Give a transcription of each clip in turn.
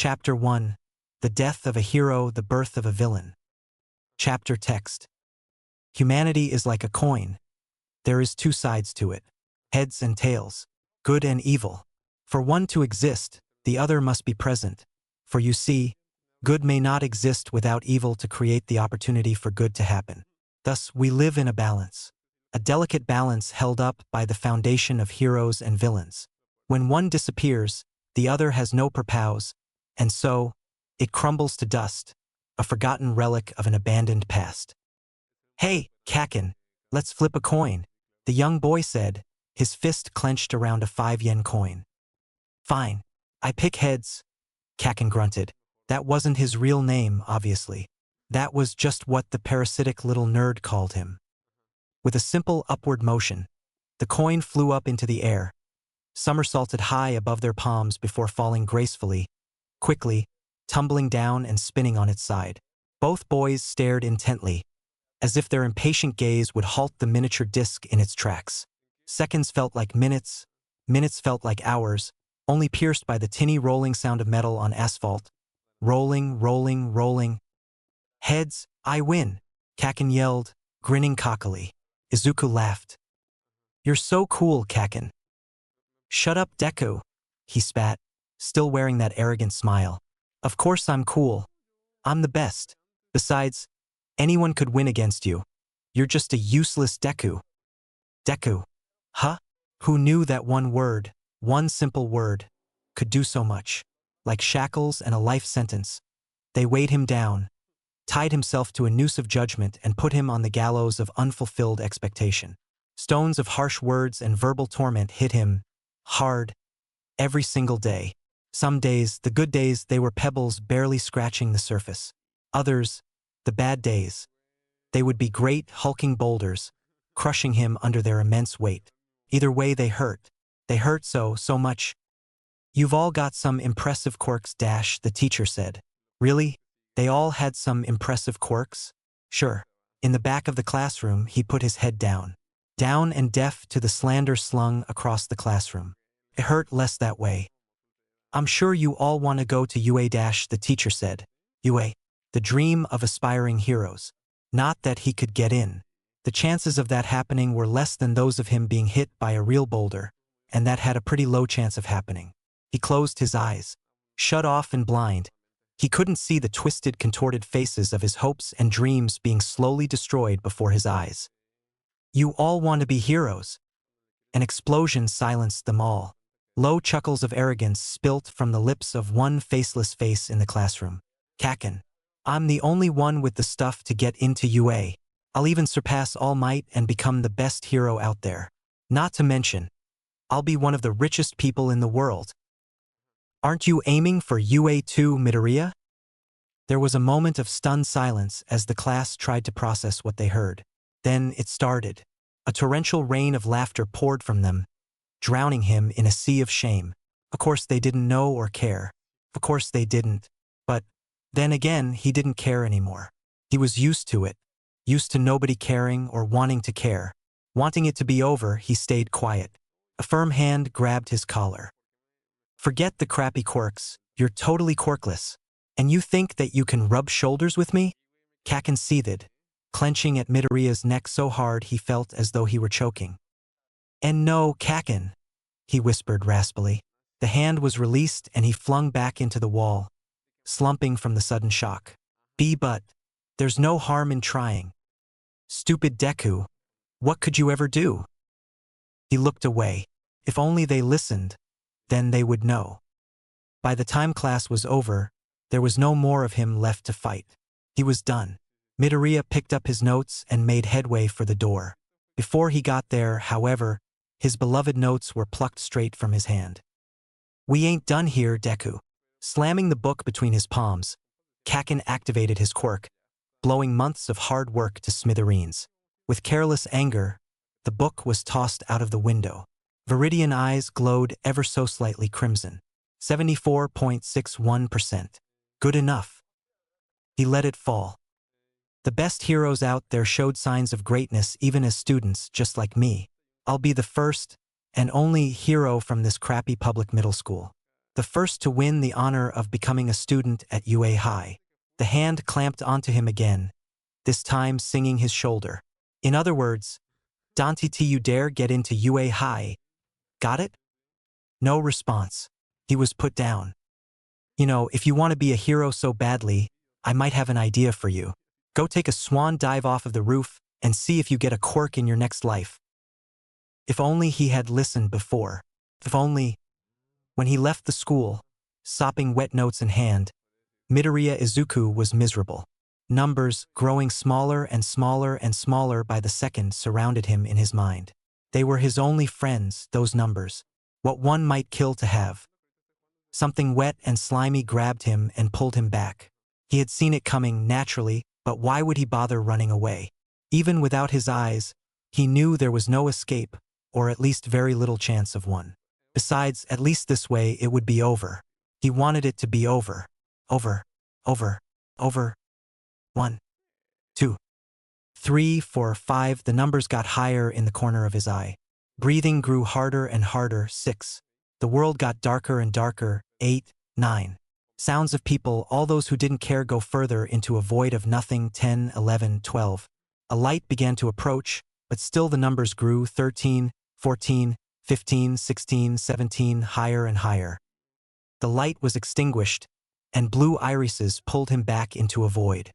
Chapter 1. The Death of a Hero, the Birth of a Villain. Chapter text. Humanity is like a coin. There is two sides to it, heads and tails, good and evil. For one to exist, the other must be present. For you see, good may not exist without evil to create the opportunity for good to happen. Thus, we live in a balance. A delicate balance held up by the foundation of heroes and villains. When one disappears, the other has no purpose, and so, it crumbles to dust, a forgotten relic of an abandoned past. "Hey, Kaken, let's flip a coin," the young boy said, his fist clenched around a 5-yen coin. "Fine, I pick heads," Kaken grunted. That wasn't his real name, obviously. That was just what the parasitic little nerd called him. With a simple upward motion, the coin flew up into the air, somersaulted high above their palms before falling gracefully, quickly, tumbling down and spinning on its side. Both boys stared intently, as if their impatient gaze would halt the miniature disc in its tracks. Seconds felt like minutes, minutes felt like hours, only pierced by the tinny rolling sound of metal on asphalt. Rolling, rolling, rolling. "Heads, I win," Kaken yelled, grinning cockily. Izuku laughed. "You're so cool, Kaken." "Shut up, Deku," he spat, still wearing that arrogant smile. "Of course I'm cool. I'm the best. Besides, anyone could win against you. You're just a useless Deku." Deku. Huh? Who knew that one word, one simple word, could do so much? Like shackles and a life sentence, they weighed him down, tied himself to a noose of judgment and put him on the gallows of unfulfilled expectation. Stones of harsh words and verbal torment hit him, hard, every single day. Some days, the good days, they were pebbles barely scratching the surface. Others, the bad days, they would be great, hulking boulders, crushing him under their immense weight. Either way, they hurt. They hurt so much. "You've all got some impressive quirks, the teacher said. Really? They all had some impressive quirks? Sure. In the back of the classroom, he put his head down and deaf to the slander slung across the classroom. It hurt less that way. "I'm sure you all want to go to UA the teacher said. UA, the dream of aspiring heroes. Not that he could get in. The chances of that happening were less than those of him being hit by a real boulder, and that had a pretty low chance of happening. He closed his eyes, shut off and blind. He couldn't see the twisted, contorted faces of his hopes and dreams being slowly destroyed before his eyes. "You all want to be heroes." An explosion silenced them all. Low chuckles of arrogance spilt from the lips of one faceless face in the classroom. "Kaken, I'm the only one with the stuff to get into UA. I'll even surpass All Might and become the best hero out there. Not to mention, I'll be one of the richest people in the world." "Aren't you aiming for UA2, Midoriya?" There was a moment of stunned silence as the class tried to process what they heard. Then it started. A torrential rain of laughter poured from them, drowning him in a sea of shame. Of course they didn't know or care. Of course they didn't. But then again, he didn't care anymore. He was used to it. Used to nobody caring or wanting to care. Wanting it to be over, he stayed quiet. A firm hand grabbed his collar. "Forget the crappy quirks. You're totally quirkless. And you think that you can rub shoulders with me?" Kaken seethed, clenching at Midoriya's neck so hard he felt as though he were choking. "And no, Kaken," he whispered raspily. The hand was released and he flung back into the wall, slumping from the sudden shock. But there's no harm in trying. Stupid Deku, what could you ever do?" He looked away. If only they listened, then they would know. By the time class was over, there was no more of him left to fight. He was done. Midoriya picked up his notes and made headway for the door. Before he got there, however, his beloved notes were plucked straight from his hand. "We ain't done here, Deku." Slamming the book between his palms, Kaken activated his quirk, blowing months of hard work to smithereens. With careless anger, the book was tossed out of the window. Viridian eyes glowed ever so slightly crimson. 74.61%. Good enough. He let it fall. "The best heroes out there showed signs of greatness even as students, just like me. I'll be the first and only hero from this crappy public middle school. the first to win the honor of becoming a student at UA High. The hand clamped onto him again, this time singing his shoulder. In other words, Dante, you dare get into UA High. Got it? No response. He was put down. You know, if you want to be a hero so badly, I might have an idea for you. Go take a swan dive off of the roof and see if you get a quirk in your next life. If only he had listened before. If only. When he left the school, sopping wet notes in hand, Midoriya Izuku was miserable. Numbers, growing smaller and smaller and smaller by the second, surrounded him in his mind. They were his only friends, those numbers. What one might kill to have. Something wet and slimy grabbed him and pulled him back. He had seen it coming, naturally, but why would he bother running away? Even without his eyes, he knew there was no escape, or at least very little chance of one. Besides, at least this way it would be over. He wanted it to be over. Over. Over. Over. 1, 2, 3, 4, 5. The numbers got higher in the corner of his eye. Breathing grew harder and harder. 6. The world got darker and darker. 8, 9. Sounds of people, all those who didn't care, go further into a void of nothing. 10, 11, 12. A light began to approach, but still the numbers grew. 13, 14, 15, 16, 17, higher and higher. The light was extinguished, and blue irises pulled him back into a void.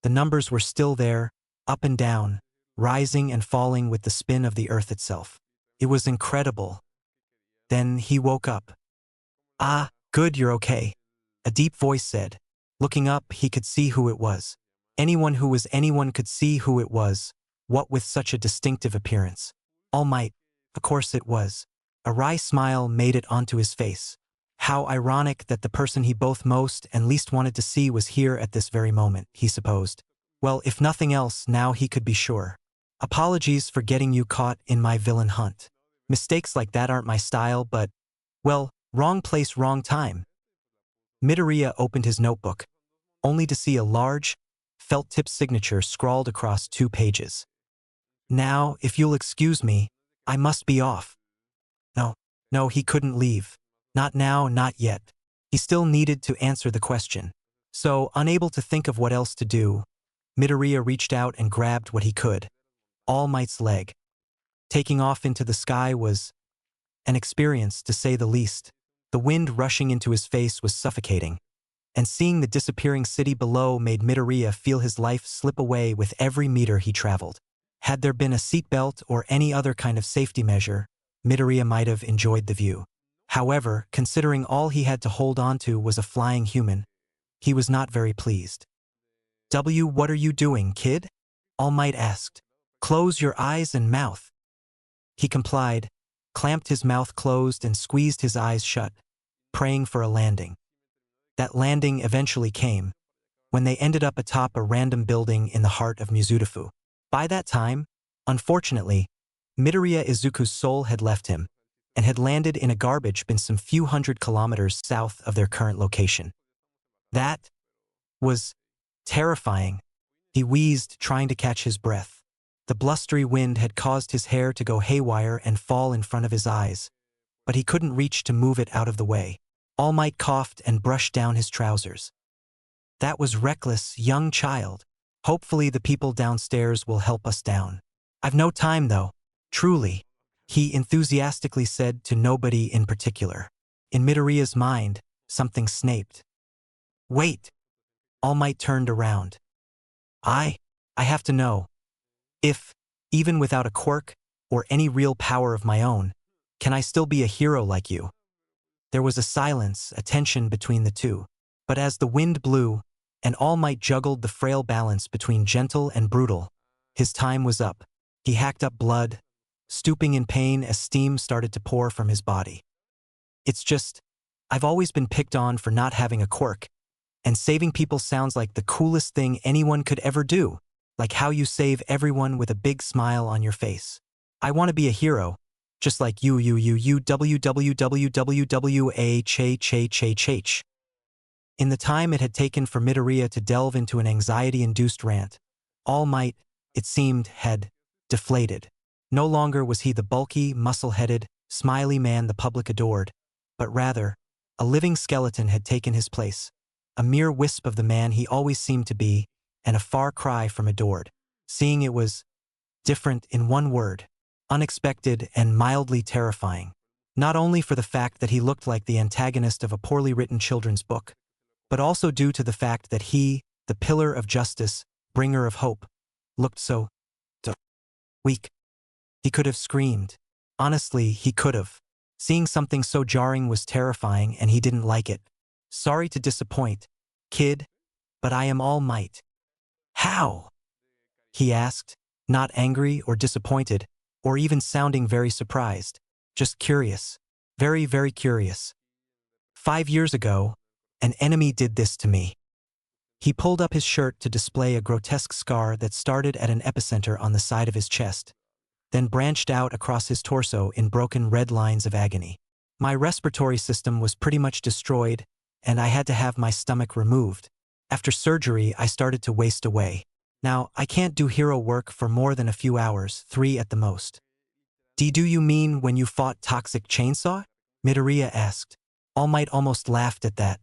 The numbers were still there, up and down, rising and falling with the spin of the earth itself. It was incredible. Then he woke up. Ah, good, you're okay, a deep voice said. Looking up, he could see who it was. Anyone who was anyone could see who it was, what with such a distinctive appearance. All Might, of course it was. A wry smile made it onto his face. How ironic that the person he both most and least wanted to see was here at this very moment, he supposed. Well, if nothing else, now he could be sure. Apologies for getting you caught in my villain hunt. Mistakes like that aren't my style, but, well, wrong place, wrong time. Midoriya opened his notebook, only to see a large, felt-tip signature scrawled across 2 pages. Now, if you'll excuse me, I must be off. No, he couldn't leave. Not now, not yet. He still needed to answer the question. So, unable to think of what else to do, Midoriya reached out and grabbed what he could. All Might's leg. Taking off into the sky was an experience, to say the least. The wind rushing into his face was suffocating, and seeing the disappearing city below made Midoriya feel his life slip away with every meter he traveled. Had there been a seatbelt or any other kind of safety measure, Midoriya might have enjoyed the view. However, considering all he had to hold on to was a flying human, he was not very pleased. What are you doing, kid? All Might asked. Close your eyes and mouth. He complied, clamped his mouth closed and squeezed his eyes shut, praying for a landing. That landing eventually came, when they ended up atop a random building in the heart of Mizutofu. By that time, unfortunately, Midoriya Izuku's soul had left him, and had landed in a garbage bin some few hundred kilometers south of their current location. That was terrifying. He wheezed, trying to catch his breath. The blustery wind had caused his hair to go haywire and fall in front of his eyes, but he couldn't reach to move it out of the way. All Might coughed and brushed down his trousers. That was reckless, young child. Hopefully the people downstairs will help us down. I've no time though, truly, he enthusiastically said to nobody in particular. In Midoriya's mind, something snapped. Wait! All Might turned around. I have to know. If, even without a quirk, or any real power of my own, can I still be a hero like you? There was a silence, a tension between the two. But as the wind blew, and All Might juggled the frail balance between gentle and brutal, his time was up. He hacked up blood, stooping in pain as steam started to pour from his body. It's just, I've always been picked on for not having a quirk, and saving people sounds like the coolest thing anyone could ever do, like how you save everyone with a big smile on your face. I want to be a hero, just like you www. In the time it had taken for Midoriya to delve into an anxiety-induced rant, All Might, it seemed, had deflated. No longer was he the bulky, muscle-headed, smiley man the public adored, but rather, A living skeleton had taken his place, a mere wisp of the man he always seemed to be, and a far cry from adored. Seeing it was different in one word, unexpected and mildly terrifying. Not only for the fact that he looked like the antagonist of a poorly written children's book, but also due to the fact that he, the pillar of justice, bringer of hope, looked so weak. He could have screamed. Honestly, he could have. Seeing something so jarring was terrifying and he didn't like it. Sorry to disappoint, kid, but I am All Might. How? He asked, not angry or disappointed, or even sounding very surprised. Just curious. Very, very curious. 5 years ago, an enemy did this to me. He pulled up his shirt to display a grotesque scar that started at an epicenter on the side of his chest, then branched out across his torso in broken red lines of agony. My respiratory system was pretty much destroyed, and I had to have my stomach removed. After surgery, I started to waste away. Now, I can't do hero work for more than a few hours, 3 at the most. Do you mean when you fought Toxic Chainsaw? Midoriya asked. All Might almost laughed at that.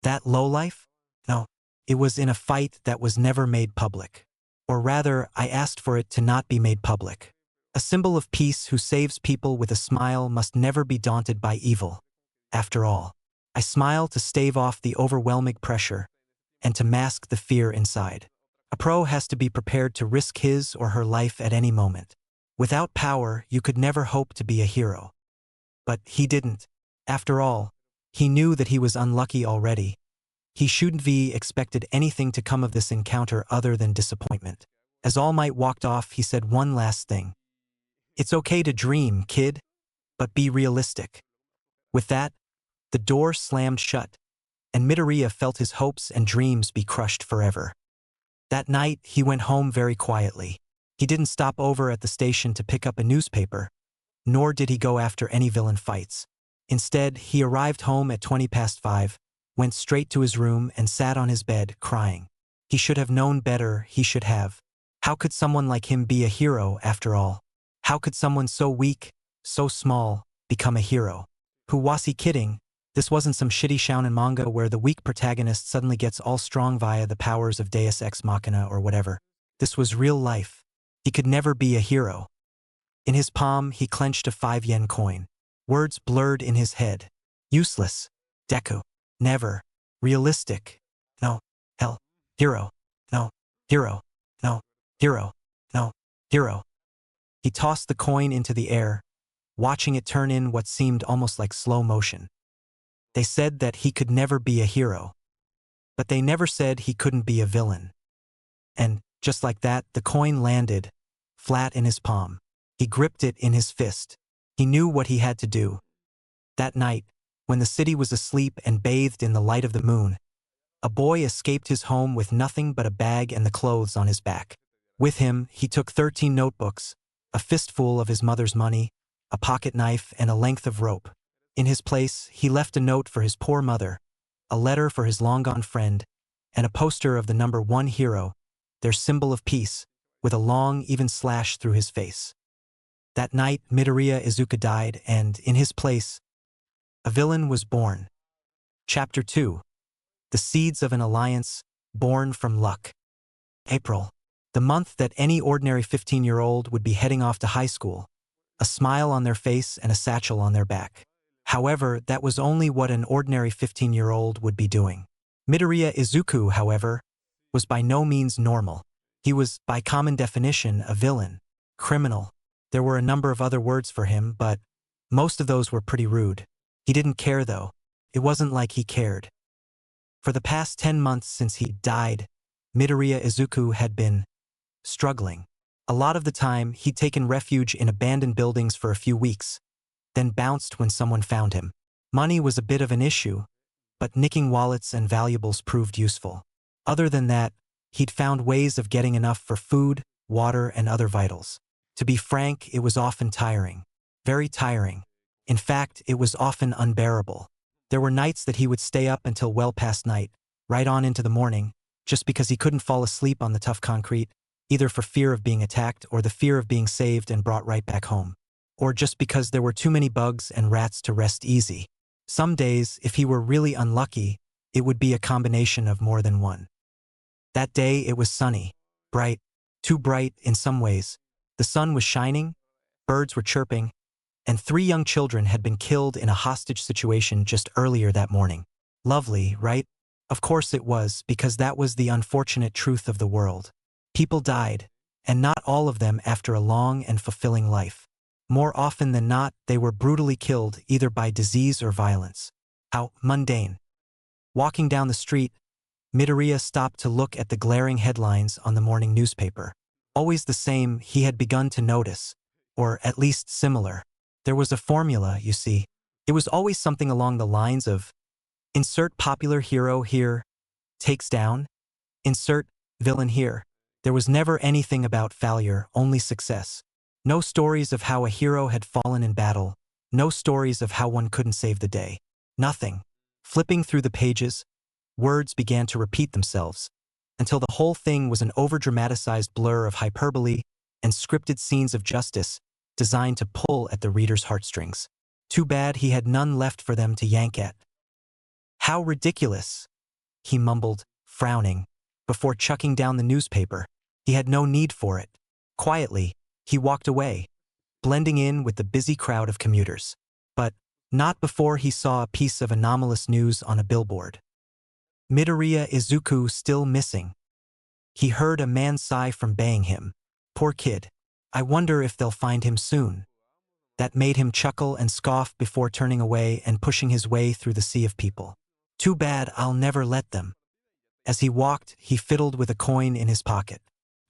That lowlife? No, it was in a fight that was never made public. Or rather, I asked for it to not be made public. A symbol of peace who saves people with a smile must never be daunted by evil. After all, I smile to stave off the overwhelming pressure and to mask the fear inside. A pro has to be prepared to risk his or her life at any moment. Without power, you could never hope to be a hero. But he didn't. After all, he knew that he was unlucky already. He shouldn't be expected anything to come of this encounter other than disappointment. As All Might walked off, he said one last thing. It's okay to dream, kid, but be realistic. With that, the door slammed shut, and Midoriya felt his hopes and dreams be crushed forever. That night, he went home very quietly. He didn't stop over at the station to pick up a newspaper, nor did he go after any villain fights. Instead, he arrived home at 5:20, went straight to his room and sat on his bed, crying. He should have known better, he should have. How could someone like him be a hero, after all? How could someone so weak, so small, become a hero? Who was he kidding? This wasn't some shitty shounen manga where the weak protagonist suddenly gets all strong via the powers of Deus Ex Machina or whatever. This was real life. He could never be a hero. In his palm, he clenched a 5-yen coin. Words blurred in his head. Useless. Deku. Never. Realistic. No. Hell. Hero. No. Hero. No. Hero. No. Hero. He tossed the coin into the air, watching it turn in what seemed almost like slow motion. They said that he could never be a hero. But they never said he couldn't be a villain. And, just like that, the coin landed, flat in his palm. He gripped it in his fist. He knew what he had to do. That night, when the city was asleep and bathed in the light of the moon, a boy escaped his home with nothing but a bag and the clothes on his back. With him, he took 13 notebooks, a fistful of his mother's money, a pocket knife, and a length of rope. In his place, he left a note for his poor mother, a letter for his long-gone friend, and a poster of the number 1 hero, their symbol of peace, with a long, even slash through his face. That night, Midoriya Izuka died, and, in his place, a villain was born. Chapter 2. The Seeds of an Alliance, Born from Luck. April. The month that any ordinary 15-year-old would be heading off to high school, a smile on their face and a satchel on their back. However, that was only what an ordinary 15-year-old would be doing. Midoriya Izuku, however, was by no means normal. He was, by common definition, a villain, criminal. There were a number of other words for him, but most of those were pretty rude. He didn't care, though. It wasn't like he cared. For the past 10 months since he died, Midoriya Izuku had been struggling. A lot of the time, he'd taken refuge in abandoned buildings for a few weeks, then bounced when someone found him. Money was a bit of an issue, but nicking wallets and valuables proved useful. Other than that, he'd found ways of getting enough for food, water, and other vitals. To be frank, it was often tiring. Very tiring. In fact, it was often unbearable. There were nights that he would stay up until well past night, right on into the morning, just because he couldn't fall asleep on the tough concrete, either for fear of being attacked or the fear of being saved and brought right back home. Or just because there were too many bugs and rats to rest easy. Some days, if he were really unlucky, it would be a combination of more than one. That day it was sunny, bright, too bright in some ways. The sun was shining, birds were chirping, and 3 young children had been killed in a hostage situation just earlier that morning. Lovely, right? Of course it was, because that was the unfortunate truth of the world. People died, and not all of them after a long and fulfilling life. More often than not, they were brutally killed either by disease or violence. How mundane. Walking down the street, Midoriya stopped to look at the glaring headlines on the morning newspaper. Always the same, he had begun to notice, or at least similar. There was a formula, you see. It was always something along the lines of, insert popular hero here, takes down, insert villain here. There was never anything about failure, only success. No stories of how a hero had fallen in battle, no stories of how one couldn't save the day. Nothing. Flipping through the pages, words began to repeat themselves, until the whole thing was an over-dramatized blur of hyperbole and scripted scenes of justice designed to pull at the reader's heartstrings. Too bad he had none left for them to yank at. How ridiculous, he mumbled, frowning, before chucking down the newspaper. He had no need for it. Quietly, he walked away, blending in with the busy crowd of commuters. But not before he saw a piece of anomalous news on a billboard. Midoriya Izuku still missing. He heard a man sigh from baying him. Poor kid. I wonder if they'll find him soon. That made him chuckle and scoff before turning away and pushing his way through the sea of people. Too bad, I'll never let them. As he walked, he fiddled with a coin in his pocket.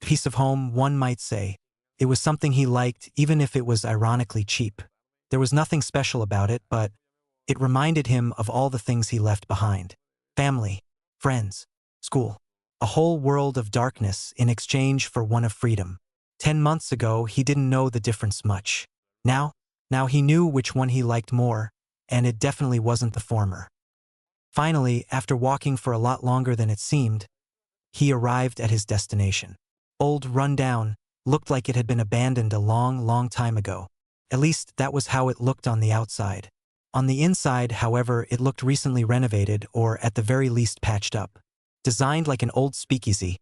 Piece of home, one might say. It was something he liked, even if it was ironically cheap. There was nothing special about it, but it reminded him of all the things he left behind. Family, friends, school. A whole world of darkness in exchange for one of freedom. 10 months ago, he didn't know the difference much. Now he knew which one he liked more, and it definitely wasn't the former. Finally, after walking for a lot longer than it seemed, he arrived at his destination. Old, run-down, looked like it had been abandoned a long, long time ago. At least that was how it looked on the outside. On the inside, however, it looked recently renovated or at the very least patched up. Designed like an old speakeasy,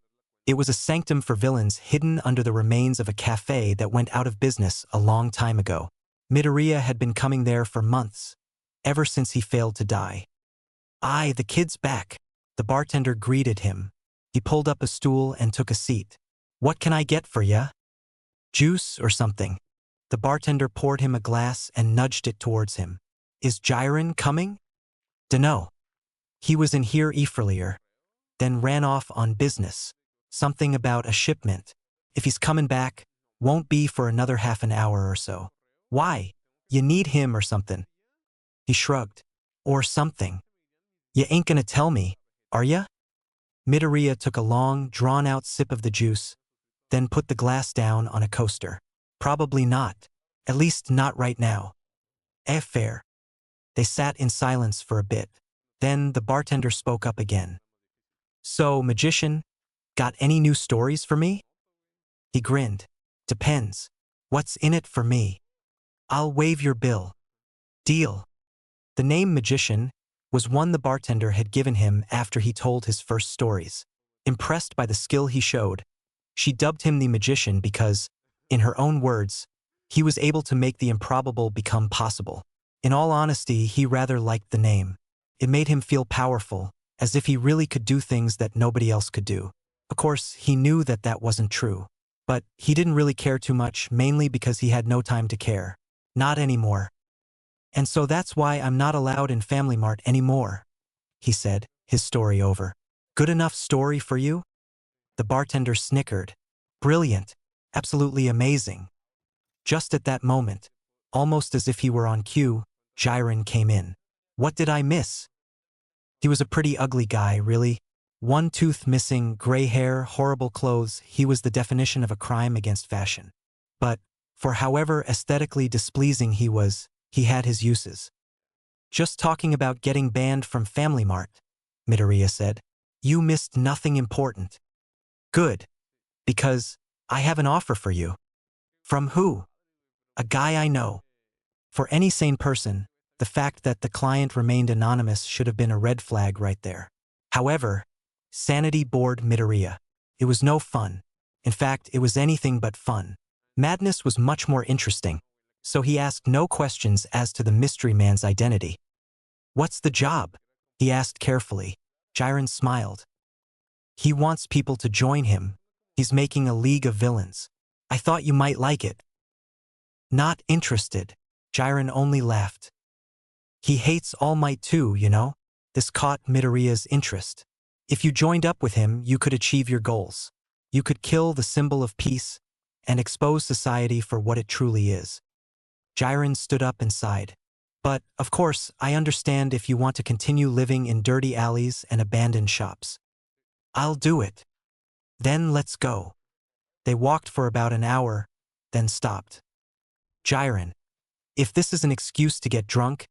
it was a sanctum for villains hidden under the remains of a cafe that went out of business a long time ago. Midoriya had been coming there for months, ever since he failed to die. "Aye, the kid's back." The bartender greeted him. He pulled up a stool and took a seat. "What can I get for ya? Juice or something?" The bartender poured him a glass and nudged it towards him. "Is Jiren coming?" "Dunno. He was in here earlier, then ran off on business. Something about a shipment. If he's coming back, won't be for another half an hour or so." "Why? You need him or something?" He shrugged. "Or something. You ain't gonna tell me, are ya?" Midoriya took a long, drawn-out sip of the juice, then put the glass down on a coaster. "Probably not. At least not right now." Fair." They sat in silence for a bit. Then the bartender spoke up again. "So, magician, got any new stories for me?" He grinned. "Depends. What's in it for me? I'll waive your bill." "Deal." The name magician was one the bartender had given him after he told his first stories. Impressed by the skill he showed, she dubbed him the magician because, in her own words, he was able to make the improbable become possible. In all honesty, he rather liked the name. It made him feel powerful, as if he really could do things that nobody else could do. Of course, he knew that that wasn't true. But he didn't really care too much, mainly because he had no time to care. Not anymore. "And so that's why I'm not allowed in Family Mart anymore," he said, his story over. "Good enough story for you?" The bartender snickered. "Brilliant. Absolutely amazing." Just at that moment, almost as if he were on cue, Jiren came in. "What did I miss?" He was a pretty ugly guy, really. One tooth missing, gray hair, horrible clothes. He was the definition of a crime against fashion. But, for however aesthetically displeasing he was, he had his uses. "Just talking about getting banned from Family Mart," Midoriya said. "You missed nothing important." "Good. Because I have an offer for you." "From who?" "A guy I know." For any sane person, The fact that the client remained anonymous should have been a red flag right there. However, sanity bored Midoriya. It was no fun. In fact, it was anything but fun. Madness was much more interesting. So he asked no questions as to the mystery man's identity. "What's the job?" he asked carefully. Jiren smiled. "He wants people to join him. He's making a league of villains. I thought you might like it." "Not interested." Jiren only laughed. "He hates All Might too, you know?" This caught Midoriya's interest. "If you joined up with him, you could achieve your goals. You could kill the symbol of peace and expose society for what it truly is." Jiren stood up and sighed. "But, of course, I understand if you want to continue living in dirty alleys and abandoned shops." "I'll do it." "Then let's go." They walked for about an hour, then stopped. "Jiren, if this is an excuse to get drunk,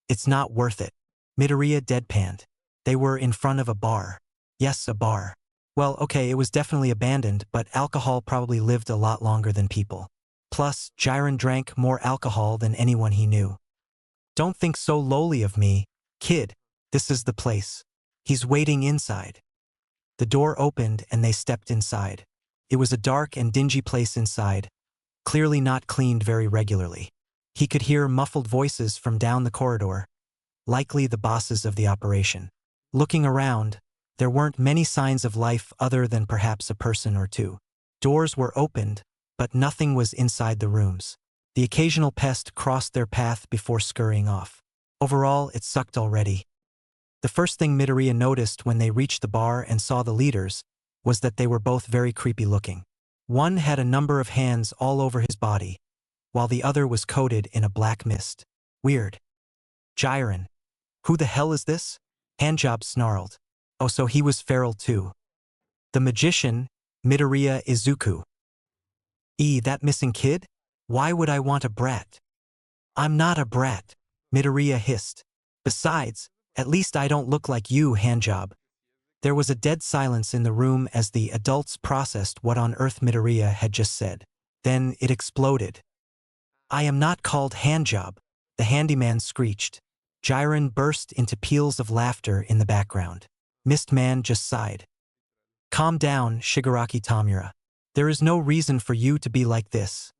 it's not worth it." Midoriya deadpanned. They were in front of a bar. Yes, a bar. Well, okay, it was definitely abandoned, but alcohol probably lived a lot longer than people. Plus, Jiren drank more alcohol than anyone he knew. "Don't think so lowly of me, kid. This is the place." "He's waiting inside." The door opened and they stepped inside. It was a dark and dingy place inside, clearly not cleaned very regularly. He could hear muffled voices from down the corridor, likely the bosses of the operation. Looking around, there weren't many signs of life other than perhaps a person or two. Doors were opened, but nothing was inside the rooms. The occasional pest crossed their path before scurrying off. Overall, it sucked already. The first thing Midoriya noticed when they reached the bar and saw the leaders was that they were both very creepy looking. One had a number of hands all over his body, while the other was coated in a black mist. "Weird." "Jiren, who the hell is this?" Handjob snarled. Oh, so he was feral too. "The magician, Midoriya Izuku." That missing kid? Why would I want a brat?" "I'm not a brat," Midoriya hissed. "Besides, at least I don't look like you, Handjob." There was a dead silence in the room as the adults processed what on earth Midoriya had just said. Then it exploded. "I am not called Handjob," the handyman screeched. Jiren burst into peals of laughter in the background. Mistman just sighed. "Calm down, Shigaraki Tamura. There is no reason for you to be like this,"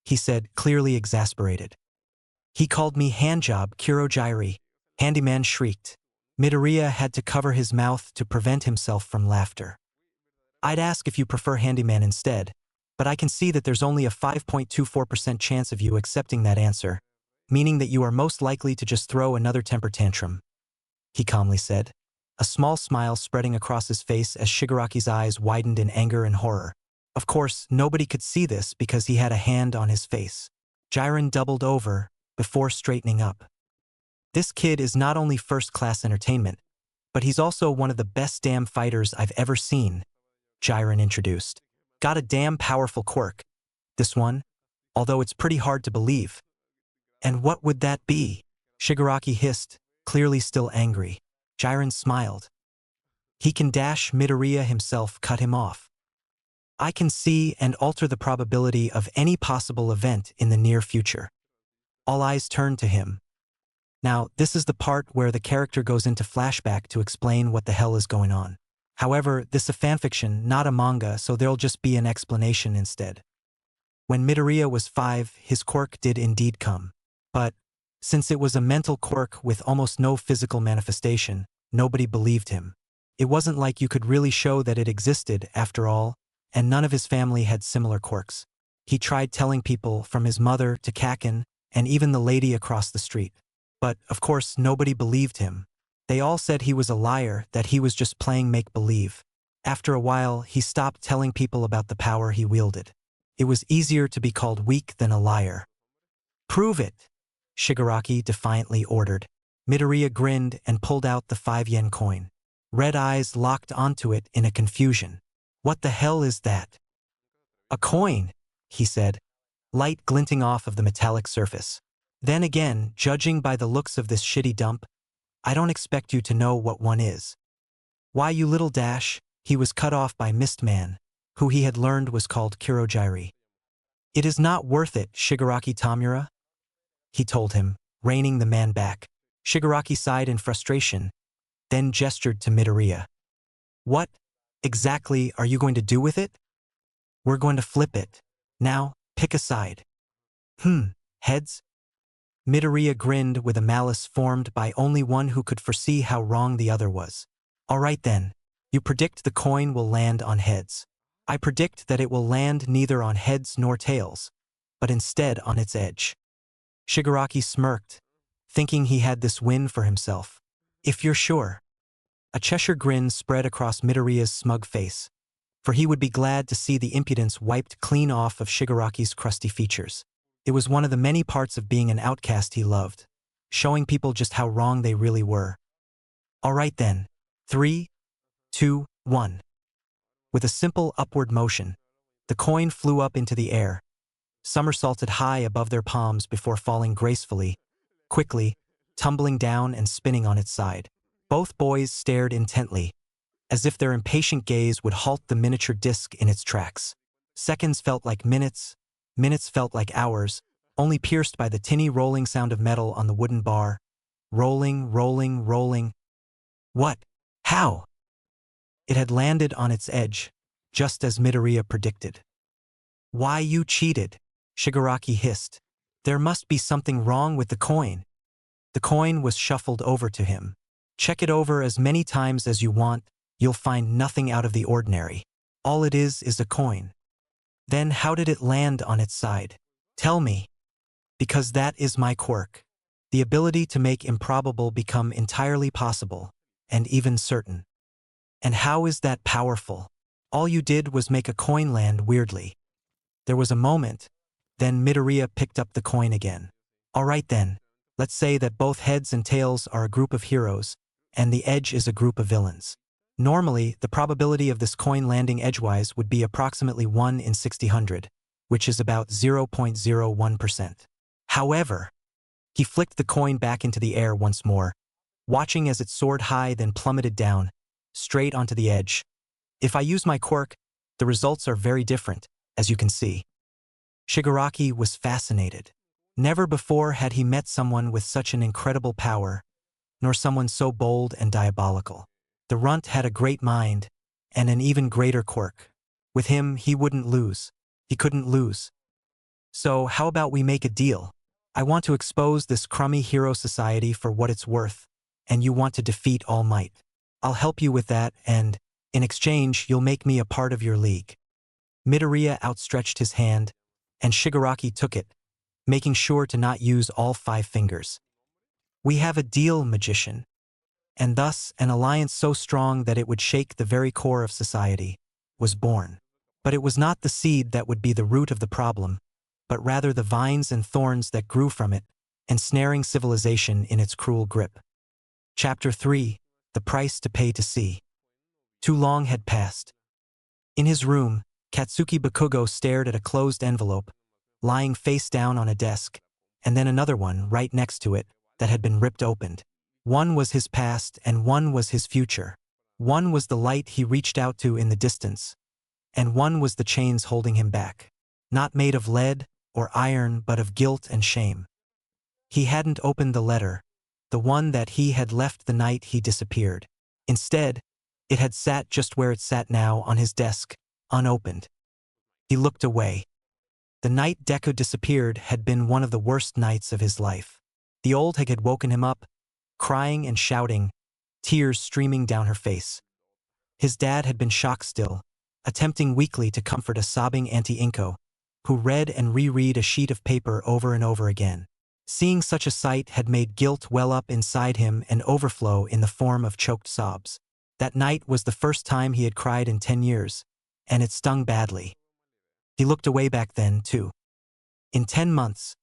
he said, clearly exasperated. "He called me Handjob Kurojairi," Handyman shrieked. Midoriya had to cover his mouth to prevent himself from laughter. "I'd ask if you prefer Handyman instead, but I can see that there's only a 5.24% chance of you accepting that answer, meaning that you are most likely to just throw another temper tantrum," he calmly said, a small smile spreading across his face as Shigaraki's eyes widened in anger and horror. Of course, nobody could see this because he had a hand on his face. Jiren doubled over before straightening up. "This kid is not only first-class entertainment, but he's also one of the best damn fighters I've ever seen," Jiren introduced. "Got a damn powerful quirk, this one, although it's pretty hard to believe." "And what would that be?" Shigaraki hissed, clearly still angry. Jiren smiled. "He can dash Midoriya himself cut him off. I can see and alter the probability of any possible event in the near future." All eyes turned to him. Now, this is the part where the character goes into flashback to explain what the hell is going on. However, this is a fanfiction, not a manga, so there'll just be an explanation instead. When Midoriya was 5, his quirk did indeed come. But, since it was a mental quirk with almost no physical manifestation, nobody believed him. It wasn't like you could really show that it existed, after all, and none of his family had similar quirks. He tried telling people, from his mother to Kaken, and even the lady across the street. But, of course, nobody believed him. They all said he was a liar, that he was just playing make-believe. After a while, he stopped telling people about the power he wielded. It was easier to be called weak than a liar. "Prove it," Shigaraki defiantly ordered. Midoriya grinned and pulled out the 5-yen coin. Red eyes locked onto it in a confusion. "What the hell is that?" "A coin," he said, light glinting off of the metallic surface. "Then again, judging by the looks of this shitty dump, I don't expect you to know what one is." "Why, you little dash," he was cut off by Mistman, who he had learned was called Kurojairi. "It is not worth it, Shigaraki Tamura," he told him, reining the man back. Shigaraki sighed in frustration, then gestured to Midoriya. What exactly are you going to do with it? We're going to flip it. Now, pick a side. Heads? Midoriya grinned with a malice formed by only one who could foresee how wrong the other was. All right then, you predict the coin will land on heads. I predict that it will land neither on heads nor tails, but instead on its edge. Shigaraki smirked, thinking he had this win for himself. If you're sure. A Cheshire grin spread across Midoriya's smug face, for he would be glad to see the impudence wiped clean off of Shigaraki's crusty features. It was one of the many parts of being an outcast he loved, showing people just how wrong they really were. All right then. 3, 2, 1. With a simple upward motion, the coin flew up into the air, somersaulted high above their palms before falling gracefully, quickly, tumbling down and spinning on its side. Both boys stared intently, as if their impatient gaze would halt the miniature disc in its tracks. Seconds felt like minutes, minutes felt like hours, only pierced by the tinny rolling sound of metal on the wooden bar. Rolling, rolling, rolling. What? How? It had landed on its edge, just as Midoriya predicted. Why, you cheated, Shigaraki hissed. There must be something wrong with the coin. The coin was shuffled over to him. Check it over as many times as you want, you'll find nothing out of the ordinary. All it is a coin. Then how did it land on its side? Tell me. Because that is my quirk. The ability to make improbable become entirely possible, and even certain. And how is that powerful? All you did was make a coin land weirdly. There was a moment, then Midoriya picked up the coin again. All right then, let's say that both heads and tails are a group of heroes, and the edge is a group of villains. Normally, the probability of this coin landing edgewise would be approximately 1 in 60,000, which is about 0.01%. However, he flicked the coin back into the air once more, watching as it soared high then plummeted down, straight onto the edge. If I use my quirk, the results are very different, as you can see. Shigaraki was fascinated. Never before had he met someone with such an incredible power, nor someone so bold and diabolical. The runt had a great mind, and an even greater quirk. With him, he wouldn't lose. He couldn't lose. So how about we make a deal? I want to expose this crummy hero society for what it's worth, and you want to defeat All Might. I'll help you with that, and, in exchange, you'll make me a part of your league. Midoriya outstretched his hand, and Shigaraki took it, making sure to not use all 5 fingers. We have a deal, magician. And thus, an alliance so strong that it would shake the very core of society was born. But it was not the seed that would be the root of the problem, but rather the vines and thorns that grew from it, ensnaring civilization in its cruel grip. Chapter 3: The Price to Pay to See. Too long had passed. In his room, Katsuki Bakugo stared at a closed envelope, lying face down on a desk, and then another one right next to it that had been ripped open. One was his past and one was his future. One was the light he reached out to in the distance, and one was the chains holding him back. Not made of lead or iron but of guilt and shame. He hadn't opened the letter, the one that he had left the night he disappeared. Instead, it had sat just where it sat now on his desk, unopened. He looked away. The night Deku disappeared had been one of the worst nights of his life. The old hag had woken him up, crying and shouting, tears streaming down her face. His dad had been shocked still, attempting weakly to comfort a sobbing Auntie Inko, who read and reread a sheet of paper over and over again. Seeing such a sight had made guilt well up inside him and overflow in the form of choked sobs. That night was the first time he had cried in 10 years, and it stung badly. He looked away back then, too. In 10 months,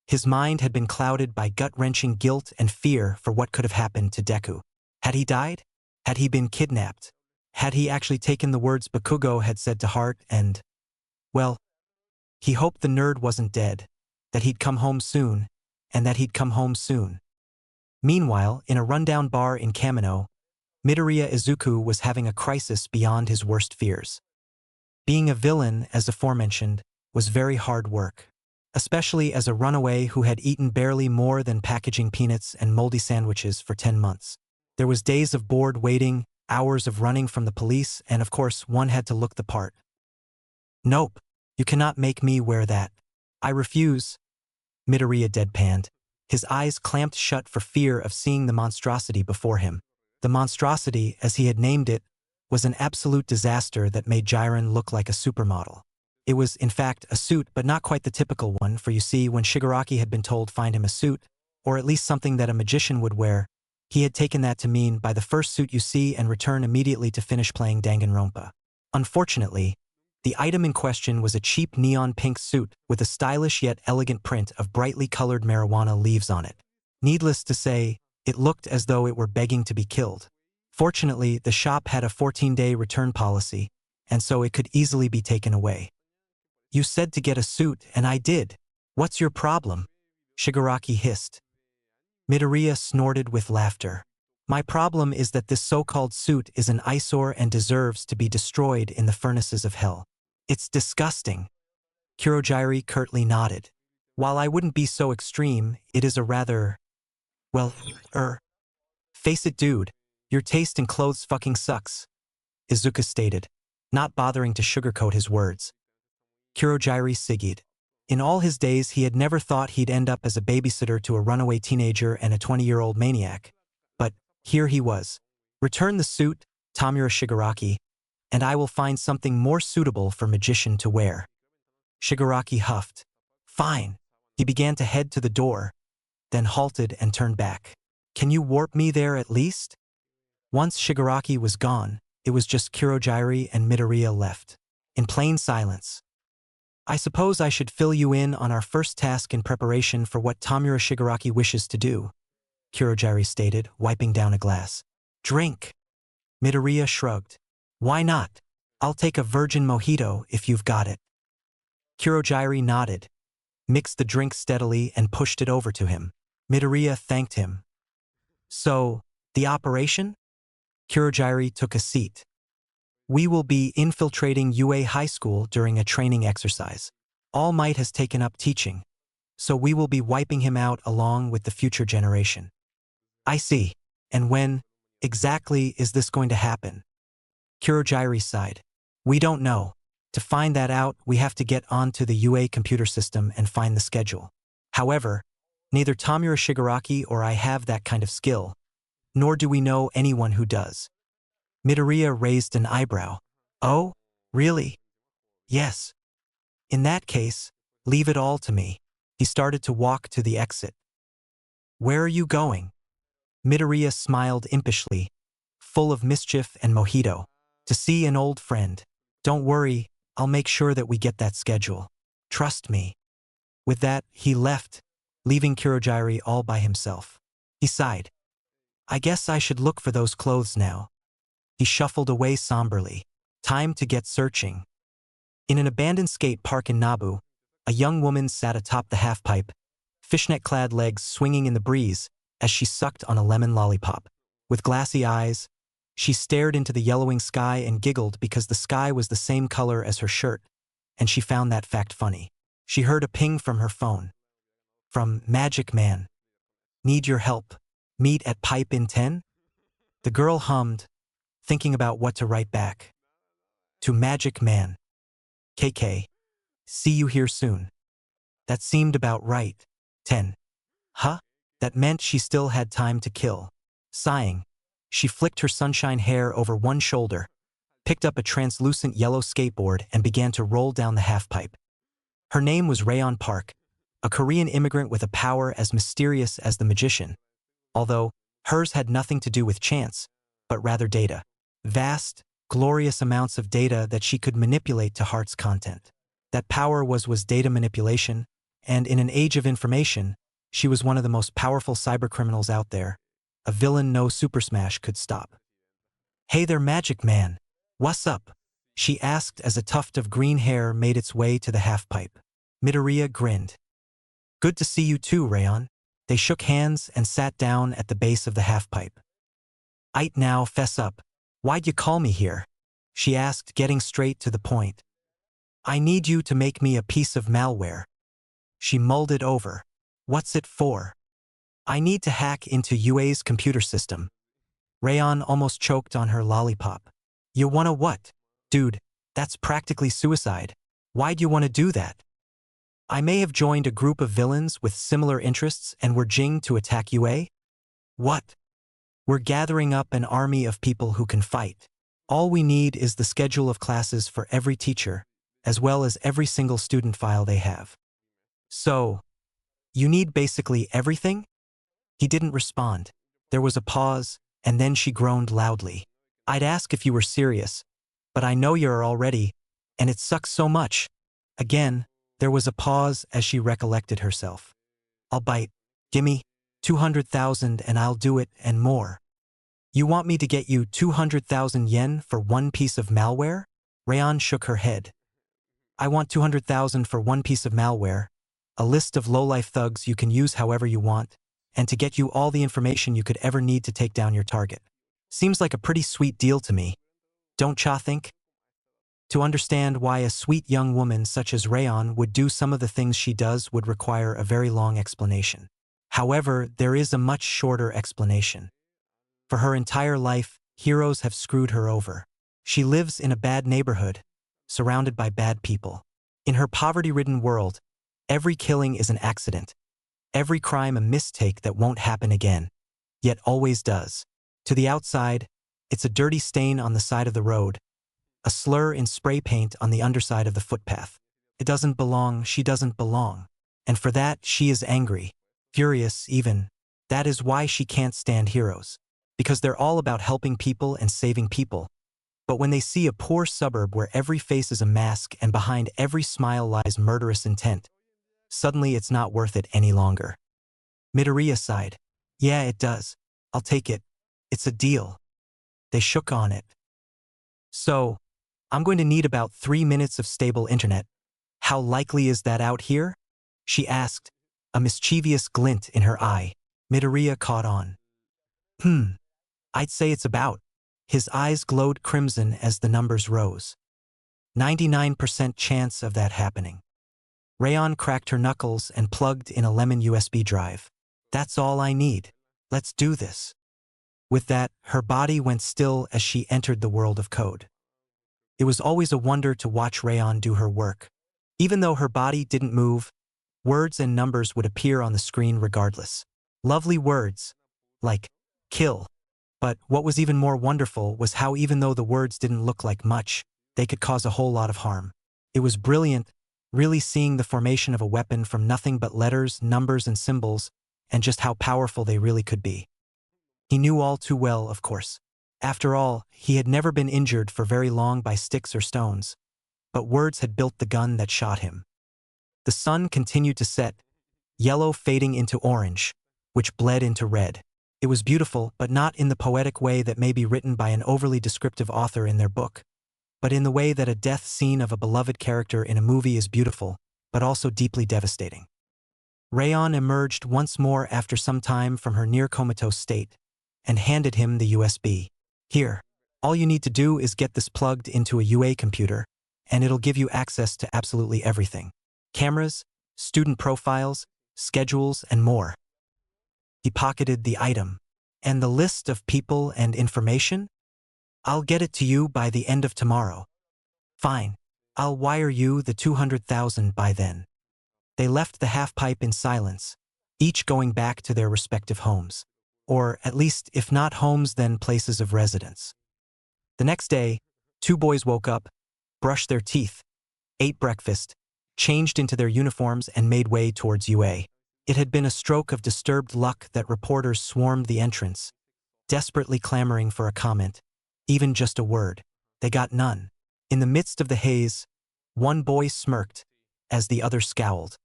his mind had been clouded by gut-wrenching guilt and fear for what could have happened to Deku. Had he died? Had he been kidnapped? Had he actually taken the words Bakugo had said to heart and, well, he hoped the nerd wasn't dead, that he'd come home soon, and that he'd come home soon. Meanwhile, in a rundown bar in Kamino, Midoriya Izuku was having a crisis beyond his worst fears. Being a villain, as aforementioned, was very hard work. especially as a runaway who had eaten barely more than packaging peanuts and moldy sandwiches for 10 months. There was days of bored waiting, hours of running from the police, and of course one had to look the part. "Nope, you cannot make me wear that. I refuse," Midoriya deadpanned, his eyes clamped shut for fear of seeing the monstrosity before him. The monstrosity, as he had named it, was an absolute disaster that made Jiren look like a supermodel. It was, in fact, a suit, but not quite the typical one, for you see, when Shigaraki had been told find him a suit, or at least something that a magician would wear, he had taken that to mean buy the first suit you see and return immediately to finish playing Danganronpa. Unfortunately, the item in question was a cheap neon pink suit with a stylish yet elegant print of brightly colored marijuana leaves on it. Needless to say, it looked as though it were begging to be killed. Fortunately, the shop had a 14-day return policy, and so it could easily be taken away. "You said to get a suit, and I did. What's your problem?" Shigaraki hissed. Midoriya snorted with laughter. "My problem is that this so-called suit is an eyesore and deserves to be destroyed in the furnaces of hell. It's disgusting." Kurogiri curtly nodded. "While I wouldn't be so extreme, it is a rather… well, face it, dude, your taste in clothes fucking sucks," Izuka stated, not bothering to sugarcoat his words. Kurogiri sighed. In all his days he had never thought he'd end up as a babysitter to a runaway teenager and a 20-year-old maniac. But here he was. "Return the suit, Tamura Shigaraki, and I will find something more suitable for magician to wear." Shigaraki huffed. "Fine." He began to head to the door, then halted and turned back. "Can you warp me there at least?" Once Shigaraki was gone, it was just Kurogiri and Midoriya left. In plain silence. "I suppose I should fill you in on our first task in preparation for what Tamura Shigaraki wishes to do," Kurogiri stated, wiping down a glass. "Drink." Midoriya shrugged. "Why not? I'll take a virgin mojito if you've got it." Kurogiri nodded, mixed the drink steadily and pushed it over to him. Midoriya thanked him. "So, the operation?" Kurogiri took a seat. "We will be infiltrating UA High School during a training exercise. All Might has taken up teaching, so we will be wiping him out along with the future generation." "I see. And when exactly is this going to happen?" Kurogiri sighed. "We don't know. To find that out, we have to get onto the UA computer system and find the schedule. However, neither Tamura Shigaraki or I have that kind of skill, nor do we know anyone who does." Midoriya raised an eyebrow. "Oh, really?" "Yes. In that case, leave it all to me." He started to walk to the exit. "Where are you going?" Midoriya smiled impishly, full of mischief and mojito. "To see an old friend. Don't worry, I'll make sure that we get that schedule. Trust me." With that, he left, leaving Kurogiri all by himself. He sighed. "I guess I should look for those clothes now." He shuffled away somberly. Time to get searching. In an abandoned skate park in Nabu, a young woman sat atop the halfpipe, fishnet-clad legs swinging in the breeze as she sucked on a lemon lollipop. With glassy eyes, she stared into the yellowing sky and giggled because the sky was the same color as her shirt, and she found that fact funny. She heard a ping from her phone. From Magic Man. "Need your help. Meet at Pipe in 10? The girl hummed, thinking about what to write back. "To Magic Man. KK. See you here soon." That seemed about right. 10. Huh? That meant she still had time to kill. Sighing, she flicked her sunshine hair over one shoulder, picked up a translucent yellow skateboard and began to roll down the halfpipe. Her name was Rayon Park, a Korean immigrant with a power as mysterious as the magician, although hers had nothing to do with chance, but rather data. Vast, glorious amounts of data that she could manipulate to heart's content. That power was data manipulation, and in an age of information, she was one of the most powerful cybercriminals out there, a villain no Super Smash could stop. "Hey there, Magic Man. What's up?" she asked as a tuft of green hair made its way to the halfpipe. Midoriya grinned. "Good to see you too, Rayon." They shook hands and sat down at the base of the halfpipe. "Aight now, fess up. Why'd you call me here?" she asked, getting straight to the point. "I need you to make me a piece of malware." She mulled it over. What's it for? I need to hack into UA's computer system. Rayon almost choked on her lollipop. You wanna what? Dude, that's practically suicide. Why'd you want to do that? I may have joined a group of villains with similar interests and were jinged to attack UA? What? We're gathering up an army of people who can fight. All we need is the schedule of classes for every teacher, as well as every single student file they have. So, you need basically everything? He didn't respond. There was a pause, and then she groaned loudly. I'd ask if you were serious, but I know you're already, and it sucks so much. Again, there was a pause as she recollected herself. I'll bite. Gimme 200,000 and I'll do it and more. You want me to get you 200,000 yen for one piece of malware? Rayon shook her head. I want 200,000 for one piece of malware, a list of low-life thugs you can use however you want, and to get you all the information you could ever need to take down your target. Seems like a pretty sweet deal to me. Don't cha think? To understand why a sweet young woman such as Rayon would do some of the things she does would require a very long explanation. However, there is a much shorter explanation. For her entire life, heroes have screwed her over. She lives in a bad neighborhood, surrounded by bad people. In her poverty-ridden world, every killing is an accident, every crime a mistake that won't happen again, yet always does. To the outside, it's a dirty stain on the side of the road, a slur in spray paint on the underside of the footpath. It doesn't belong, she doesn't belong. And for that, she is angry, furious even. That is why she can't stand heroes. Because they're all about helping people and saving people. But when they see a poor suburb where every face is a mask and behind every smile lies murderous intent, suddenly it's not worth it any longer. Midoriya sighed. Yeah, it does. I'll take it. It's a deal. They shook on it. So, I'm going to need about 3 minutes of stable internet. How likely is that out here? She asked, a mischievous glint in her eye. Midoriya caught on. I'd say it's about. His eyes glowed crimson as the numbers rose. 99% chance of that happening. Rayon cracked her knuckles and plugged in a lemon USB drive. That's all I need. Let's do this. With that, her body went still as she entered the world of code. It was always a wonder to watch Rayon do her work. Even though her body didn't move, words and numbers would appear on the screen regardless. Lovely words, like, kill. But what was even more wonderful was how even though the words didn't look like much, they could cause a whole lot of harm. It was brilliant, really seeing the formation of a weapon from nothing but letters, numbers, and symbols, and just how powerful they really could be. He knew all too well, of course. After all, he had never been injured for very long by sticks or stones, but words had built the gun that shot him. The sun continued to set, yellow fading into orange, which bled into red. It was beautiful, but not in the poetic way that may be written by an overly descriptive author in their book, but in the way that a death scene of a beloved character in a movie is beautiful, but also deeply devastating. Rayon emerged once more after some time from her near-comatose state, and handed him the USB. Here, all you need to do is get this plugged into a UA computer, and it'll give you access to absolutely everything. Cameras, student profiles, schedules, and more. He pocketed the item. And the list of people and information? I'll get it to you by the end of tomorrow. Fine. I'll wire you the 200,000 by then. They left the half-pipe in silence, each going back to their respective homes. Or, at least, if not homes, then places of residence. The next day, 2 boys woke up, brushed their teeth, ate breakfast, changed into their uniforms and made way towards UA. It had been a stroke of disturbed luck that reporters swarmed the entrance, desperately clamoring for a comment, even just a word. They got none. In the midst of the haze, one boy smirked, as the other scowled.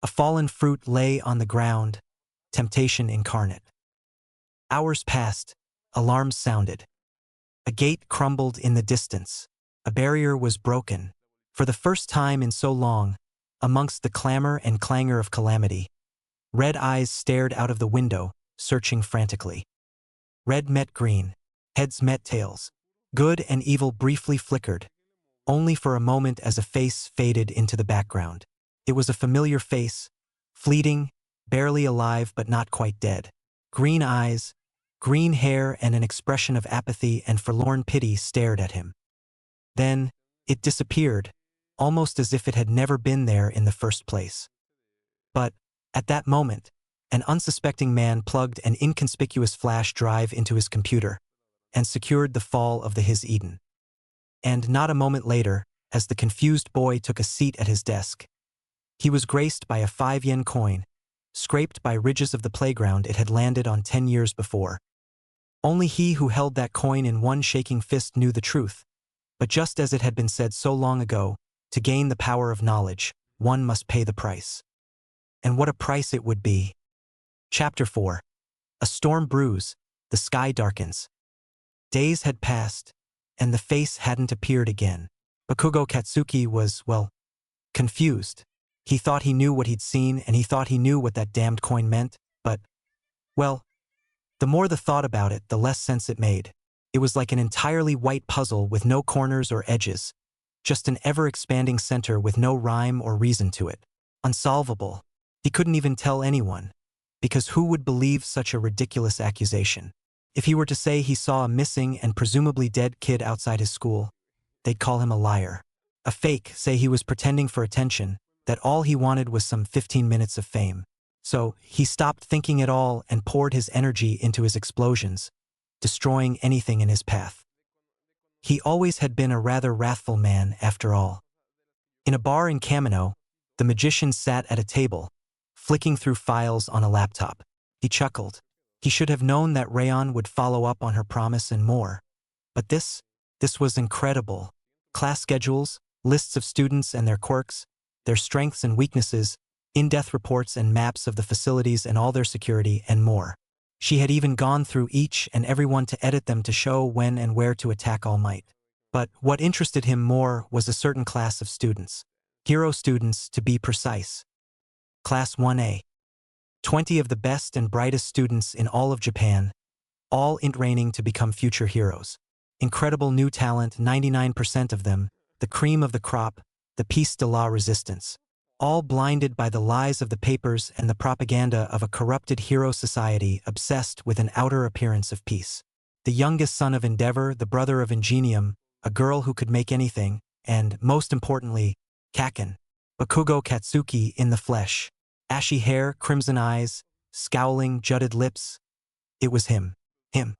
A fallen fruit lay on the ground, temptation incarnate. Hours passed, alarms sounded. A gate crumbled in the distance. A barrier was broken. For the first time in so long, amongst the clamor and clangor of calamity, red eyes stared out of the window, searching frantically. Red met green, heads met tails. Good and evil briefly flickered, only for a moment as a face faded into the background. It was a familiar face, fleeting, barely alive but not quite dead. Green eyes, green hair, and an expression of apathy and forlorn pity stared at him. Then, it disappeared, almost as if it had never been there in the first place. But, at that moment, an unsuspecting man plugged an inconspicuous flash drive into his computer and secured the fall of the His Eden. And not a moment later, as the confused boy took a seat at his desk, he was graced by a 5-yen coin, scraped by ridges of the playground it had landed on 10 years before. Only he who held that coin in one shaking fist knew the truth. But just as it had been said so long ago, to gain the power of knowledge, one must pay the price. And what a price it would be. Chapter 4. A storm brews, the sky darkens. Days had passed, and the face hadn't appeared again. Bakugo Katsuki was, well, confused. He thought he knew what he'd seen, and he thought he knew what that damned coin meant, but, well, the more the thought about it, the less sense it made. It was like an entirely white puzzle with no corners or edges, just an ever-expanding center with no rhyme or reason to it. Unsolvable. He couldn't even tell anyone, because who would believe such a ridiculous accusation? If he were to say he saw a missing and presumably dead kid outside his school, they'd call him a liar. A fake, say he was pretending for attention, that all he wanted was some 15 minutes of fame. So, he stopped thinking at all and poured his energy into his explosions, destroying anything in his path. He always had been a rather wrathful man, after all. In a bar in Kamino, the magician sat at a table, flicking through files on a laptop. He chuckled. He should have known that Rayon would follow up on her promise and more. But this was incredible. Class schedules, lists of students and their quirks, their strengths and weaknesses, in-depth reports and maps of the facilities and all their security, and more. She had even gone through each and every one to edit them to show when and where to attack All Might. But what interested him more was a certain class of students. Hero students, to be precise. Class 1A. 20 of the best and brightest students in all of Japan, all training to become future heroes. Incredible new talent, 99% of them, the cream of the crop, the piece de la resistance. All blinded by the lies of the papers and the propaganda of a corrupted hero society obsessed with an outer appearance of peace. The youngest son of Endeavor, the brother of Ingenium, a girl who could make anything, and, most importantly, Kaken, Bakugo Katsuki in the flesh. Ashy hair, crimson eyes, scowling, jutted lips. It was him. Him.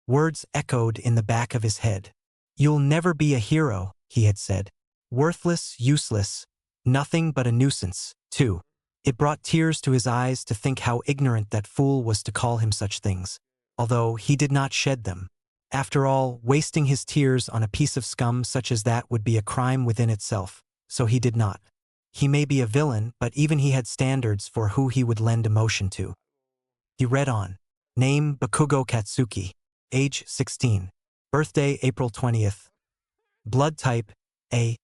Words echoed in the back of his head. "You'll never be a hero," he had said. "Worthless, useless, nothing but a nuisance, too." It brought tears to his eyes to think how ignorant that fool was to call him such things, although he did not shed them. After all, wasting his tears on a piece of scum such as that would be a crime within itself, so he did not. He may be a villain, but even he had standards for who he would lend emotion to. He read on. Name Bakugo Katsuki. Age 16. Birthday April 20th. Blood type A.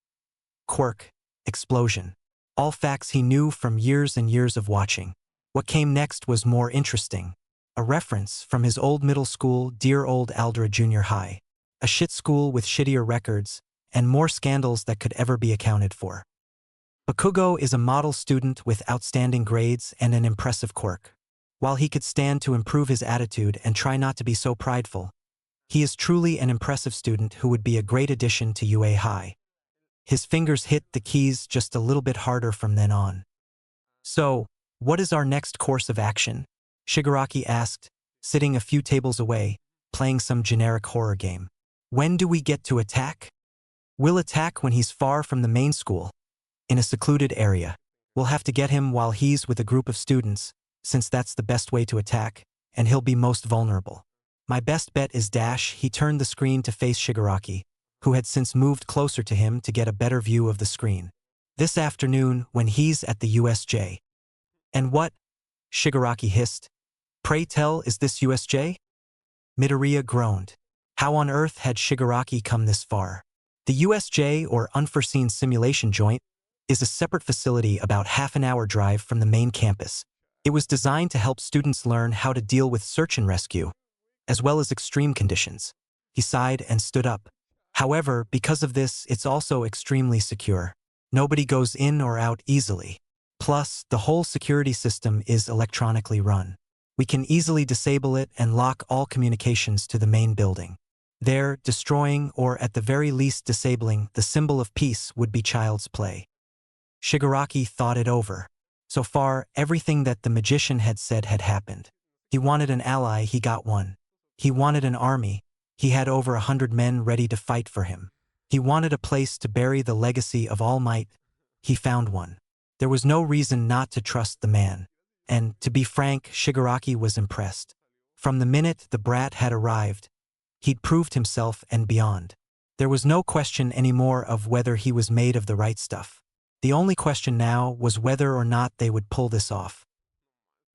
Quirk. Explosion. All facts he knew from years and years of watching. What came next was more interesting. A reference from his old middle school, dear old Aldra Junior High. A shit school with shittier records, and more scandals that could ever be accounted for. Bakugo is a model student with outstanding grades and an impressive quirk. While he could stand to improve his attitude and try not to be so prideful, he is truly an impressive student who would be a great addition to UA High. His fingers hit the keys just a little bit harder from then on. "So, what is our next course of action?" Shigaraki asked, sitting a few tables away, playing some generic horror game. "When do we get to attack?" "We'll attack when he's far from the main school. In a secluded area. We'll have to get him while he's with a group of students, since that's the best way to attack, and he'll be most vulnerable. My best bet is dash." He turned the screen to face Shigaraki, who had since moved closer to him to get a better view of the screen. "This afternoon, when he's at the USJ." "And what?" Shigaraki hissed. "Pray tell, is this USJ?" Midoriya groaned. How on earth had Shigaraki come this far? The USJ, or Unforeseen Simulation Joint, is a separate facility about half an hour drive from the main campus. It was designed to help students learn how to deal with search and rescue, as well as extreme conditions. He sighed and stood up. However, because of this, it's also extremely secure. Nobody goes in or out easily. Plus, the whole security system is electronically run. We can easily disable it and lock all communications to the main building. There, destroying or at the very least disabling the symbol of peace would be child's play. Shigaraki thought it over. So far, everything that the magician had said had happened. He wanted an ally, he got one. He wanted an army. He had over 100 men ready to fight for him. He wanted a place to bury the legacy of All Might. He found one. There was no reason not to trust the man. And, to be frank, Shigaraki was impressed. From the minute the brat had arrived, he'd proved himself and beyond. There was no question anymore of whether he was made of the right stuff. The only question now was whether or not they would pull this off.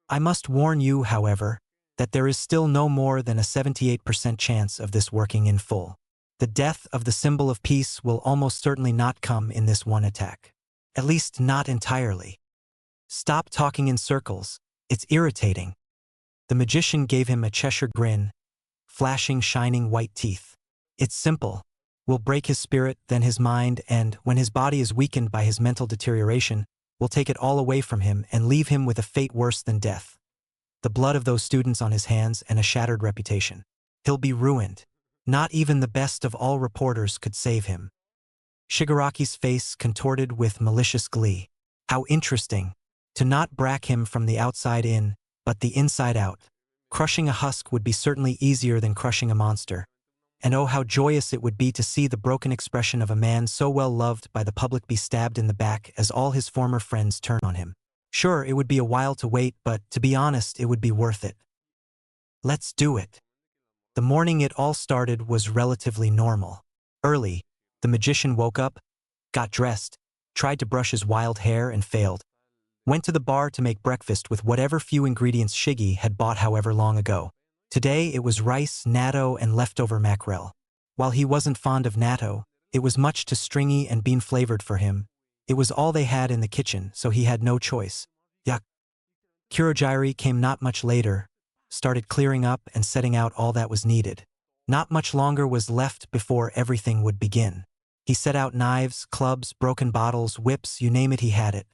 I must warn you, however, that there is still no more than a 78% chance of this working in full. The death of the symbol of peace will almost certainly not come in this one attack. At least not entirely. Stop talking in circles, it's irritating. The magician gave him a Cheshire grin, flashing shining white teeth. It's simple. We'll break his spirit, then his mind, and, when his body is weakened by his mental deterioration, we'll take it all away from him and leave him with a fate worse than death. The blood of those students on his hands and a shattered reputation. He'll be ruined. Not even the best of all reporters could save him. Shigaraki's face contorted with malicious glee. How interesting. To not brack him from the outside in, but the inside out. Crushing a husk would be certainly easier than crushing a monster. And oh, how joyous it would be to see the broken expression of a man so well loved by the public be stabbed in the back as all his former friends turn on him. Sure, it would be a while to wait, but, to be honest, it would be worth it. Let's do it. The morning it all started was relatively normal. Early, the magician woke up, got dressed, tried to brush his wild hair and failed. Went to the bar to make breakfast with whatever few ingredients Shiggy had bought however long ago. Today it was rice, natto, and leftover mackerel. While he wasn't fond of natto, it was much too stringy and bean-flavored for him. It was all they had in the kitchen, so he had no choice. Yuck. Kurogiri came not much later, started clearing up and setting out all that was needed. Not much longer was left before everything would begin. He set out knives, clubs, broken bottles, whips, you name it, he had it.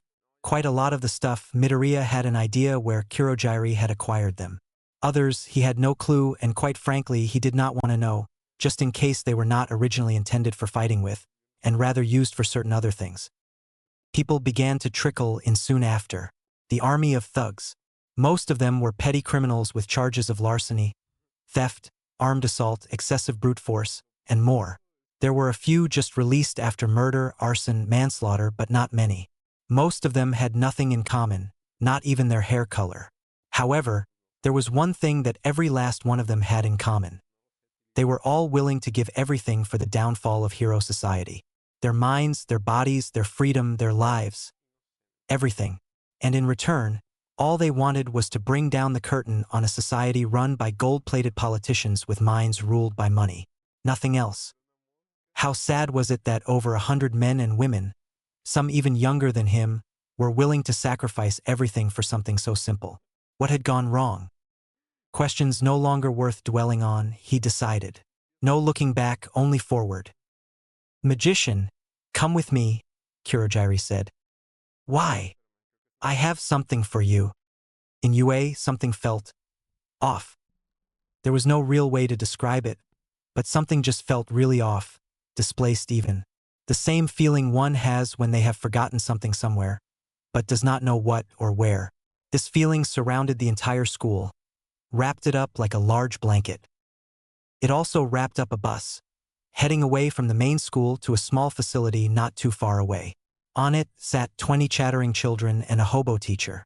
Quite a lot of the stuff, Midoriya had an idea where Kurogiri had acquired them. Others, he had no clue, and quite frankly, he did not want to know, just in case they were not originally intended for fighting with, and rather used for certain other things. People began to trickle in soon after. The army of thugs. Most of them were petty criminals with charges of larceny, theft, armed assault, excessive brute force, and more. There were a few just released after murder, arson, manslaughter, but not many. Most of them had nothing in common, not even their hair color. However, there was one thing that every last one of them had in common. They were all willing to give everything for the downfall of hero society. Their minds, their bodies, their freedom, their lives. Everything. And in return, all they wanted was to bring down the curtain on a society run by gold-plated politicians with minds ruled by money. Nothing else. How sad was it that over 100 men and women, some even younger than him, were willing to sacrifice everything for something so simple? What had gone wrong? Questions no longer worth dwelling on, he decided. No looking back, only forward. Magician, come with me, Kurogiri said. Why? I have something for you. In Yue, something felt off. There was no real way to describe it, but something just felt really off, displaced even. The same feeling one has when they have forgotten something somewhere, but does not know what or where. This feeling surrounded the entire school, wrapped it up like a large blanket. It also wrapped up a bus, heading away from the main school to a small facility not too far away. On it sat 20 chattering children and a hobo teacher.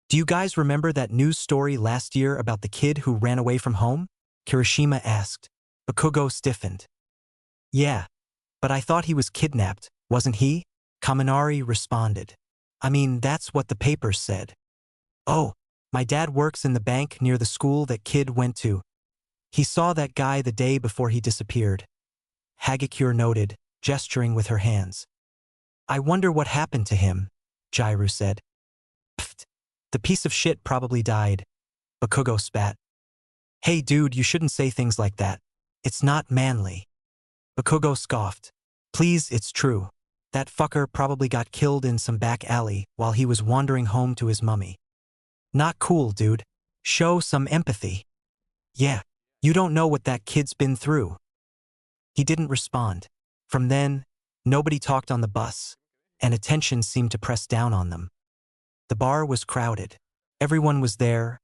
Do you guys remember that news story last year about the kid who ran away from home? Kirishima asked. Bakugo stiffened. Yeah, but I thought he was kidnapped, wasn't he? Kaminari responded. I mean, that's what the papers said. Oh, my dad works in the bank near the school that kid went to. He saw that guy the day before he disappeared. Hagakure noted, gesturing with her hands. I wonder what happened to him, Jairu said. Pfft, the piece of shit probably died. Bakugo spat. Hey dude, you shouldn't say things like that. It's not manly. Bakugo scoffed. Please, it's true. That fucker probably got killed in some back alley while he was wandering home to his mummy. Not cool, dude. Show some empathy. Yeah, you don't know what that kid's been through. He didn't respond. From then, nobody talked on the bus, and attention seemed to press down on them. The bar was crowded. Everyone was there,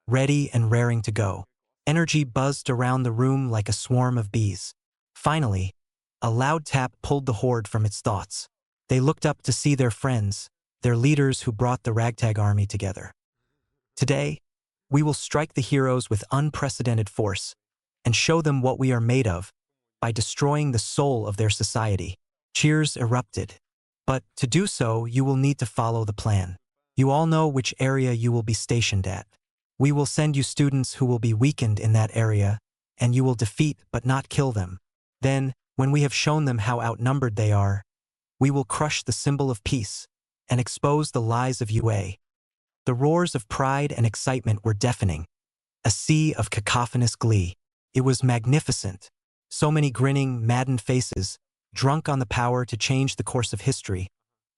ready and raring to go. Energy buzzed around the room like a swarm of bees. Finally, a loud tap pulled the horde from its thoughts. They looked up to see their friends, their leaders who brought the ragtag army together. Today, we will strike the heroes with unprecedented force and show them what we are made of by destroying the soul of their society. Cheers erupted. But to do so, you will need to follow the plan. You all know which area you will be stationed at. We will send you students who will be weakened in that area, and you will defeat but not kill them. Then, when we have shown them how outnumbered they are, we will crush the symbol of peace and expose the lies of UA. The roars of pride and excitement were deafening, a sea of cacophonous glee. It was magnificent. So many grinning, maddened faces, drunk on the power to change the course of history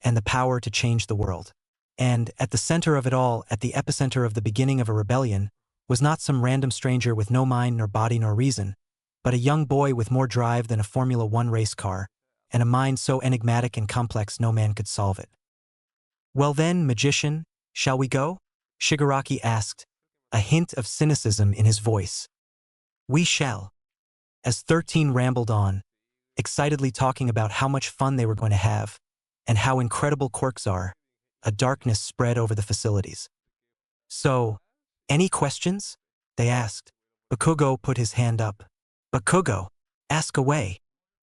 and the power to change the world. And at the center of it all, at the epicenter of the beginning of a rebellion, was not some random stranger with no mind nor body nor reason, but a young boy with more drive than a Formula One race car, and a mind so enigmatic and complex no man could solve it. Well then, magician, shall we go? Shigaraki asked, a hint of cynicism in his voice. We shall. As 13 rambled on, excitedly talking about how much fun they were going to have, and how incredible quirks are, a darkness spread over the facilities. So, any questions? They asked. Bakugo put his hand up. Bakugo, ask away.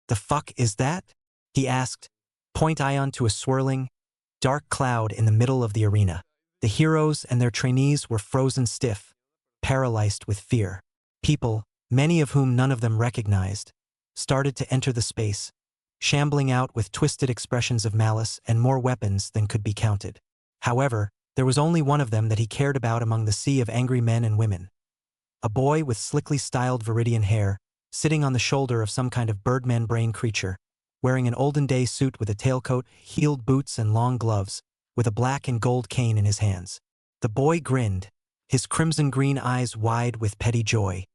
The fuck is that? He asked, point ion to a swirling, dark cloud in the middle of the arena. The heroes and their trainees were frozen stiff, paralyzed with fear. People, many of whom none of them recognized, started to enter the space, shambling out with twisted expressions of malice and more weapons than could be counted. However, there was only one of them that he cared about among the sea of angry men and women. A boy with slickly styled viridian hair, sitting on the shoulder of some kind of birdman brain creature, wearing an olden-day suit with a tailcoat, heeled boots and long gloves, with a black and gold cane in his hands. The boy grinned, his crimson-green eyes wide with petty joy.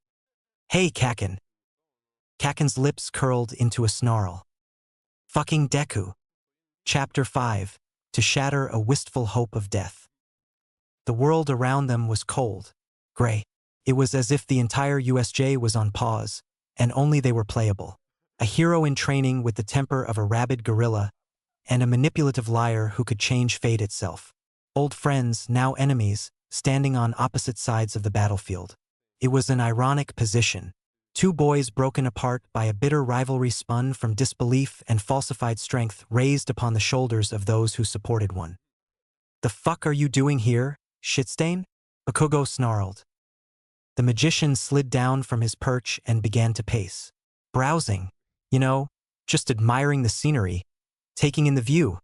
Hey, Kaken. Kaken's lips curled into a snarl. Fucking Deku. Chapter 5. To shatter a wistful hope of death. The world around them was cold, gray. It was as if the entire USJ was on pause, and only they were playable. A hero in training with the temper of a rabid gorilla, and a manipulative liar who could change fate itself. Old friends, now enemies, standing on opposite sides of the battlefield. It was an ironic position. Two boys broken apart by a bitter rivalry spun from disbelief and falsified strength raised upon the shoulders of those who supported one. The fuck are you doing here, shitstain? Bakugo snarled. The magician slid down from his perch and began to pace. Browsing. You know, just admiring the scenery, taking in the view.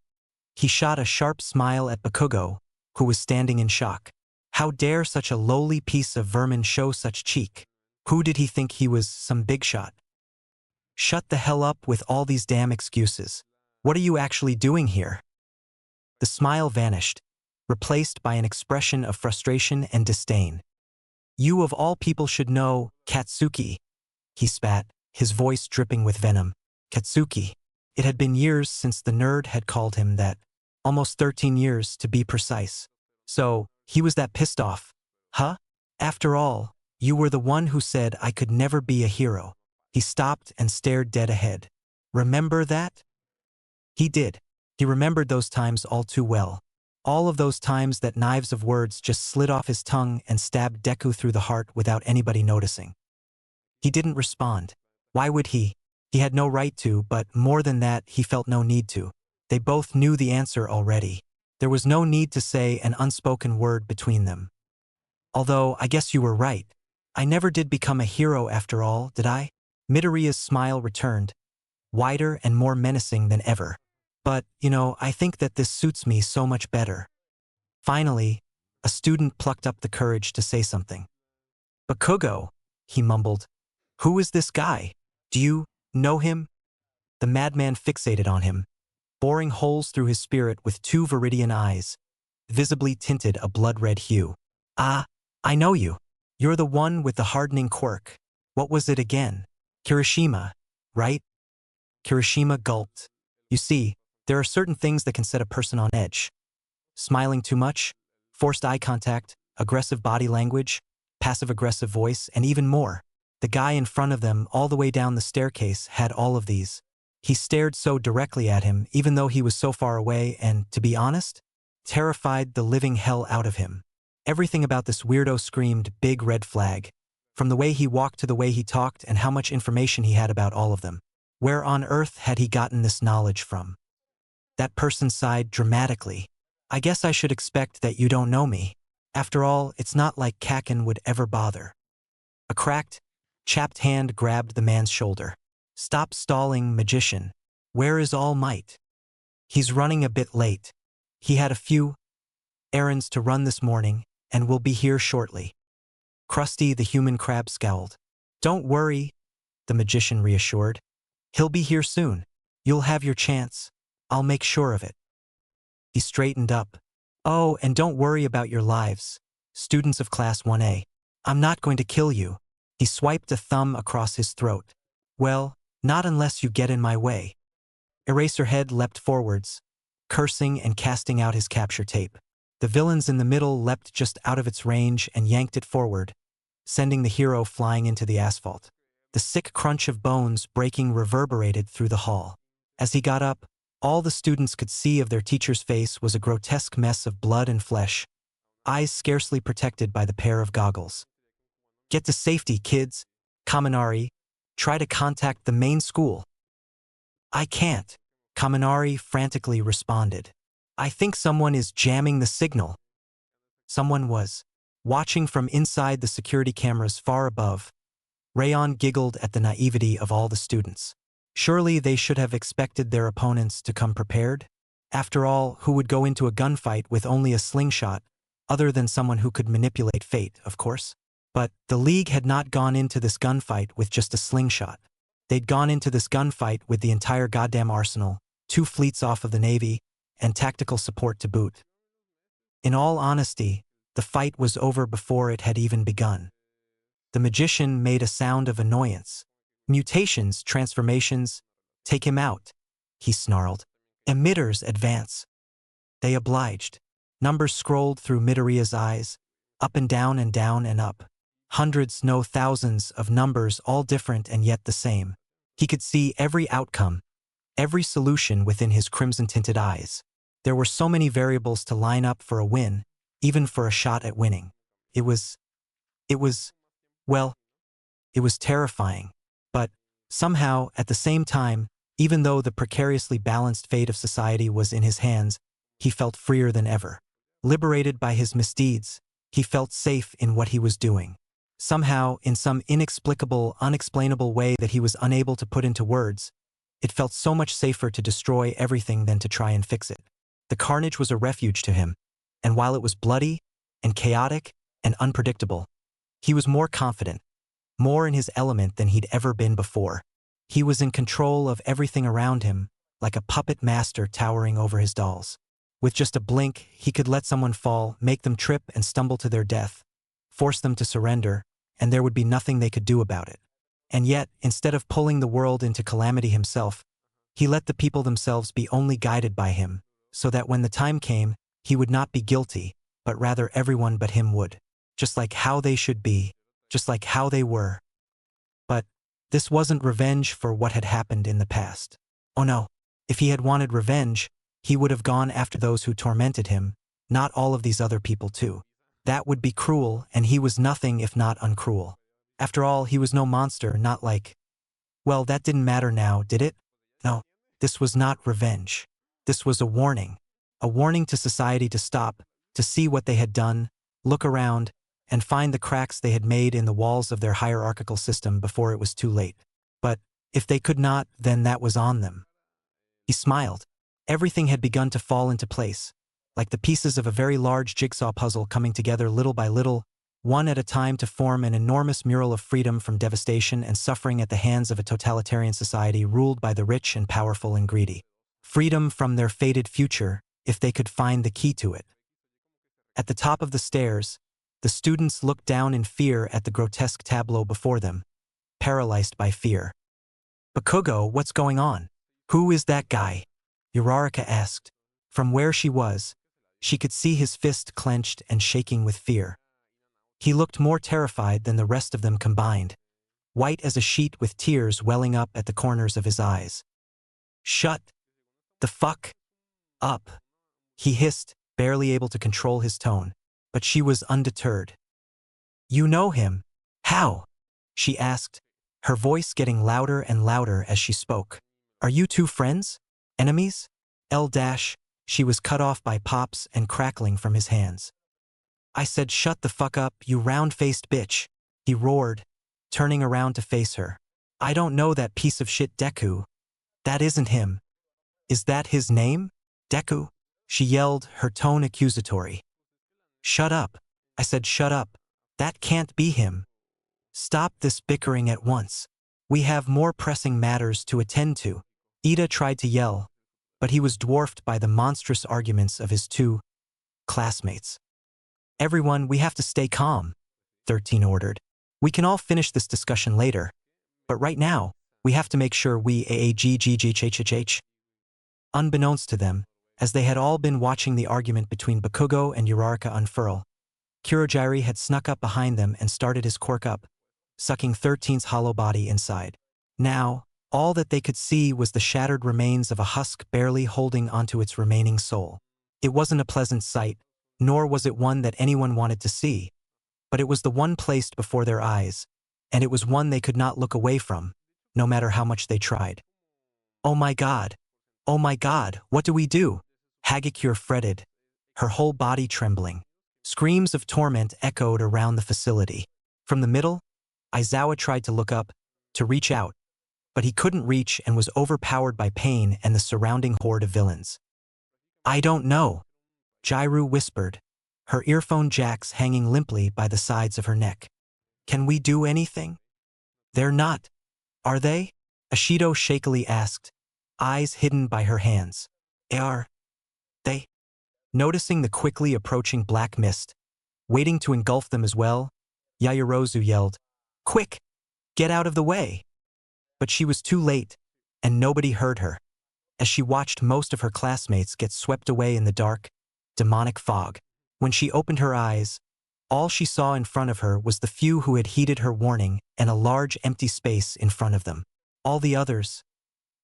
He shot a sharp smile at Bakugo, who was standing in shock. How dare such a lowly piece of vermin show such cheek? Who did he think he was, some big shot? Shut the hell up with all these damn excuses. What are you actually doing here? The smile vanished, replaced by an expression of frustration and disdain. You of all people should know, Katsuki. He spat, his voice dripping with venom. Katsuki. It had been years since the nerd had called him that. Almost 13 years, to be precise. So, he was that pissed off. Huh? After all, you were the one who said I could never be a hero. He stopped and stared dead ahead. Remember that? He did. He remembered those times all too well. All of those times that knives of words just slid off his tongue and stabbed Deku through the heart without anybody noticing. He didn't respond. Why would he? He had no right to, but more than that, he felt no need to. They both knew the answer already. There was no need to say an unspoken word between them. Although, I guess you were right. I never did become a hero after all, did I? Midoriya's smile returned, wider and more menacing than ever. But, you know, I think that this suits me so much better. Finally, a student plucked up the courage to say something. Bakugo, he mumbled. Who is this guy? Do you know him? The madman fixated on him. boring holes through his spirit with two viridian eyes, visibly tinted a blood-red hue. "Ah, I know you. You're the one with the hardening quirk. What was it again? Kirishima, right?" Kirishima gulped. "You see, there are certain things that can set a person on edge. Smiling too much, forced eye contact, aggressive body language, passive-aggressive voice, and even more. The guy in front of them all the way down the staircase had all of these. He stared so directly at him even though he was so far away and, to be honest, terrified the living hell out of him. Everything about this weirdo screamed big red flag, from the way he walked to the way he talked and how much information he had about all of them. Where on earth had he gotten this knowledge from? That person sighed dramatically. "I guess I should expect that you don't know me. After all, it's not like Kakin would ever bother." A cracked, chapped hand grabbed the man's shoulder. "Stop stalling, magician. Where is All Might? He's running a bit late. He had a few errands to run this morning and will be here shortly." Krusty the human crab scowled. "Don't worry," the magician reassured. "He'll be here soon. You'll have your chance. I'll make sure of it." He straightened up. "Oh, and don't worry about your lives, students of Class 1A. I'm not going to kill you." He swiped a thumb across his throat. "Well, not unless you get in my way." Eraserhead leapt forwards, cursing and casting out his capture tape. The villains in the middle leapt just out of its range and yanked it forward, sending the hero flying into the asphalt. The sick crunch of bones breaking reverberated through the hall. As he got up, all the students could see of their teacher's face was a grotesque mess of blood and flesh, eyes scarcely protected by the pair of goggles. "Get to safety, kids. Kaminari, try to contact the main school." "I can't," Kaminari frantically responded. "I think someone is jamming the signal." Someone was. Watching from inside the security cameras far above, Rayon giggled at the naivety of all the students. Surely they should have expected their opponents to come prepared? After all, who would go into a gunfight with only a slingshot, other than someone who could manipulate fate, of course? But the League had not gone into this gunfight with just a slingshot. They'd gone into this gunfight with the entire goddamn arsenal, 2 fleets off of the Navy, and tactical support to boot. In all honesty, the fight was over before it had even begun. The magician made a sound of annoyance. "Mutations, transformations, take him out," he snarled. "Emitters advance." They obliged. Numbers scrolled through Midoriya's eyes, up and down and down and up. Hundreds, no thousands, of numbers, all different and yet the same. He could see every outcome, every solution within his crimson-tinted eyes. There were so many variables to line up for a win, even for a shot at winning. It was, well, it was terrifying. But, somehow, at the same time, even though the precariously balanced fate of society was in his hands, he felt freer than ever. Liberated by his misdeeds, he felt safe in what he was doing. Somehow, in some inexplicable, unexplainable way that he was unable to put into words, it felt so much safer to destroy everything than to try and fix it. The carnage was a refuge to him, and while it was bloody, and chaotic, and unpredictable, he was more confident, more in his element than he'd ever been before. He was in control of everything around him, like a puppet master towering over his dolls. With just a blink, he could let someone fall, make them trip and stumble to their death, force them to surrender, and there would be nothing they could do about it. And yet, instead of pulling the world into calamity himself, he let the people themselves be only guided by him, so that when the time came, he would not be guilty, but rather everyone but him would. Just like how they should be, just like how they were. But this wasn't revenge for what had happened in the past. Oh no, if he had wanted revenge, he would have gone after those who tormented him, not all of these other people too. That would be cruel, and he was nothing if not uncruel. After all, he was no monster, not like... Well, that didn't matter now, did it? No, this was not revenge. This was a warning to society to stop, to see what they had done, look around, and find the cracks they had made in the walls of their hierarchical system before it was too late. But if they could not, then that was on them. He smiled. Everything had begun to fall into place, like the pieces of a very large jigsaw puzzle coming together little by little, one at a time to form an enormous mural of freedom from devastation and suffering at the hands of a totalitarian society ruled by the rich and powerful and greedy. freedom from their fated future if they could find the key to it. At the top of the stairs, the students looked down in fear at the grotesque tableau before them, paralyzed by fear. "Bakugo, what's going on? Who is that guy?" Uraraka asked. From where she was, she could see his fist clenched and shaking with fear. He looked more terrified than the rest of them combined, white as a sheet with tears welling up at the corners of his eyes. "Shut the fuck up," he hissed, barely able to control his tone, but she was undeterred. "You know him? How?" she asked, her voice getting louder and louder as she spoke. "Are you two friends? Enemies?" She was cut off by pops and crackling from his hands. "I said shut the fuck up, you round-faced bitch," he roared, turning around to face her. "I don't know that piece of shit Deku. That isn't him." "Is that his name? Deku?" she yelled, her tone accusatory. "Shut up. I said shut up. That can't be him. Stop this bickering at once. We have more pressing matters to attend to." Ida tried to yell, but he was dwarfed by the monstrous arguments of his two classmates. "Everyone, we have to stay calm," 13 ordered. "We can all finish this discussion later, but right now, we have to make sure we aagggchhh." Unbeknownst to them, as they had all been watching the argument between Bakugo and Uraraka unfurl, Kurogiri had snuck up behind them and started his quirk up, sucking 13's hollow body inside. Now, all that they could see was the shattered remains of a husk barely holding onto its remaining soul. It wasn't a pleasant sight, nor was it one that anyone wanted to see, but it was the one placed before their eyes, and it was one they could not look away from, no matter how much they tried. "Oh my god! Oh my god, what do we do?" Hagakure fretted, her whole body trembling. Screams of torment echoed around the facility. From the middle, Aizawa tried to look up, to reach out, but he couldn't reach and was overpowered by pain and the surrounding horde of villains. "I don't know," Jairu whispered, her earphone jacks hanging limply by the sides of her neck. "Can we do anything?" "They're not, are they?" Ashido shakily asked, eyes hidden by her hands. "Are they?" Noticing the quickly approaching black mist, waiting to engulf them as well, Yaoyorozu yelled, "Quick! Get out of the way!" But she was too late, and nobody heard her, as she watched most of her classmates get swept away in the dark, demonic fog. When she opened her eyes, all she saw in front of her was the few who had heeded her warning and a large empty space in front of them. All the others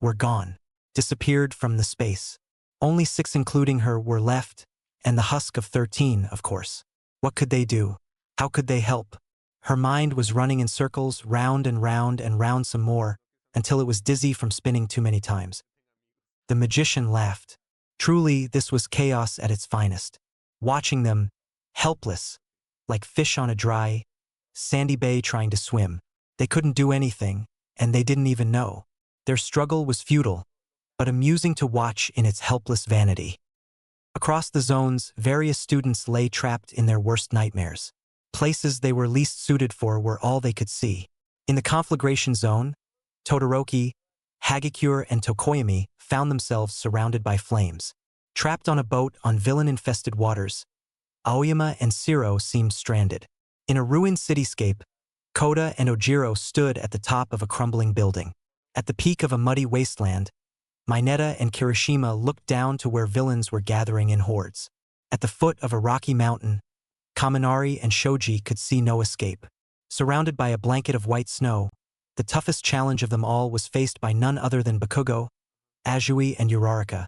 were gone, disappeared from the space. Only 6 including her were left, and the husk of 13, of course. What could they do? How could they help? Her mind was running in circles, round and round some more, until it was dizzy from spinning too many times. The magician laughed. Truly, this was chaos at its finest. Watching them, helpless, like fish on a dry, sandy bay trying to swim. They couldn't do anything, and they didn't even know. Their struggle was futile, but amusing to watch in its helpless vanity. Across the zones, various students lay trapped in their worst nightmares. Places they were least suited for were all they could see. In the conflagration zone, Todoroki, Hagakure, and Tokoyami found themselves surrounded by flames. Trapped on a boat on villain-infested waters, Aoyama and Shiro seemed stranded. In a ruined cityscape, Koda and Ojiro stood at the top of a crumbling building. At the peak of a muddy wasteland, Mineta and Kirishima looked down to where villains were gathering in hordes. At the foot of a rocky mountain, Kaminari and Shoji could see no escape. Surrounded by a blanket of white snow, the toughest challenge of them all was faced by none other than Bakugo, Azui, and Uraraka,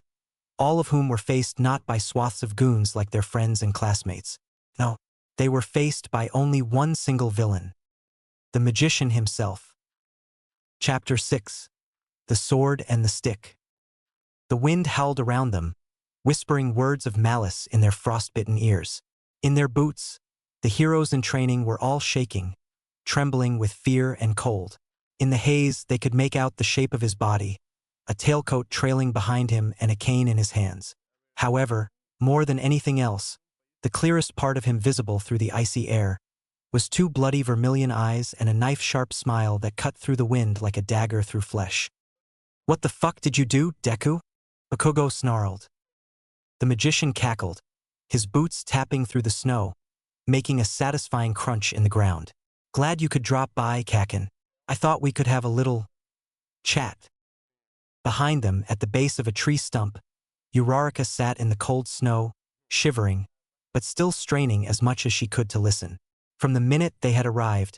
all of whom were faced not by swaths of goons like their friends and classmates. No, they were faced by only one single villain, the magician himself. Chapter 6. The Sword and the Stick. The wind howled around them, whispering words of malice in their frostbitten ears. In their boots, the heroes in training were all shaking, trembling with fear and cold. In the haze, they could make out the shape of his body, a tailcoat trailing behind him and a cane in his hands. However, more than anything else, the clearest part of him visible through the icy air was 2 bloody vermilion eyes and a knife-sharp smile that cut through the wind like a dagger through flesh. "What the fuck did you do, Deku?" Bakugo snarled. The magician cackled, his boots tapping through the snow, making a satisfying crunch in the ground. Glad you could drop by, Kakin. I thought we could have a little chat. Behind them, at the base of a tree stump, Uraraka sat in the cold snow, shivering, but still straining as much as she could to listen. From the minute they had arrived,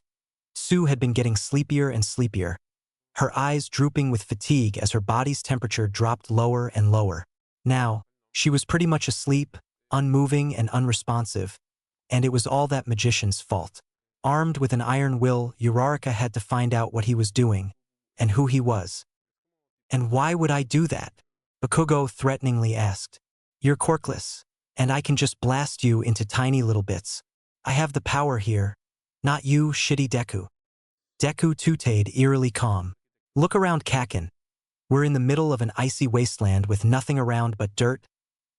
Sue had been getting sleepier and sleepier, her eyes drooping with fatigue as her body's temperature dropped lower and lower. Now, she was pretty much asleep, unmoving and unresponsive, and it was all that magician's fault. Armed with an iron will, Uraraka had to find out what he was doing, and who he was. And why would I do that? Bakugo threateningly asked. You're quirkless, and I can just blast you into tiny little bits. I have the power here, not you, shitty Deku. Deku tooted, eerily calm. Look around, Kakin. We're in the middle of an icy wasteland with nothing around but dirt,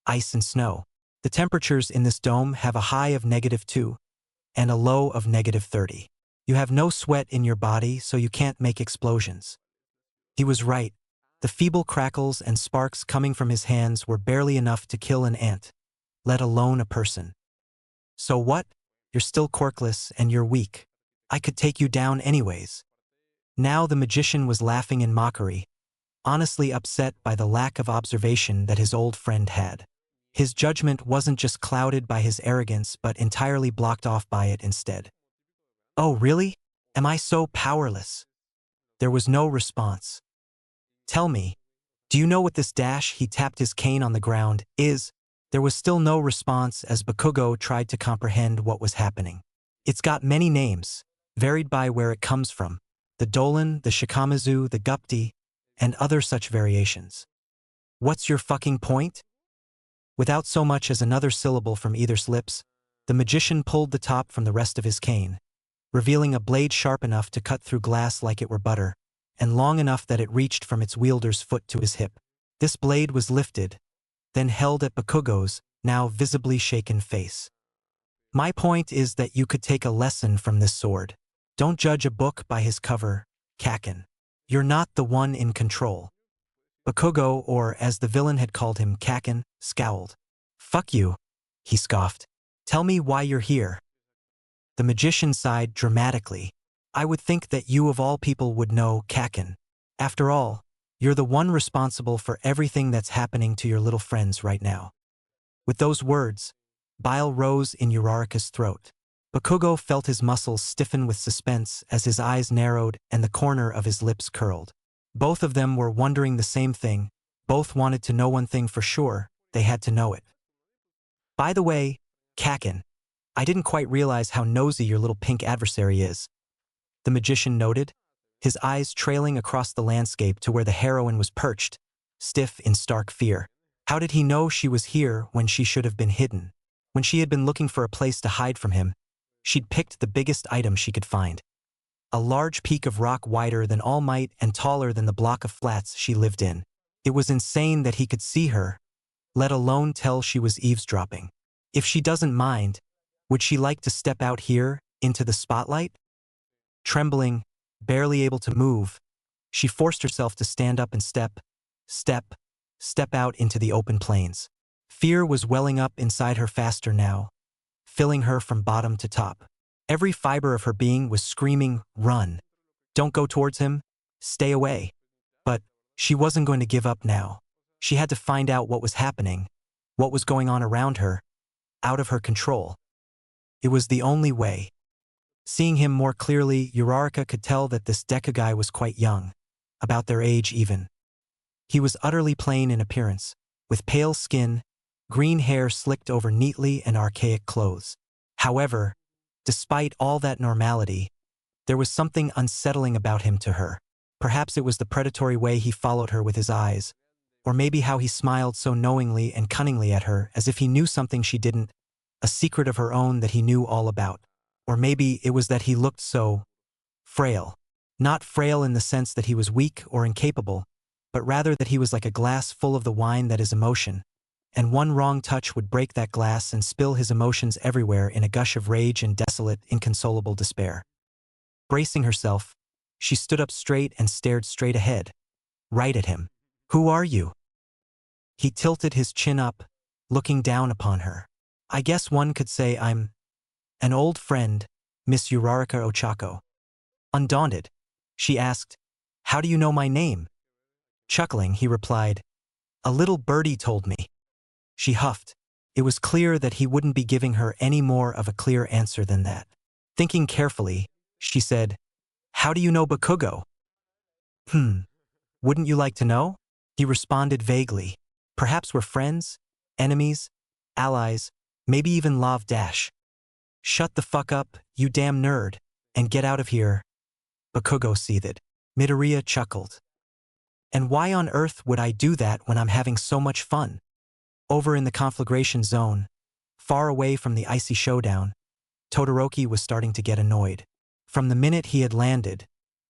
ice and snow. The temperatures in this dome have a high of -2 and a low of -30. You have no sweat in your body, so you can't make explosions. He was right. The feeble crackles and sparks coming from his hands were barely enough to kill an ant, let alone a person. So what? You're still quirkless and you're weak. I could take you down anyways. Now the magician was laughing in mockery, honestly upset by the lack of observation that his old friend had. His judgment wasn't just clouded by his arrogance but entirely blocked off by it instead. Oh, really? Am I so powerless? There was no response. Tell me, do you know what this dash, he tapped his cane on the ground, is? There was still no response as Bakugo tried to comprehend what was happening. It's got many names, varied by where it comes from. The Dolan, the Shikamazu, the Gupti, and other such variations. What's your fucking point? Without so much as another syllable from either's lips, the magician pulled the top from the rest of his cane, revealing a blade sharp enough to cut through glass like it were butter, and long enough that it reached from its wielder's foot to his hip. This blade was lifted, then held at Bakugo's, now visibly shaken face. My point is that you could take a lesson from this sword. Don't judge a book by his cover, Kakin. You're not the one in control. Bakugo, or as the villain had called him, Kakin, scowled. Fuck you, he scoffed. Tell me why you're here. The magician sighed dramatically. I would think that you of all people would know, Kakin. After all, you're the one responsible for everything that's happening to your little friends right now. With those words, bile rose in Uraraka's throat. Bakugo felt his muscles stiffen with suspense as his eyes narrowed and the corner of his lips curled. Both of them were wondering the same thing. Both wanted to know one thing for sure. They had to know it. By the way, Kakin, I didn't quite realize how nosy your little pink adversary is. The magician noted, his eyes trailing across the landscape to where the heroine was perched, stiff in stark fear. How did he know she was here when she should have been hidden? When she had been looking for a place to hide from him, she'd picked the biggest item she could find. A large peak of rock wider than All Might and taller than the block of flats she lived in. It was insane that he could see her, let alone tell she was eavesdropping. If she doesn't mind, would she like to step out here, into the spotlight? Trembling, barely able to move, she forced herself to stand up and step out into the open plains. Fear was welling up inside her faster now, filling her from bottom to top. Every fiber of her being was screaming, run. Don't go towards him, stay away. But she wasn't going to give up now. She had to find out what was happening, what was going on around her, out of her control. It was the only way. Seeing him more clearly, Uraraka could tell that this Deku guy was quite young, about their age even. He was utterly plain in appearance, with pale skin, green hair slicked over neatly and archaic clothes. However, despite all that normality, there was something unsettling about him to her. Perhaps it was the predatory way he followed her with his eyes, or maybe how he smiled so knowingly and cunningly at her as if he knew something she didn't, a secret of her own that he knew all about. Or maybe it was that he looked so frail. Not frail in the sense that he was weak or incapable, but rather that he was like a glass full of the wine that is emotion, and one wrong touch would break that glass and spill his emotions everywhere in a gush of rage and desolate, inconsolable despair. Bracing herself, she stood up straight and stared straight ahead, right at him. Who are you? He tilted his chin up, looking down upon her. I guess one could say I'm an old friend, Miss Uraraka Ochako. Undaunted, she asked, how do you know my name? Chuckling, he replied, a little birdie told me. She huffed. It was clear that he wouldn't be giving her any more of a clear answer than that. Thinking carefully, she said, how do you know Bakugo? Wouldn't you like to know? He responded vaguely. Perhaps we're friends, enemies, allies, maybe even love dash. Shut the fuck up, you damn nerd, and get out of here. Bakugo seethed. Midoriya chuckled. And why on earth would I do that when I'm having so much fun? Over in the conflagration zone, far away from the icy showdown, Todoroki was starting to get annoyed. From the minute he had landed,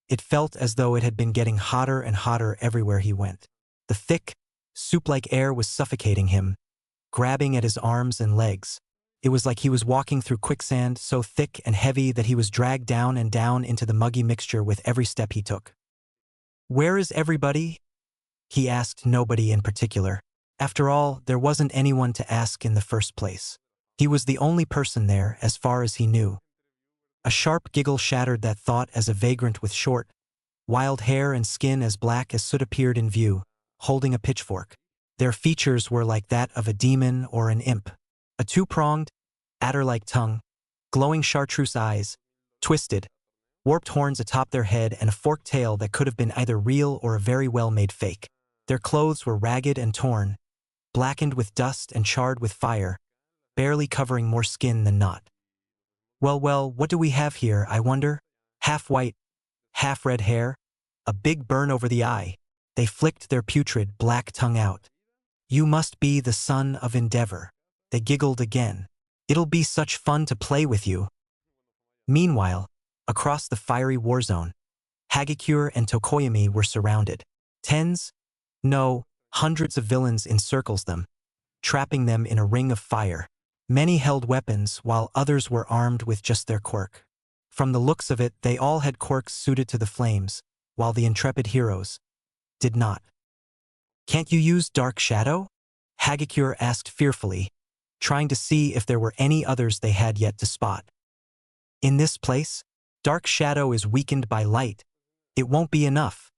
it felt as though it had been getting hotter and hotter everywhere he went. The thick, soup-like air was suffocating him, grabbing at his arms and legs. It was like he was walking through quicksand so thick and heavy that he was dragged down and down into the muggy mixture with every step he took. Where is everybody? He asked nobody in particular. After all, there wasn't anyone to ask in the first place. He was the only person there, as far as he knew. A sharp giggle shattered that thought as a vagrant with short, wild hair and skin as black as soot appeared in view, holding a pitchfork. Their features were like that of a demon or an imp. A two-pronged, adder-like tongue, glowing chartreuse eyes, twisted, warped horns atop their head and a forked tail that could have been either real or a very well-made fake. Their clothes were ragged and torn, blackened with dust and charred with fire, barely covering more skin than not. Well, what do we have here, I wonder? Half white, half red hair, a big burn over the eye. They flicked their putrid black tongue out. You must be the son of Endeavor. They giggled again. It'll be such fun to play with you. Meanwhile, across the fiery war zone, Hagakure and Tokoyami were surrounded. Tens, no, hundreds of villains encircles them, trapping them in a ring of fire. Many held weapons while others were armed with just their quirk. From the looks of it, they all had quirks suited to the flames, while the intrepid heroes did not. Can't you use Dark Shadow? Hagakure asked fearfully, trying to see if there were any others they had yet to spot. In this place, Dark Shadow is weakened by light. It won't be enough.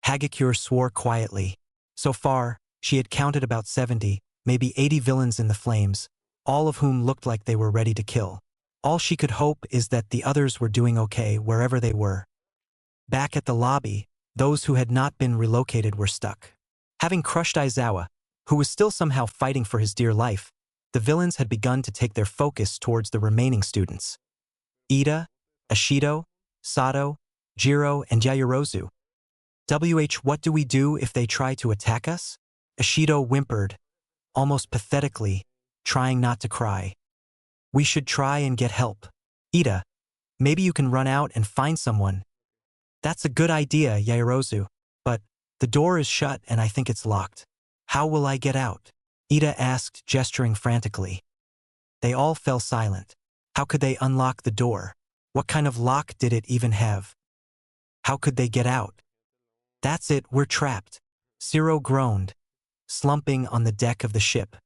Hagakure swore quietly. So far, she had counted about 70, maybe 80 villains in the flames, all of whom looked like they were ready to kill. All she could hope is that the others were doing okay wherever they were. Back at the lobby, those who had not been relocated were stuck. Having crushed Aizawa, who was still somehow fighting for his dear life, the villains had begun to take their focus towards the remaining students. Ida, Ashido, Sato, Jiro, and Yaoyorozu. What do we do if they try to attack us? Ashido whimpered, almost pathetically, trying not to cry. We should try and get help. Ida, maybe you can run out and find someone. That's a good idea, Yaoyorozu, but the door is shut and I think it's locked. How will I get out? Ida asked, gesturing frantically. They all fell silent. How could they unlock the door? What kind of lock did it even have? How could they get out? That's it, we're trapped. Zero groaned, slumping on the deck of the ship.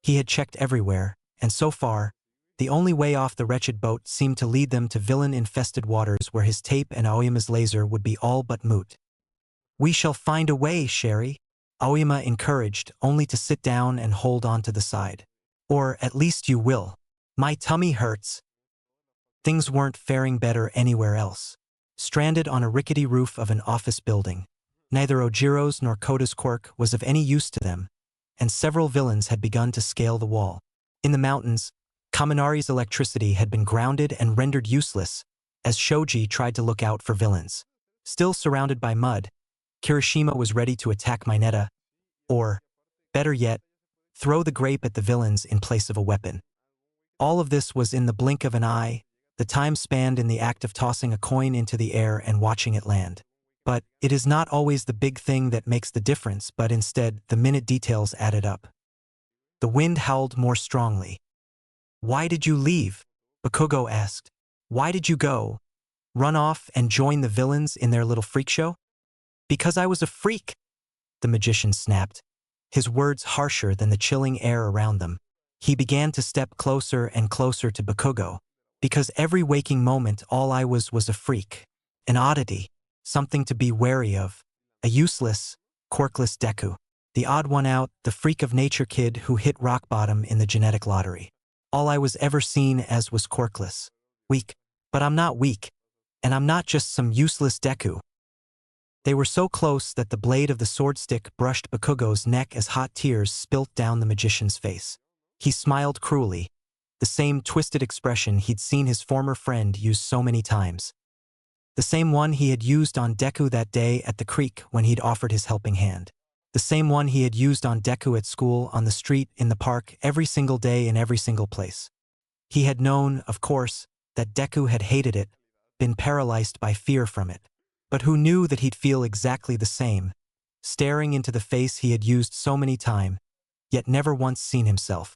He had checked everywhere, and so far, the only way off the wretched boat seemed to lead them to villain-infested waters where his tape and Aoyama's laser would be all but moot. We shall find a way, Sherry, Aoyama encouraged, only to sit down and hold on to the side. Or at least you will. My tummy hurts. Things weren't faring better anywhere else. Stranded on a rickety roof of an office building, neither Ojiro's nor Koda's quirk was of any use to them, and several villains had begun to scale the wall. In the mountains, Kaminari's electricity had been grounded and rendered useless as Shoji tried to look out for villains. Still surrounded by mud, Kirishima was ready to attack Mineta, or, better yet, throw the grape at the villains in place of a weapon. All of this was in the blink of an eye, the time spanned in the act of tossing a coin into the air and watching it land. But it is not always the big thing that makes the difference, but instead the minute details added up. The wind howled more strongly. Why did you leave? Bakugo asked. Why did you go? Run off and join the villains in their little freak show? Because I was a freak, the magician snapped. his words harsher than the chilling air around them. He began to step closer and closer to Bakugo, because every waking moment all I was a freak, an oddity, something to be wary of, a useless, quirkless Deku. The odd one out, the freak of nature kid who hit rock bottom in the genetic lottery. All I was ever seen as was quirkless. Weak. But I'm not weak. And I'm not just some useless Deku. They were so close that the blade of the sword stick brushed Bakugo's neck as hot tears spilt down the magician's face. He smiled cruelly, the same twisted expression he'd seen his former friend use so many times. The same one he had used on Deku that day at the creek when he'd offered his helping hand. The same one he had used on Deku at school, on the street, in the park, every single day in every single place. He had known, of course, that Deku had hated it, been paralyzed by fear from it. But who knew that he'd feel exactly the same, staring into the face he had used so many times, yet never once seen himself.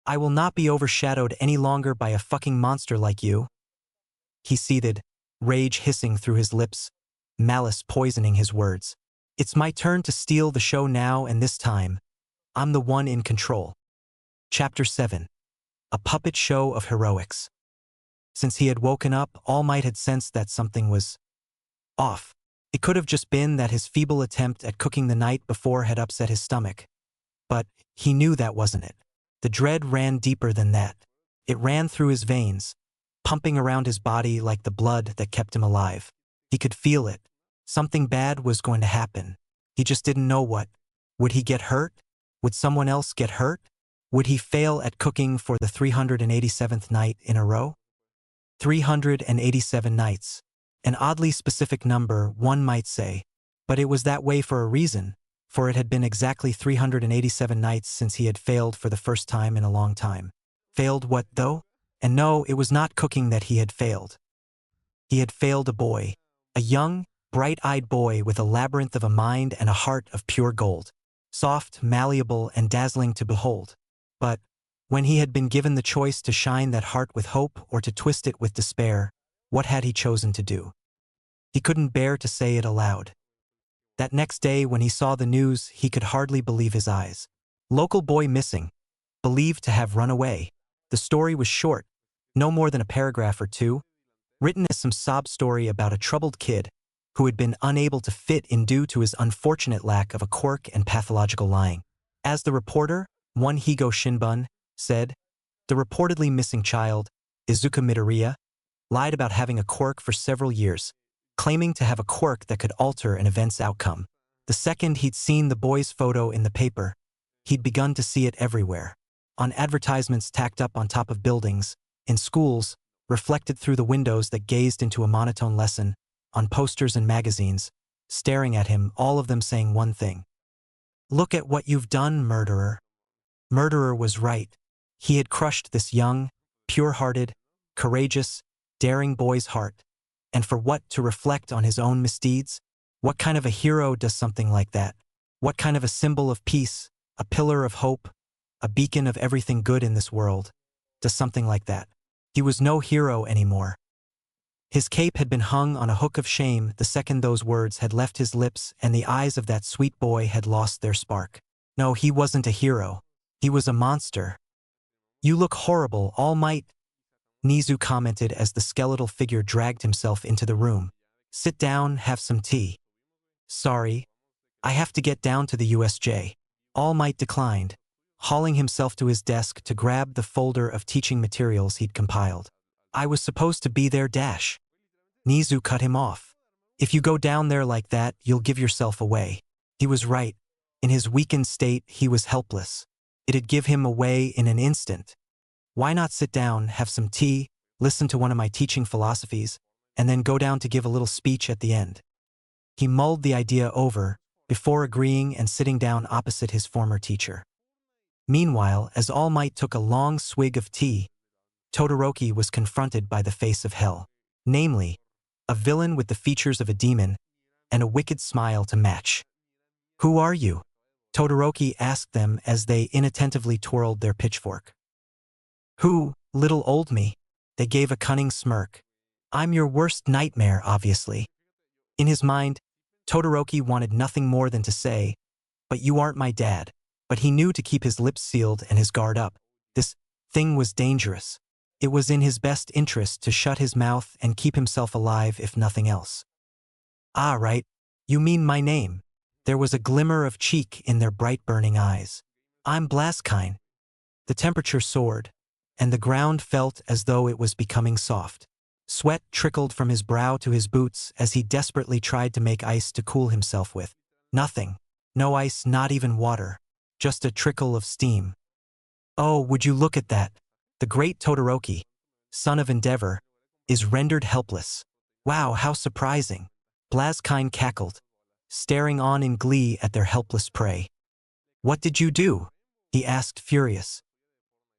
I will not be overshadowed any longer by a fucking monster like you. He seethed, rage hissing through his lips, malice poisoning his words. It's my turn to steal the show now, and this time, I'm the one in control. Chapter 7. A puppet show of heroics. Since he had woken up, All Might had sensed that something was off. It could have just been that his feeble attempt at cooking the night before had upset his stomach. But he knew that wasn't it. The dread ran deeper than that. It ran through his veins, pumping around his body like the blood that kept him alive. He could feel it. Something bad was going to happen. He just didn't know what. Would he get hurt? Would someone else get hurt? Would he fail at cooking for the 387th night in a row? 387 nights. An oddly specific number, one might say, but it was that way for a reason, for it had been exactly 387 nights since he had failed for the first time in a long time. Failed what, though? And no, it was not cooking that he had failed. He had failed a boy, a young, bright-eyed boy with a labyrinth of a mind and a heart of pure gold, soft, malleable, and dazzling to behold. But when he had been given the choice to shine that heart with hope or to twist it with despair, what had he chosen to do? He couldn't bear to say it aloud. That next day when he saw the news, he could hardly believe his eyes. Local boy missing, believed to have run away. The story was short, no more than a paragraph or two, written as some sob story about a troubled kid who had been unable to fit in due to his unfortunate lack of a quirk and pathological lying. As the reporter, one Higo Shinbun, said, the reportedly missing child, Izuka Midoriya, lied about having a quirk for several years, claiming to have a quirk that could alter an event's outcome. The second he'd seen the boy's photo in the paper, he'd begun to see it everywhere. On advertisements tacked up on top of buildings, in schools, reflected through the windows that gazed into a monotone lesson, on posters and magazines, staring at him, all of them saying one thing. Look at what you've done, murderer. Murderer was right. He had crushed this young, pure-hearted, courageous, daring boy's heart. And for what? To reflect on his own misdeeds? What kind of a hero does something like that? What kind of a symbol of peace, a pillar of hope, a beacon of everything good in this world, does something like that? He was no hero anymore. His cape had been hung on a hook of shame the second those words had left his lips, and the eyes of that sweet boy had lost their spark. No, he wasn't a hero. He was a monster. You look horrible, All Might, Nizu commented as the skeletal figure dragged himself into the room. Sit down, have some tea. Sorry, I have to get down to the USJ. All Might declined, hauling himself to his desk to grab the folder of teaching materials he'd compiled. I was supposed to be there, dash. Nizu cut him off. If you go down there like that, you'll give yourself away. He was right. In his weakened state, he was helpless. It'd give him away in an instant. Why not sit down, have some tea, listen to one of my teaching philosophies, and then go down to give a little speech at the end? He mulled the idea over, before agreeing and sitting down opposite his former teacher. Meanwhile, as All Might took a long swig of tea, Todoroki was confronted by the face of hell. Namely, a villain with the features of a demon, and a wicked smile to match. Who are you? Todoroki asked them as they inattentively twirled their pitchfork. Who, little old me? They gave a cunning smirk. I'm your worst nightmare, obviously. In his mind, Todoroki wanted nothing more than to say, But you aren't my dad. But he knew to keep his lips sealed and his guard up. This thing was dangerous. It was in his best interest to shut his mouth and keep himself alive if nothing else. Ah, right. You mean my name. There was a glimmer of cheek in their bright burning eyes. I'm Blaskine. The temperature soared, and the ground felt as though it was becoming soft. Sweat trickled from his brow to his boots as he desperately tried to make ice to cool himself with. Nothing. No ice, not even water. Just a trickle of steam. Oh, would you look at that? The great Todoroki, son of Endeavor, is rendered helpless. Wow, how surprising. Blaskine cackled, staring on in glee at their helpless prey. What did you do? He asked, furious.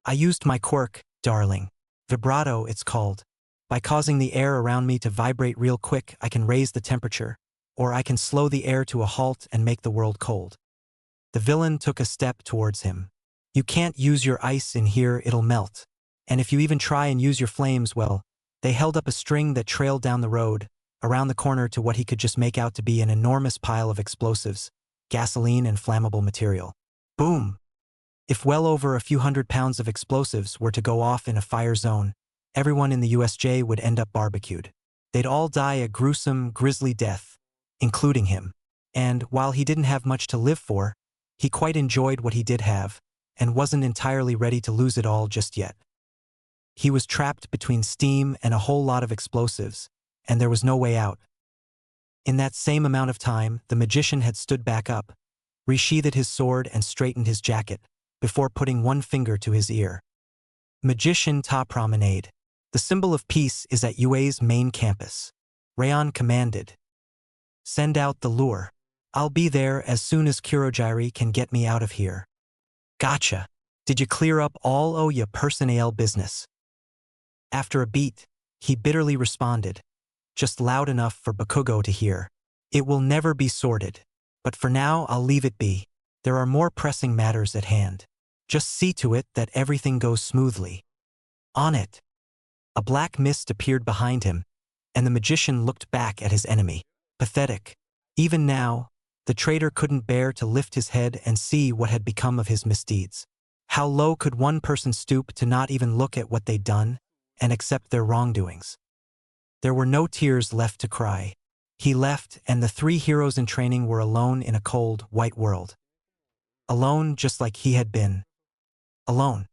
I used my quirk, darling. Vibrato, it's called. By causing the air around me to vibrate real quick, I can raise the temperature, or I can slow the air to a halt and make the world cold. The villain took a step towards him. You can't use your ice in here, it'll melt. And if you even try and use your flames, well, they held up a string that trailed down the road, around the corner to what he could just make out to be an enormous pile of explosives, gasoline and flammable material. Boom! If well over a few 100 pounds of explosives were to go off in a fire zone, everyone in the USJ would end up barbecued. They'd all die a gruesome, grisly death, including him. And, while he didn't have much to live for, he quite enjoyed what he did have, and wasn't entirely ready to lose it all just yet. He was trapped between steam and a whole lot of explosives, and there was no way out. In that same amount of time, the magician had stood back up, resheathed his sword and straightened his jacket, before putting one finger to his ear. Magician Ta Promenade. The symbol of peace is at UA's main campus. Rayon commanded. Send out the lure. I'll be there as soon as Kurogiri can get me out of here. Gotcha. Did you clear up all o' ya personnel business? After a beat, he bitterly responded, just loud enough for Bakugo to hear. It will never be sorted. But for now, I'll leave it be. There are more pressing matters at hand. Just see to it that everything goes smoothly. On it. A black mist appeared behind him, and the magician looked back at his enemy. Pathetic. Even now, the traitor couldn't bear to lift his head and see what had become of his misdeeds. How low could one person stoop to not even look at what they'd done and accept their wrongdoings? There were no tears left to cry. He left, and the three heroes in training were alone in a cold, white world. Alone just like he had been. Alone.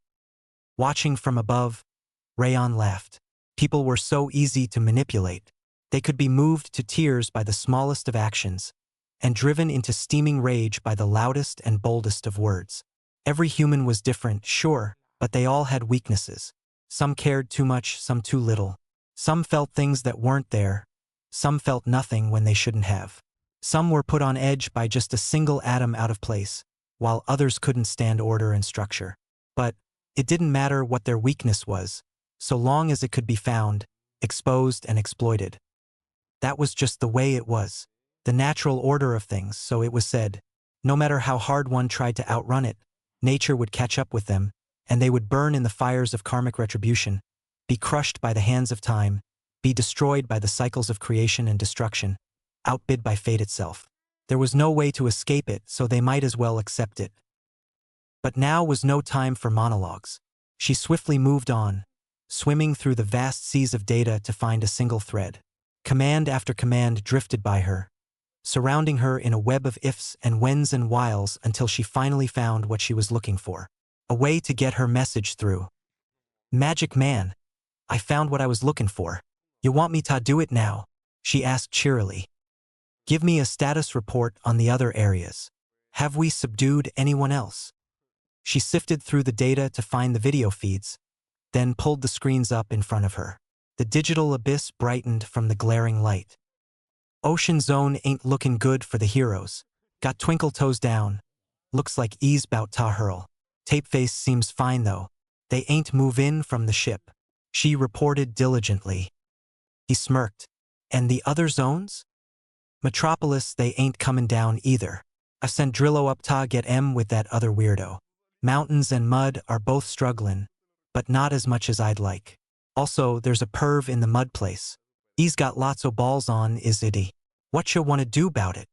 Watching from above, Rayon laughed. People were so easy to manipulate. They could be moved to tears by the smallest of actions, and driven into steaming rage by the loudest and boldest of words. Every human was different, sure, but they all had weaknesses. Some cared too much, some too little. Some felt things that weren't there. Some felt nothing when they shouldn't have. Some were put on edge by just a single atom out of place, while others couldn't stand order and structure. But it didn't matter what their weakness was, so long as it could be found, exposed and exploited. That was just the way it was. The natural order of things, so it was said. No matter how hard one tried to outrun it, nature would catch up with them, and they would burn in the fires of karmic retribution, be crushed by the hands of time, be destroyed by the cycles of creation and destruction, outbid by fate itself. There was no way to escape it, so they might as well accept it. But now was no time for monologues. She swiftly moved on, swimming through the vast seas of data to find a single thread. Command after command drifted by her, surrounding her in a web of ifs and whens and whiles until she finally found what she was looking for. A way to get her message through. Magic man, I found what I was looking for. You want me to do it now? She asked cheerily. Give me a status report on the other areas. Have we subdued anyone else? She sifted through the data to find the video feeds, then pulled the screens up in front of her. The digital abyss brightened from the glaring light. Ocean Zone ain't looking good for the heroes. Got Twinkle toes down. Looks like ease bout ta hurl. Tapeface seems fine though. They ain't move in from the ship. She reported diligently. He smirked. And the other zones? Metropolis, they ain't comin' down either. I sent Drillo up ta get em with that other weirdo. Mountains and mud are both strugglin', but not as much as I'd like. Also, there's a perv in the mud place. He's got lots o' balls on, is it he? What ya wanna do bout it?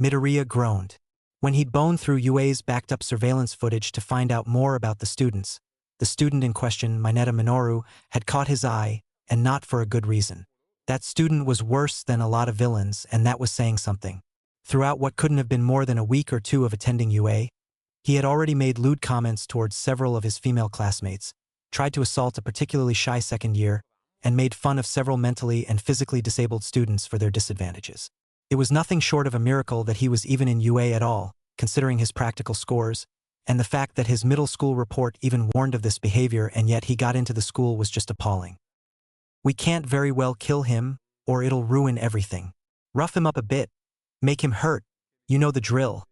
Midoriya groaned. When he'd boned through UA's backed-up surveillance footage to find out more about the students, the student in question, Mineta Minoru, had caught his eye, and not for a good reason. That student was worse than a lot of villains, and that was saying something. Throughout what couldn't have been more than a week or two of attending UA, he had already made lewd comments towards several of his female classmates, tried to assault a particularly shy second year, and made fun of several mentally and physically disabled students for their disadvantages. It was nothing short of a miracle that he was even in UA at all, considering his practical scores, and the fact that his middle school report even warned of this behavior, and yet he got into the school was just appalling. We can't very well kill him, or it'll ruin everything. Rough him up a bit. Make him hurt. You know the drill,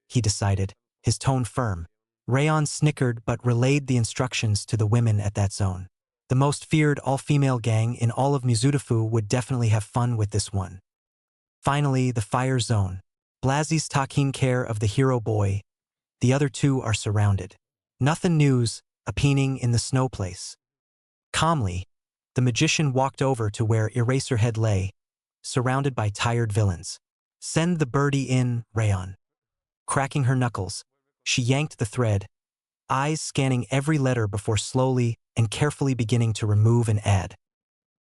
he decided, his tone firm. Rayon snickered but relayed the instructions to the women at that zone. The most feared all-female gang in all of Mizudafu would definitely have fun with this one. Finally, the fire zone. Blazzy's taking care of the hero boy. The other two are surrounded. Nothing news, a peening in the snow place. Calmly, the magician walked over to where Eraserhead lay, surrounded by tired villains. Send the birdie in, Rayon. Cracking her knuckles, she yanked the thread, eyes scanning every letter before slowly and carefully beginning to remove and add.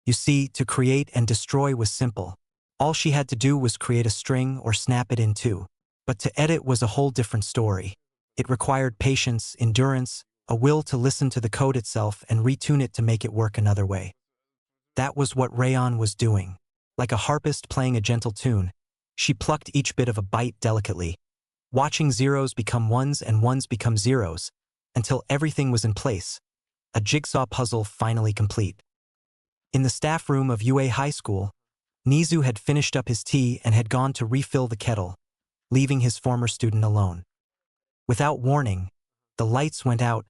You see, to create and destroy was simple. All she had to do was create a string or snap it in two. But to edit was a whole different story. It required patience, endurance, a will to listen to the code itself and retune it to make it work another way. That was what Rayon was doing. Like a harpist playing a gentle tune, she plucked each bit of a bite delicately, watching zeros become ones and ones become zeros, until everything was in place, a jigsaw puzzle finally complete. In the staff room of UA High School, Nizu had finished up his tea and had gone to refill the kettle, leaving his former student alone. Without warning, the lights went out,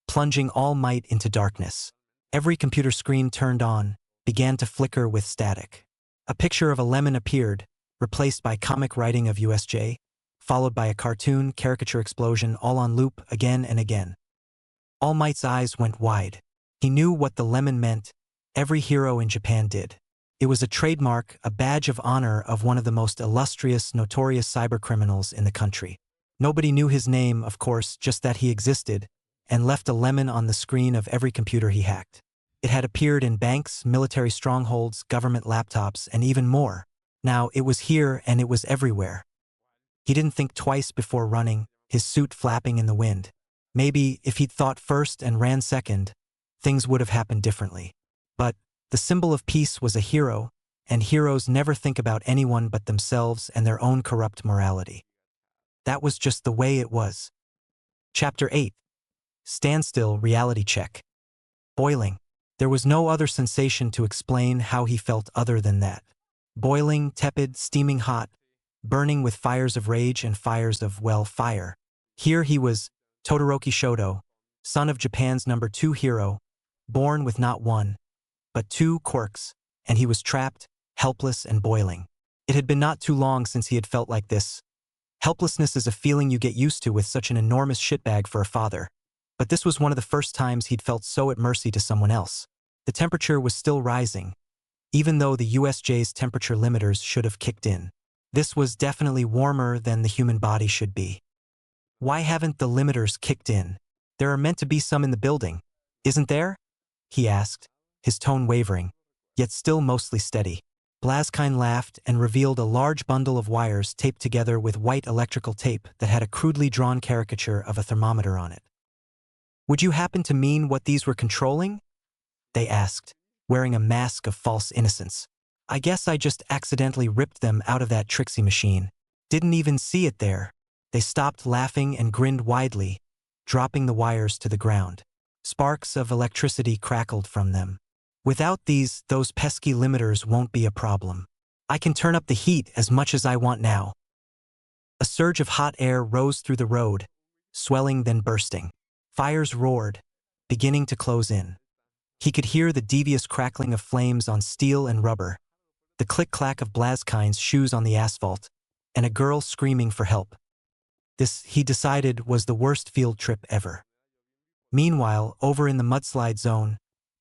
plunging all might into darkness. Every computer screen turned on, began to flicker with static. A picture of a lemon appeared, replaced by comic writing of USJ, followed by a cartoon caricature explosion all on loop again and again. All Might's eyes went wide. He knew what the lemon meant. Every hero in Japan did. It was a trademark, a badge of honor of one of the most illustrious, notorious cybercriminals in the country. Nobody knew his name, of course, just that he existed, and left a lemon on the screen of every computer he hacked. It had appeared in banks, military strongholds, government laptops, and even more. Now, it was here and it was everywhere. He didn't think twice before running, his suit flapping in the wind. Maybe, if he'd thought first and ran second, things would have happened differently. But the symbol of peace was a hero, and heroes never think about anyone but themselves and their own corrupt morality. That was just the way it was. Chapter 8. Standstill Reality Check. Boiling. There was no other sensation to explain how he felt other than that. Boiling, tepid, steaming hot, burning with fires of rage and fires of, well, fire. Here he was, Todoroki Shoto, son of Japan's #2 hero, born with not one, but two quirks, and he was trapped, helpless and boiling. It had been not too long since he had felt like this. Helplessness is a feeling you get used to with such an enormous shitbag for a father. But this was one of the first times he'd felt so at mercy to someone else. The temperature was still rising, even though the USJ's temperature limiters should have kicked in. This was definitely warmer than the human body should be. Why haven't the limiters kicked in? There are meant to be some in the building, isn't there? He asked, his tone wavering, yet still mostly steady. Blazkine laughed and revealed a large bundle of wires taped together with white electrical tape that had a crudely drawn caricature of a thermometer on it. Would you happen to mean what these were controlling? They asked, wearing a mask of false innocence. I guess I just accidentally ripped them out of that tricksy machine. Didn't even see it there. They stopped laughing and grinned widely, dropping the wires to the ground. Sparks of electricity crackled from them. Without these, those pesky limiters won't be a problem. I can turn up the heat as much as I want now. A surge of hot air rose through the road, swelling then bursting. Fires roared, beginning to close in. He could hear the devious crackling of flames on steel and rubber, the click-clack of Blazkine's shoes on the asphalt, and a girl screaming for help. This, he decided, was the worst field trip ever. Meanwhile, over in the mudslide zone,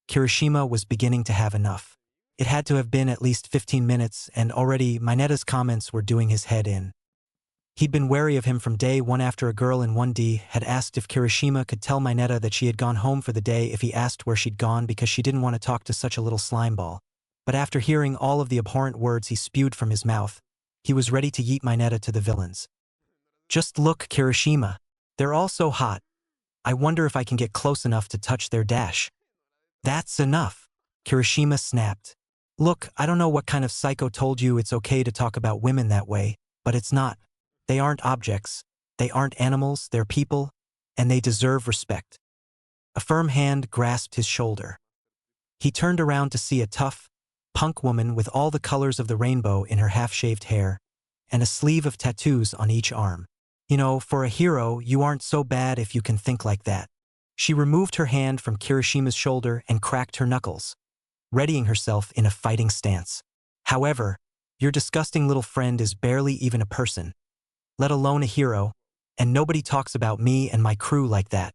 Kirishima was beginning to have enough. It had to have been at least 15 minutes, and already Mineta's comments were doing his head in. He'd been wary of him from day one after a girl in 1D had asked if Kirishima could tell Mineta that she had gone home for the day if he asked where she'd gone because she didn't want to talk to such a little slimeball. But after hearing all of the abhorrent words he spewed from his mouth, he was ready to yeet Mineta to the villains. Just look, Kirishima. They're all so hot. I wonder if I can get close enough to touch their dash. That's enough, Kirishima snapped. Look, I don't know what kind of psycho told you it's okay to talk about women that way, but it's not. They aren't objects, they aren't animals, they're people, and they deserve respect. A firm hand grasped his shoulder. He turned around to see a tough, punk woman with all the colors of the rainbow in her half-shaved hair, and a sleeve of tattoos on each arm. You know, for a hero, you aren't so bad if you can think like that. She removed her hand from Kirishima's shoulder and cracked her knuckles, readying herself in a fighting stance. However, your disgusting little friend is barely even a person, let alone a hero, and nobody talks about me and my crew like that.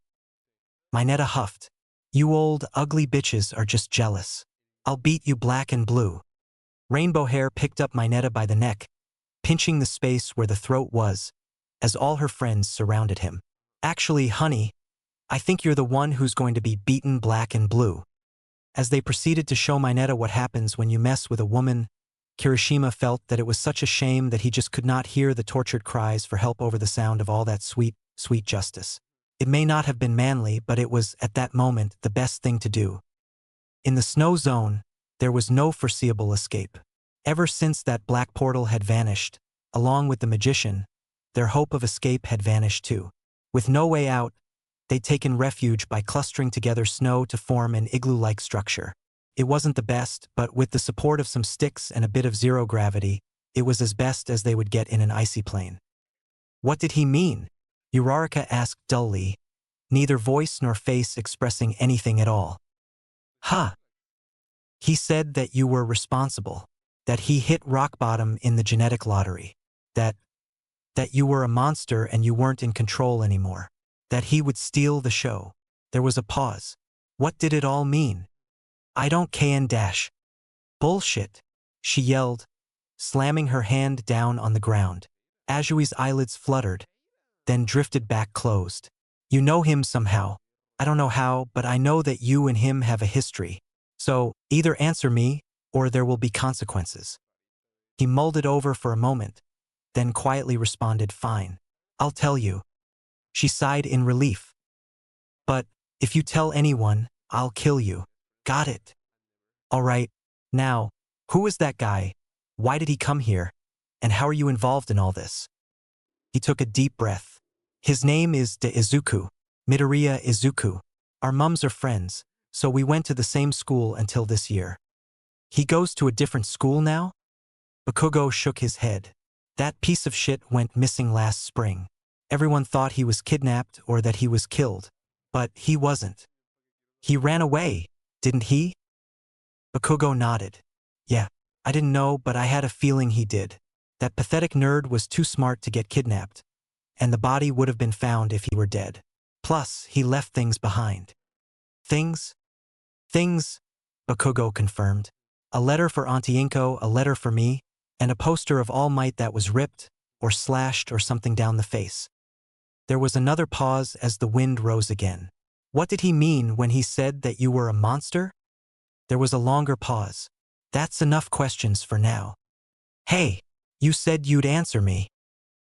Mineta huffed. You old, ugly bitches are just jealous. I'll beat you black and blue. Rainbow Hair picked up Mineta by the neck, pinching the space where the throat was, as all her friends surrounded him. Actually, honey, I think you're the one who's going to be beaten black and blue. As they proceeded to show Mineta what happens when you mess with a woman, Kirishima felt that it was such a shame that he just could not hear the tortured cries for help over the sound of all that sweet, sweet justice. It may not have been manly, but it was, at that moment, the best thing to do. In the snow zone, there was no foreseeable escape. Ever since that black portal had vanished, along with the magician, their hope of escape had vanished too. With no way out, they'd taken refuge by clustering together snow to form an igloo-like structure. It wasn't the best, but with the support of some sticks and a bit of zero gravity, it was as best as they would get in an icy plane. What did he mean? Uraraka asked dully, neither voice nor face expressing anything at all. Huh. He said that you were responsible, that he hit rock bottom in the genetic lottery, that you were a monster and you weren't in control anymore, that he would steal the show. There was a pause. What did it all mean? I don't can dash. Bullshit, she yelled, slamming her hand down on the ground. Ajui's eyelids fluttered, then drifted back closed. You know him somehow. I don't know how, but I know that you and him have a history. So, either answer me, or there will be consequences. He mulled it over for a moment, then quietly responded, fine. I'll tell you. She sighed in relief. But, if you tell anyone, I'll kill you. Got it. All right. Now, who is that guy? Why did he come here? And how are you involved in all this? He took a deep breath. His name is Izuku, Midoriya Izuku. Our mums are friends, so we went to the same school until this year. He goes to a different school now? Bakugo shook his head. That piece of shit went missing last spring. Everyone thought he was kidnapped or that he was killed, but he wasn't. He ran away, didn't he? Bakugo nodded. Yeah, I didn't know, but I had a feeling he did. That pathetic nerd was too smart to get kidnapped, and the body would have been found if he were dead. Plus, he left things behind. Things? Things, Bakugo confirmed. A letter for Auntie Inko, a letter for me, and a poster of All Might that was ripped, or slashed, or something down the face. There was another pause as the wind rose again. What did he mean when he said that you were a monster? There was a longer pause. That's enough questions for now. Hey, you said you'd answer me.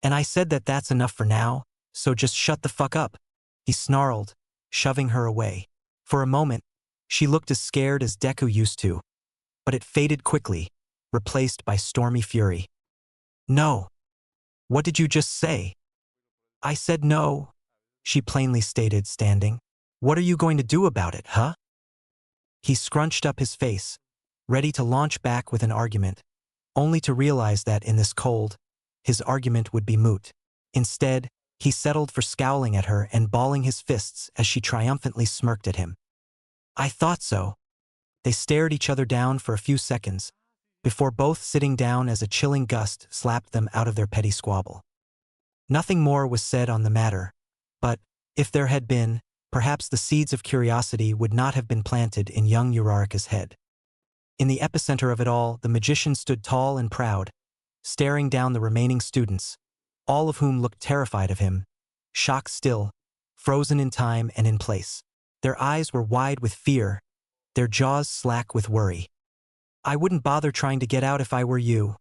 And I said that that's enough for now, so just shut the fuck up, he snarled, shoving her away. For a moment, she looked as scared as Deku used to, but it faded quickly, replaced by stormy fury. No. What did you just say? I said no, she plainly stated, standing. What are you going to do about it, huh? He scrunched up his face, ready to launch back with an argument, only to realize that in this cold, his argument would be moot. Instead, he settled for scowling at her and balling his fists as she triumphantly smirked at him. I thought so. They stared each other down for a few seconds, before both sitting down as a chilling gust slapped them out of their petty squabble. Nothing more was said on the matter, but, if there had been, perhaps the seeds of curiosity would not have been planted in young Uraraka's head. In the epicenter of it all, the magician stood tall and proud, staring down the remaining students, all of whom looked terrified of him, shocked still, frozen in time and in place. Their eyes were wide with fear, their jaws slack with worry. "I wouldn't bother trying to get out if I were you,"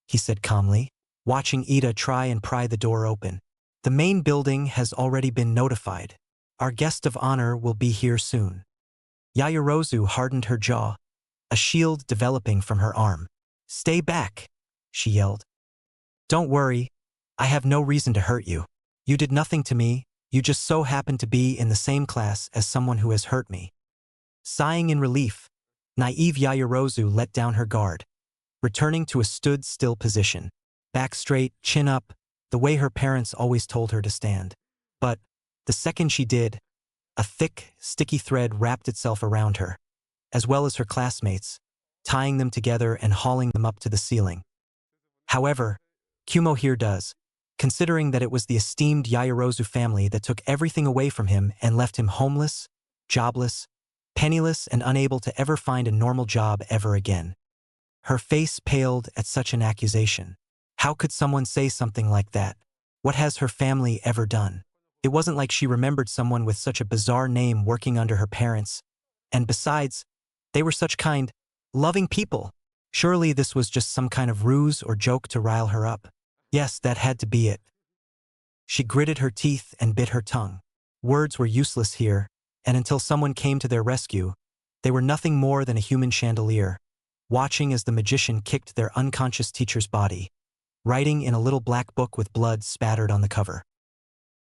he said calmly, watching Ida try and pry the door open. "The main building has already been notified. Our guest of honor will be here soon." Yaoyorozu hardened her jaw, a shield developing from her arm. "Stay back," she yelled. "Don't worry, I have no reason to hurt you. You did nothing to me, you just so happened to be in the same class as someone who has hurt me." Sighing in relief, naive Yaoyorozu let down her guard, returning to a stood-still position, back straight, chin up, the way her parents always told her to stand. But the second she did, a thick, sticky thread wrapped itself around her, as well as her classmates, tying them together and hauling them up to the ceiling. However, Kumo here does, considering that it was the esteemed Yaoyorozu family that took everything away from him and left him homeless, jobless, penniless, and unable to ever find a normal job ever again. Her face paled at such an accusation. How could someone say something like that? What has her family ever done? It wasn't like she remembered someone with such a bizarre name working under her parents. And besides, they were such kind, loving people. Surely this was just some kind of ruse or joke to rile her up. Yes, that had to be it. She gritted her teeth and bit her tongue. Words were useless here, and until someone came to their rescue, they were nothing more than a human chandelier, watching as the magician kicked their unconscious teacher's body, writing in a little black book with blood spattered on the cover.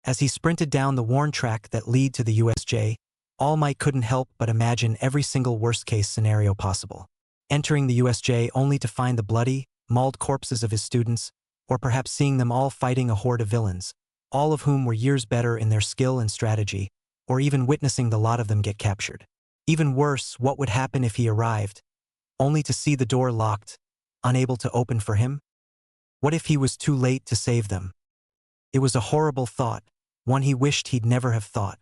As he sprinted down the worn track that led to the USJ, All Might couldn't help but imagine every single worst-case scenario possible. Entering the USJ only to find the bloody, mauled corpses of his students, or perhaps seeing them all fighting a horde of villains, all of whom were years better in their skill and strategy, or even witnessing the lot of them get captured. Even worse, what would happen if he arrived, only to see the door locked, unable to open for him? What if he was too late to save them? It was a horrible thought, one he wished he'd never have thought.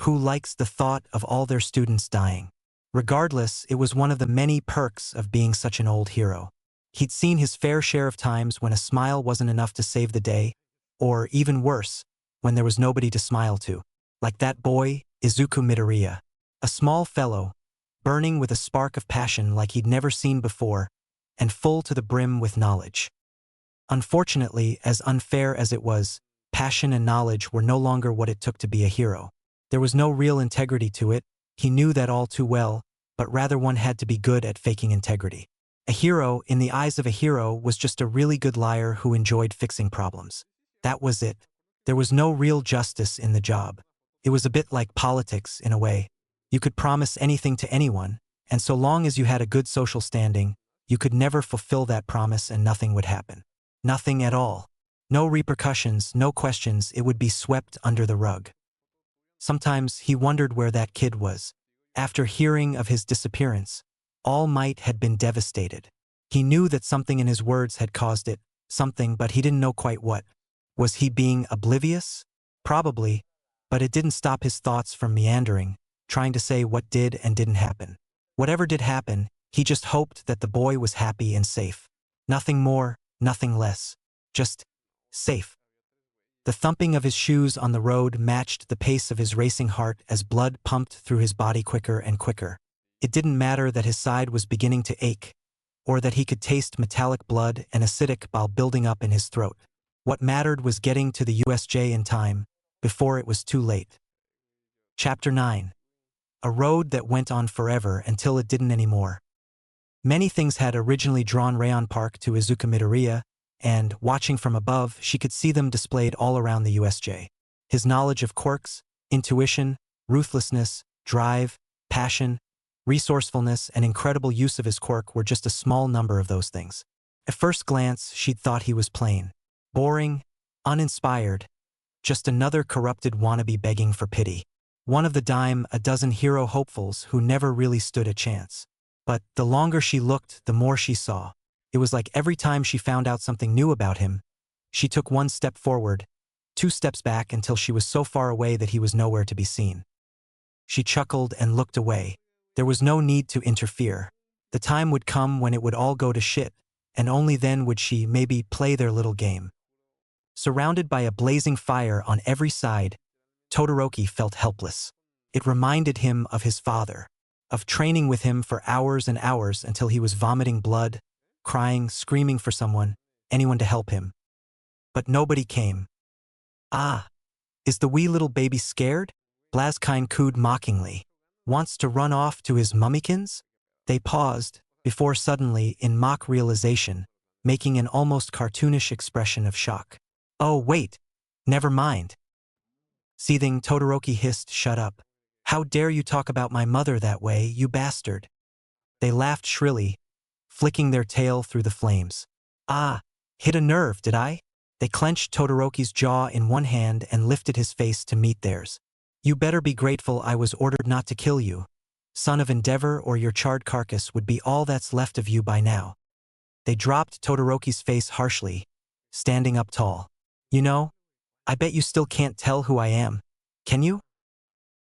Who likes the thought of all their students dying? Regardless, it was one of the many perks of being such an old hero. He'd seen his fair share of times when a smile wasn't enough to save the day, or even worse, when there was nobody to smile to. Like that boy, Izuku Midoriya. A small fellow, burning with a spark of passion like he'd never seen before, and full to the brim with knowledge. Unfortunately, as unfair as it was, passion and knowledge were no longer what it took to be a hero. There was no real integrity to it, he knew that all too well, but rather one had to be good at faking integrity. A hero, in the eyes of a hero, was just a really good liar who enjoyed fixing problems. That was it. There was no real justice in the job. It was a bit like politics, in a way. You could promise anything to anyone, and so long as you had a good social standing, you could never fulfill that promise and nothing would happen. Nothing at all. No repercussions, no questions, it would be swept under the rug. Sometimes he wondered where that kid was. After hearing of his disappearance, All Might had been devastated. He knew that something in his words had caused it, something, but he didn't know quite what. Was he being oblivious? Probably, but it didn't stop his thoughts from meandering, trying to say what did and didn't happen. Whatever did happen, he just hoped that the boy was happy and safe. Nothing more, nothing less. Just safe. The thumping of his shoes on the road matched the pace of his racing heart as blood pumped through his body quicker and quicker. It didn't matter that his side was beginning to ache, or that he could taste metallic blood and acidic bile building up in his throat. What mattered was getting to the USJ in time, before it was too late. Chapter 9. A road that went on forever until it didn't anymore. Many things had originally drawn Rayon Park to Izuku Midoriya, and, watching from above, she could see them displayed all around the USJ. His knowledge of quirks, intuition, ruthlessness, drive, passion, resourcefulness, and incredible use of his quirk were just a small number of those things. At first glance, she'd thought he was plain, boring, uninspired, just another corrupted wannabe begging for pity. One of the dime a dozen hero hopefuls who never really stood a chance. But the longer she looked, the more she saw. It was like every time she found out something new about him, she took one step forward, 2 steps back until she was so far away that he was nowhere to be seen. She chuckled and looked away. There was no need to interfere. The time would come when it would all go to shit, and only then would she maybe play their little game. Surrounded by a blazing fire on every side, Todoroki felt helpless. It reminded him of his father, of training with him for hours and hours until he was vomiting blood, crying, screaming for someone, anyone to help him. But nobody came. Ah, is the wee little baby scared? Blaskine cooed mockingly. Wants to run off to his mummykins? They paused, before suddenly, in mock realization, making an almost cartoonish expression of shock. Oh, wait, never mind. Seething, Todoroki hissed, "Shut up. How dare you talk about my mother that way, you bastard?" They laughed shrilly, flicking their tail through the flames. Ah, hit a nerve, did I? They clenched Todoroki's jaw in one hand and lifted his face to meet theirs. You better be grateful I was ordered not to kill you. Son of Endeavor, or your charred carcass would be all that's left of you by now. They dropped Todoroki's face harshly, standing up tall. You know, I bet you still can't tell who I am. Can you?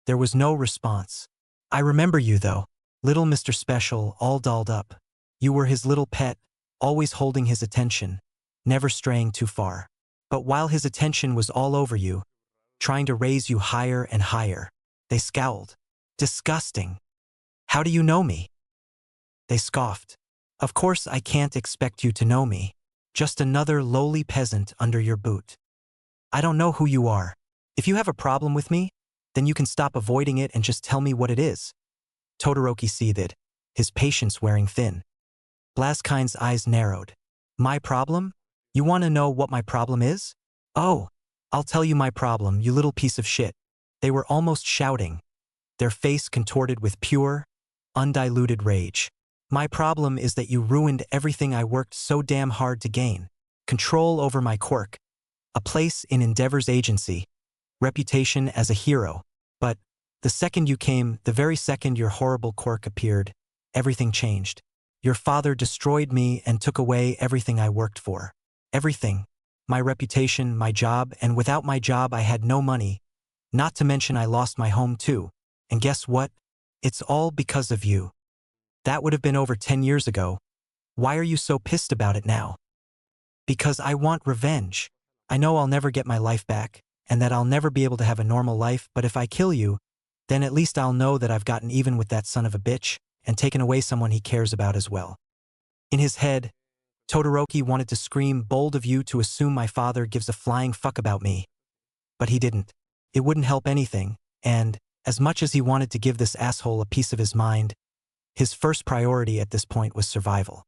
There was no response. I remember you though, little Mr. Special, all dolled up. You were his little pet, always holding his attention, never straying too far. But while his attention was all over you, trying to raise you higher and higher, they scowled. Disgusting. How do you know me? They scoffed. Of course I can't expect you to know me. Just another lowly peasant under your boot. I don't know who you are. If you have a problem with me, then you can stop avoiding it and just tell me what it is. Todoroki seethed, his patience wearing thin. Blaskine's eyes narrowed. My problem? You want to know what my problem is? Oh, I'll tell you my problem, you little piece of shit. They were almost shouting, their face contorted with pure, undiluted rage. My problem is that you ruined everything I worked so damn hard to gain. Control over my quirk, a place in Endeavor's agency, reputation as a hero. But the second you came, the very second your horrible quirk appeared, everything changed. Your father destroyed me and took away everything I worked for. Everything. My reputation, my job, and without my job I had no money. Not to mention I lost my home too. And guess what? It's all because of you. That would have been over 10 years ago. Why are you so pissed about it now? Because I want revenge. I know I'll never get my life back, and that I'll never be able to have a normal life, but if I kill you, then at least I'll know that I've gotten even with that son of a bitch, and taken away someone he cares about as well. In his head, Todoroki wanted to scream, bold of you to assume my father gives a flying fuck about me. But he didn't. It wouldn't help anything, and, as much as he wanted to give this asshole a piece of his mind, his first priority at this point was survival.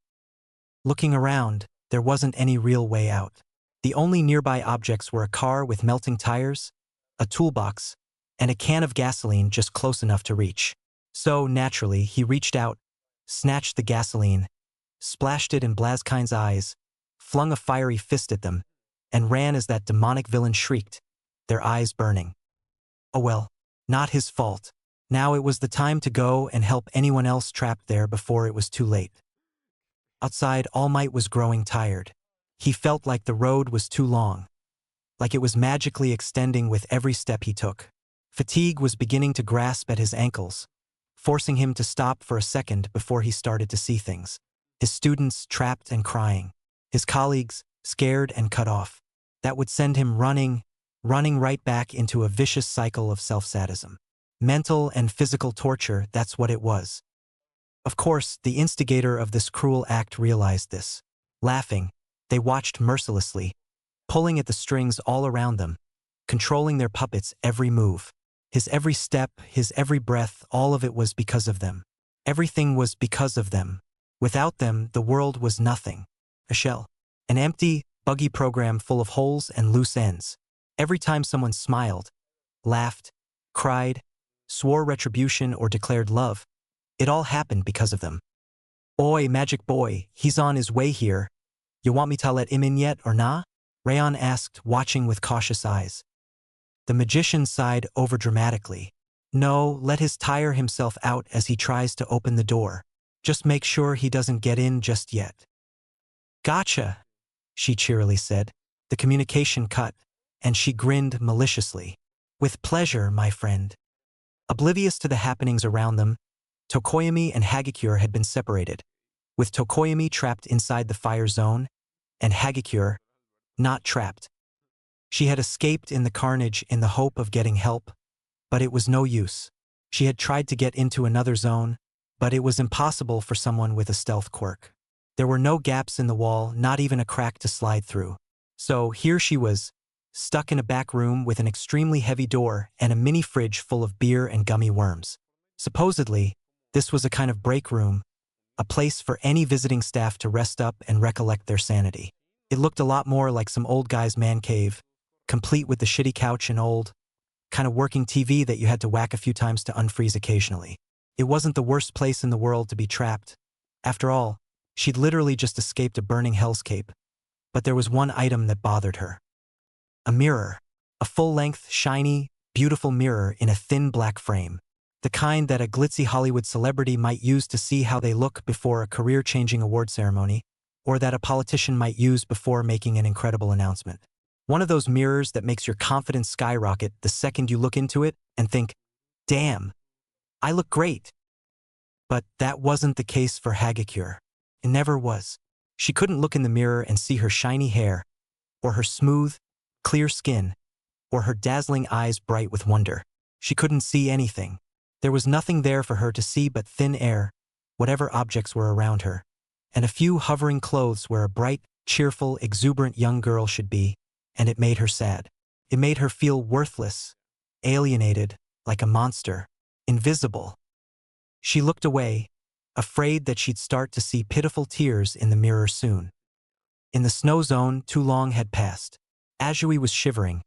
Looking around, there wasn't any real way out. The only nearby objects were a car with melting tires, a toolbox, and a can of gasoline just close enough to reach. So, naturally, he reached out, snatched the gasoline, splashed it in Blaskine's eyes, flung a fiery fist at them, and ran as that demonic villain shrieked, their eyes burning. Oh well, not his fault. Now it was the time to go and help anyone else trapped there before it was too late. Outside, All Might was growing tired. He felt like the road was too long, like it was magically extending with every step he took. Fatigue was beginning to grasp at his ankles, forcing him to stop for a second before he started to see things. His students trapped and crying, his colleagues scared and cut off. That would send him running right back into a vicious cycle of self-sadism. Mental and physical torture, that's what it was. Of course, the instigator of this cruel act realized this. Laughing, they watched mercilessly, pulling at the strings all around them, controlling their puppets' every move. His every step, his every breath, all of it was because of them. Everything was because of them. Without them, the world was nothing. A shell. An empty, buggy program full of holes and loose ends. Every time someone smiled, laughed, cried, swore retribution, or declared love, it all happened because of them. Oi, magic boy, he's on his way here. You want me to let him in yet, or nah? Rayon asked, watching with cautious eyes. The magician sighed overdramatically. No, let his tire himself out as he tries to open the door. Just make sure he doesn't get in just yet. Gotcha, she cheerily said. The communication cut, and she grinned maliciously. With pleasure, my friend. Oblivious to the happenings around them, Tokoyami and Hagakure had been separated, with Tokoyami trapped inside the fire zone, and Hagakure not trapped. She had escaped in the carnage in the hope of getting help, but it was no use. She had tried to get into another zone, but it was impossible for someone with a stealth quirk. There were no gaps in the wall, not even a crack to slide through. So here she was, stuck in a back room with an extremely heavy door and a mini fridge full of beer and gummy worms. Supposedly, this was a kind of break room, a place for any visiting staff to rest up and recollect their sanity. It looked a lot more like some old guy's man cave, complete with the shitty couch and old, kind of working TV that you had to whack a few times to unfreeze occasionally. It wasn't the worst place in the world to be trapped. After all, she'd literally just escaped a burning hellscape. But there was one item that bothered her. A mirror. A full-length, shiny, beautiful mirror in a thin black frame. The kind that a glitzy Hollywood celebrity might use to see how they look before a career-changing award ceremony, or that a politician might use before making an incredible announcement. One of those mirrors that makes your confidence skyrocket the second you look into it and think, damn, I look great. But that wasn't the case for Hagakure. It never was. She couldn't look in the mirror and see her shiny hair, or her smooth, clear skin, or her dazzling eyes bright with wonder. She couldn't see anything. There was nothing there for her to see but thin air, whatever objects were around her, and a few hovering clothes where a bright, cheerful, exuberant young girl should be, and it made her sad. It made her feel worthless, alienated, like a monster, invisible. She looked away, afraid that she'd start to see pitiful tears in the mirror soon. In the snow zone, too long had passed. Azui was shivering,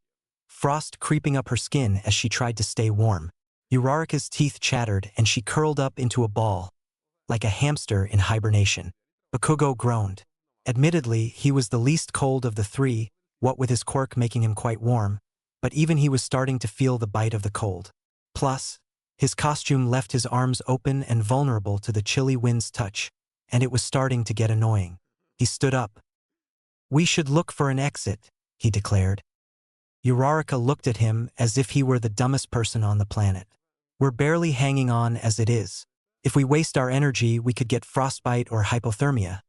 frost creeping up her skin as she tried to stay warm. Uraraka's teeth chattered and she curled up into a ball, like a hamster in hibernation. Bakugo groaned. Admittedly, he was the least cold of the three, what with his quirk making him quite warm, but even he was starting to feel the bite of the cold. Plus, his costume left his arms open and vulnerable to the chilly wind's touch, and it was starting to get annoying. He stood up. "We should look for an exit," he declared. Uraraka looked at him as if he were the dumbest person on the planet. "We're barely hanging on as it is. If we waste our energy, we could get frostbite or hypothermia,"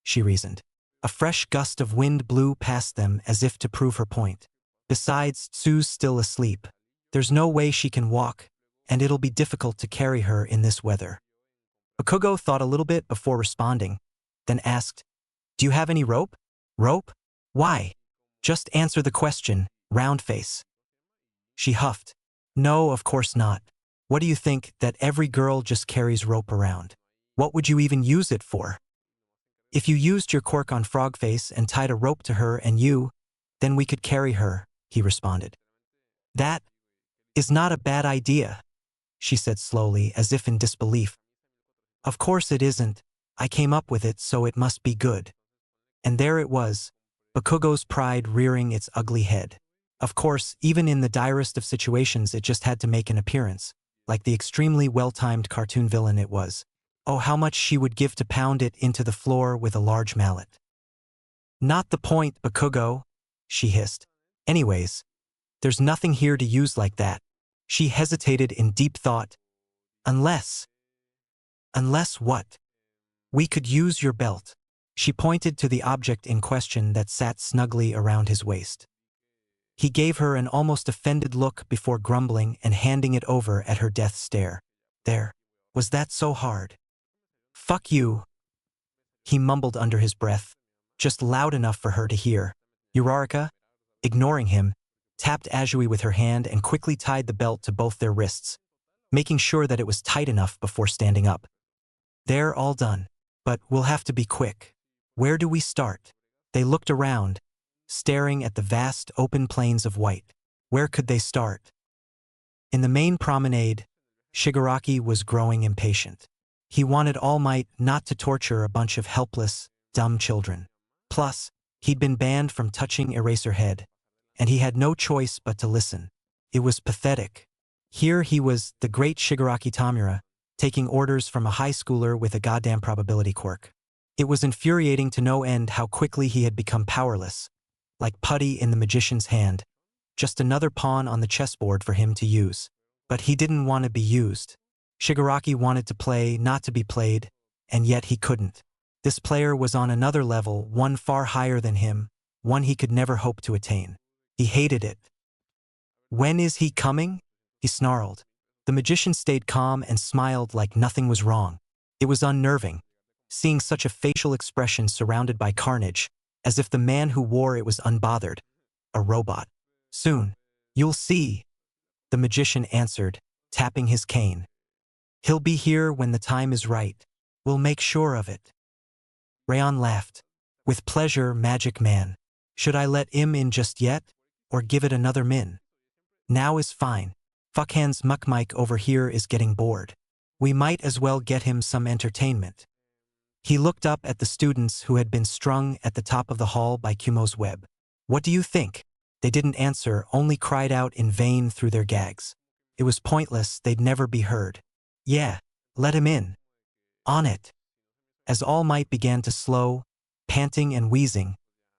she reasoned. A fresh gust of wind blew past them as if to prove her point. "Besides, Tsu's still asleep. There's no way she can walk, and it'll be difficult to carry her in this weather." Bakugo thought a little bit before responding, then asked, "Do you have any rope?" "Rope? Why? Just answer the question, roundface." She huffed. "No, of course not. What do you think, that every girl just carries rope around? What would you even use it for?" "If you used your quirk on Frogface and tied a rope to her and you, then we could carry her," he responded. "That is not a bad idea," she said slowly, as if in disbelief. "Of course it isn't. I came up with it, so it must be good." And there it was, Bakugo's pride rearing its ugly head. Of course, even in the direst of situations it just had to make an appearance, like the extremely well-timed cartoon villain it was. Oh, how much she would give to pound it into the floor with a large mallet. "Not the point, Bakugo," she hissed. "Anyways, there's nothing here to use like that." She hesitated in deep thought. Unless what? "We could use your belt." She pointed to the object in question that sat snugly around his waist. He gave her an almost offended look before grumbling and handing it over at her death stare. "There. Was that so hard?" "Fuck you," he mumbled under his breath, just loud enough for her to hear. Uraraka, ignoring him, tapped Azui with her hand and quickly tied the belt to both their wrists, making sure that it was tight enough before standing up. "They're all done. But we'll have to be quick. Where do we start?" They looked around, staring at the vast open plains of white. Where could they start? In the main promenade, Shigaraki was growing impatient. He wanted All Might not to torture a bunch of helpless, dumb children. Plus, he'd been banned from touching Eraserhead, and he had no choice but to listen. It was pathetic. Here he was, the great Shigaraki Tamura, taking orders from a high schooler with a goddamn probability quirk. It was infuriating to no end how quickly he had become powerless, like putty in the magician's hand, just another pawn on the chessboard for him to use. But he didn't want to be used. Shigaraki wanted to play, not to be played, and yet he couldn't. This player was on another level, one far higher than him, one he could never hope to attain. He hated it. When is he coming? He snarled. The magician stayed calm and smiled like nothing was wrong. It was unnerving, seeing such a facial expression surrounded by carnage, as if the man who wore it was unbothered, a robot. Soon, you'll see, the magician answered, tapping his cane. He'll be here when the time is right. We'll make sure of it. Rayon laughed. With pleasure, magic man. Should I let him in just yet, or give it another min? Now is fine. Fuckhands Muckmike over here is getting bored. We might as well get him some entertainment. He looked up at the students who had been strung at the top of the hall by Kumo's web. What do you think? They didn't answer, only cried out in vain through their gags. It was pointless, they'd never be heard. Yeah, let him in. On it. As All Might began to slow, panting and wheezing,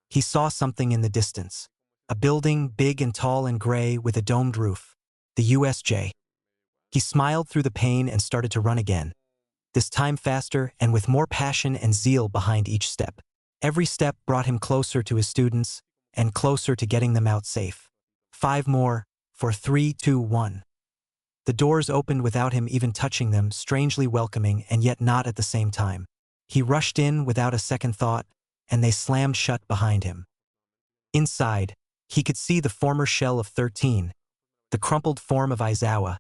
he saw something in the distance. A building big and tall and gray with a domed roof. The USJ. He smiled through the pain and started to run again. This time faster and with more passion and zeal behind each step. Every step brought him closer to his students and closer to getting them out safe. 5 more, for 3, 2, 1. The doors opened without him even touching them, strangely welcoming and yet not at the same time. He rushed in without a second thought, and they slammed shut behind him. Inside, he could see the former shell of 13, the crumpled form of Aizawa,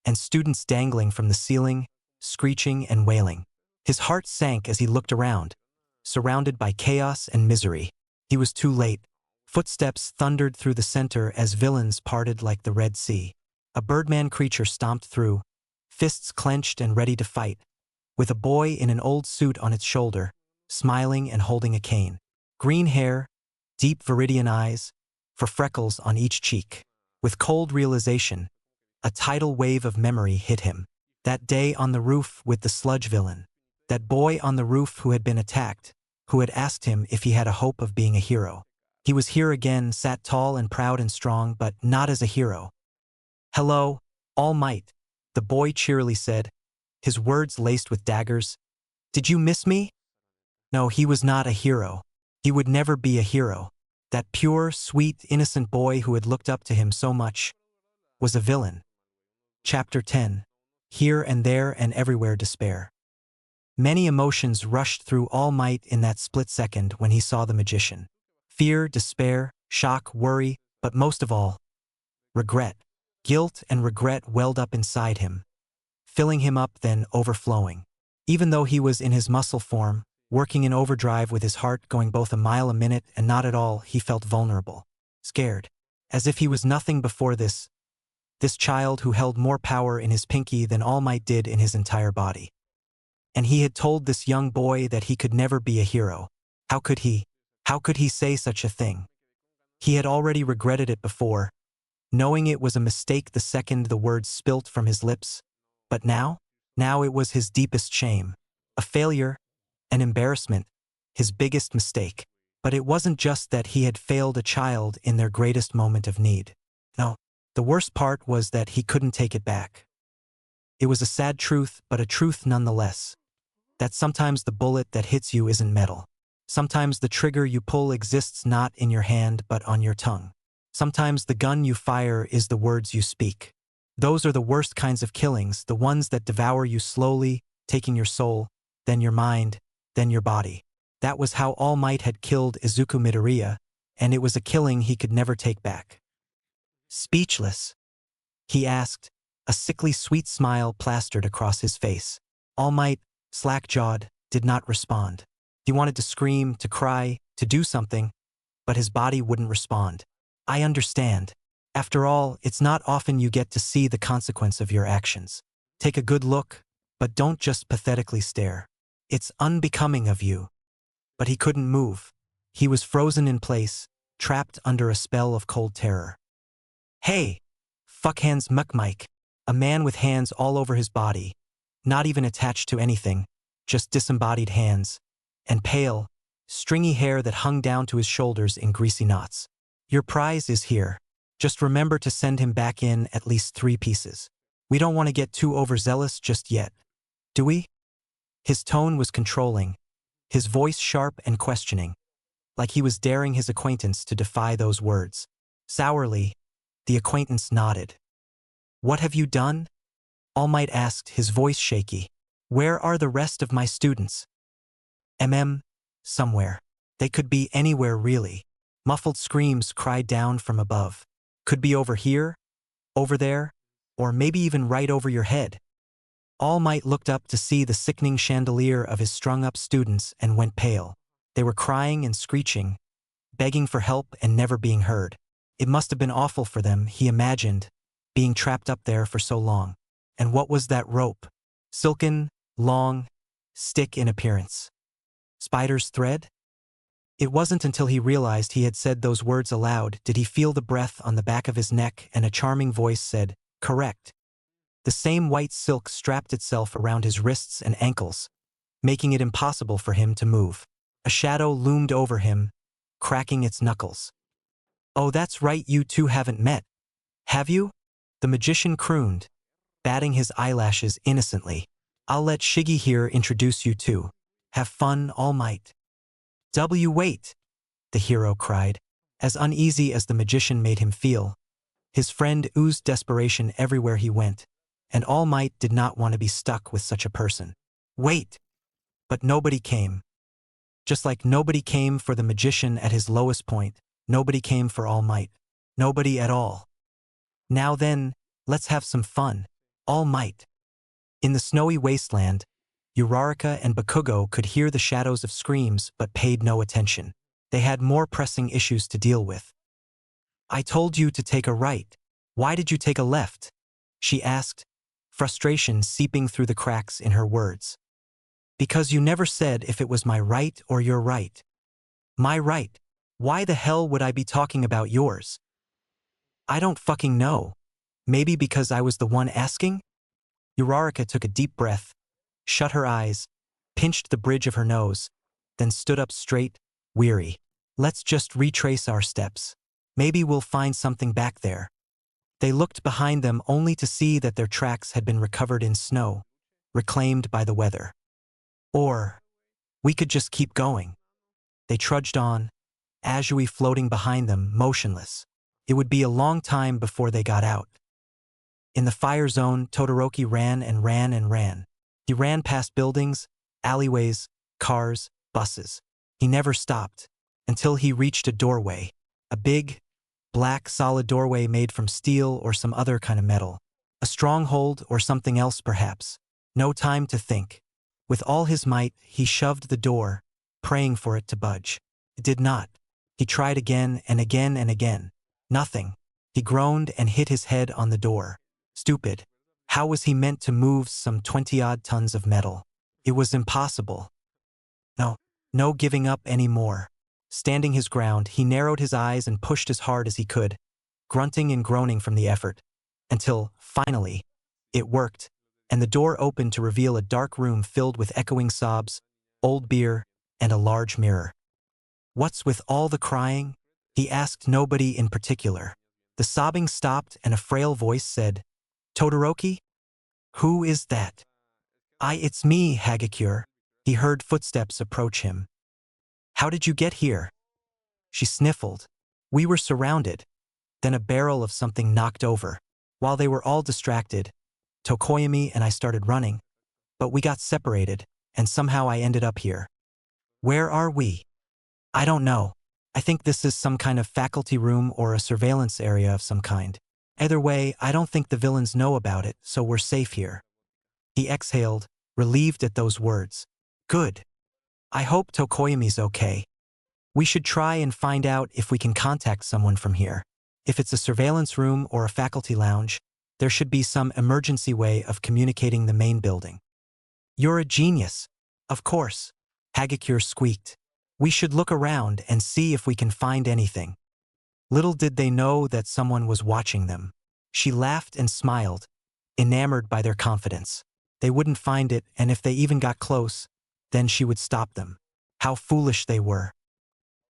and students dangling from the ceiling, screeching and wailing. His heart sank as he looked around, surrounded by chaos and misery. He was too late. Footsteps thundered through the center as villains parted like the Red Sea. A birdman creature stomped through, fists clenched and ready to fight, with a boy in an old suit on its shoulder, smiling and holding a cane. Green hair, deep viridian eyes, for freckles on each cheek. With cold realization, a tidal wave of memory hit him. That day on the roof with the sludge villain. That boy on the roof who had been attacked, who had asked him if he had a hope of being a hero. He was here again, sat tall and proud and strong, but not as a hero. Hello, All Might, the boy cheerily said, his words laced with daggers. Did you miss me? No, he was not a hero. He would never be a hero. That pure, sweet, innocent boy who had looked up to him so much was a villain. Chapter 10. Here and there and everywhere despair. Many emotions rushed through All Might in that split second when he saw the magician. Fear, despair, shock, worry, but most of all, regret. Guilt and regret welled up inside him, filling him up then overflowing. Even though he was in his muscle form, working in overdrive with his heart going both a mile a minute and not at all, he felt vulnerable, scared, as if he was nothing before this child who held more power in his pinky than All Might did in his entire body. And he had told this young boy that he could never be a hero. How could he? How could he say such a thing? He had already regretted it before, knowing it was a mistake the second the words spilt from his lips. But now it was his deepest shame. A failure, an embarrassment, his biggest mistake. But it wasn't just that he had failed a child in their greatest moment of need. No, the worst part was that he couldn't take it back. It was a sad truth, but a truth nonetheless. That sometimes the bullet that hits you isn't metal. Sometimes the trigger you pull exists not in your hand but on your tongue. Sometimes the gun you fire is the words you speak. Those are the worst kinds of killings, the ones that devour you slowly, taking your soul, then your mind, then your body. That was how All Might had killed Izuku Midoriya, and it was a killing he could never take back. Speechless? He asked, a sickly sweet smile plastered across his face. All Might, slack-jawed, did not respond. He wanted to scream, to cry, to do something, but his body wouldn't respond. I understand. After all, it's not often you get to see the consequence of your actions. Take a good look, but don't just pathetically stare. It's unbecoming of you. But he couldn't move. He was frozen in place, trapped under a spell of cold terror. Hey! Fuckhands Muckmike, a man with hands all over his body, not even attached to anything, just disembodied hands, and pale, stringy hair that hung down to his shoulders in greasy knots. Your prize is here. Just remember to send him back in at least 3 pieces. We don't want to get too overzealous just yet, do we? His tone was controlling, his voice sharp and questioning, like he was daring his acquaintance to defy those words. Sourly, the acquaintance nodded. What have you done? All Might asked, his voice shaky. Where are the rest of my students? Somewhere. They could be anywhere really. Muffled screams cried down from above. Could be over here, over there, or maybe even right over your head. All Might looked up to see the sickening chandelier of his strung-up students and went pale. They were crying and screeching, begging for help and never being heard. It must have been awful for them, he imagined, being trapped up there for so long. And what was that rope? Silken, long, stick in appearance. Spider's thread? It wasn't until he realized he had said those words aloud did he feel the breath on the back of his neck and a charming voice said, correct. The same white silk strapped itself around his wrists and ankles, making it impossible for him to move. A shadow loomed over him, cracking its knuckles. Oh, that's right, you two haven't met, have you? The magician crooned, batting his eyelashes innocently. I'll let Shiggy here introduce you two. Have fun, All Might. Wait, the hero cried. As uneasy as the magician made him feel, his friend oozed desperation everywhere he went, and All Might did not want to be stuck with such a person. Wait! But nobody came. Just like nobody came for the magician at his lowest point, nobody came for All Might. Nobody at all. Now then, let's have some fun. All Might. In the snowy wasteland, Uraraka and Bakugo could hear the shadows of screams but paid no attention. They had more pressing issues to deal with. I told you to take a right. Why did you take a left? She asked, frustration seeping through the cracks in her words. Because you never said if it was my right or your right. My right. Why the hell would I be talking about yours? I don't fucking know. Maybe because I was the one asking? Uraraka took a deep breath, shut her eyes, pinched the bridge of her nose, then stood up straight, weary. Let's just retrace our steps. Maybe we'll find something back there. They looked behind them only to see that their tracks had been recovered in snow, reclaimed by the weather. Or, we could just keep going. They trudged on, Azui floating behind them, motionless. It would be a long time before they got out. In the fire zone, Todoroki ran and ran and ran. He ran past buildings, alleyways, cars, buses. He never stopped, until he reached a doorway. A big, black, solid doorway made from steel or some other kind of metal. A stronghold or something else perhaps. No time to think. With all his might, he shoved the door, praying for it to budge. It did not. He tried again and again and again. Nothing. He groaned and hit his head on the door. Stupid. How was he meant to move some 20-odd tons of metal? It was impossible. No giving up any more. Standing his ground, he narrowed his eyes and pushed as hard as he could, grunting and groaning from the effort, until, finally, it worked, and the door opened to reveal a dark room filled with echoing sobs, old beer, and a large mirror. What's with all the crying? He asked nobody in particular. The sobbing stopped and a frail voice said, Todoroki? Who is that? It's me, Hagakure. He heard footsteps approach him. How did you get here? She sniffled. We were surrounded. Then a barrel of something knocked over. While they were all distracted, Tokoyami and I started running, but we got separated, and somehow I ended up here. Where are we? I don't know. I think this is some kind of faculty room or a surveillance area of some kind. Either way, I don't think the villains know about it, so we're safe here. He exhaled, relieved at those words. Good. I hope Tokoyami's okay. We should try and find out if we can contact someone from here. If it's a surveillance room or a faculty lounge, there should be some emergency way of communicating the main building. You're a genius. Of course. Hagakure squeaked. We should look around and see if we can find anything. Little did they know that someone was watching them. She laughed and smiled, enamored by their confidence. They wouldn't find it, and if they even got close, then she would stop them. How foolish they were.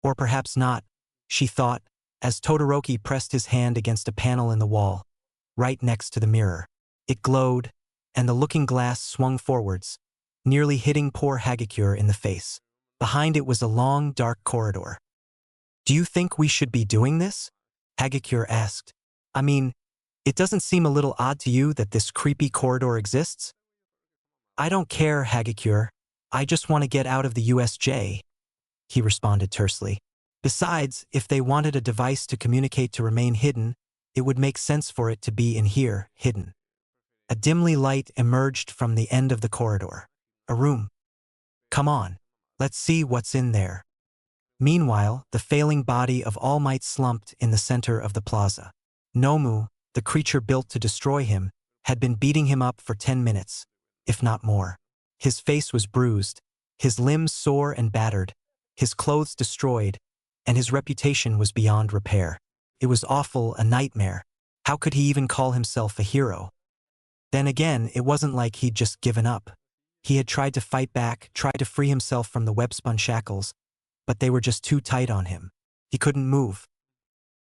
Or perhaps not, she thought, as Todoroki pressed his hand against a panel in the wall, right next to the mirror. It glowed, and the looking glass swung forwards, nearly hitting poor Hagakure in the face. Behind it was a long, dark corridor. Do you think we should be doing this? Hagakure asked. I mean, it doesn't seem a little odd to you that this creepy corridor exists? I don't care, Hagakure. I just want to get out of the USJ, he responded tersely. Besides, if they wanted a device to communicate to remain hidden, it would make sense for it to be in here, hidden. A dimly light emerged from the end of the corridor. A room. Come on. Let's see what's in there. Meanwhile, the failing body of All Might slumped in the center of the plaza. Nomu, the creature built to destroy him, had been beating him up for 10 minutes, if not more. His face was bruised, his limbs sore and battered, his clothes destroyed, and his reputation was beyond repair. It was awful, a nightmare. How could he even call himself a hero? Then again, it wasn't like he'd just given up. He had tried to fight back, tried to free himself from the web-spun shackles, but they were just too tight on him. He couldn't move.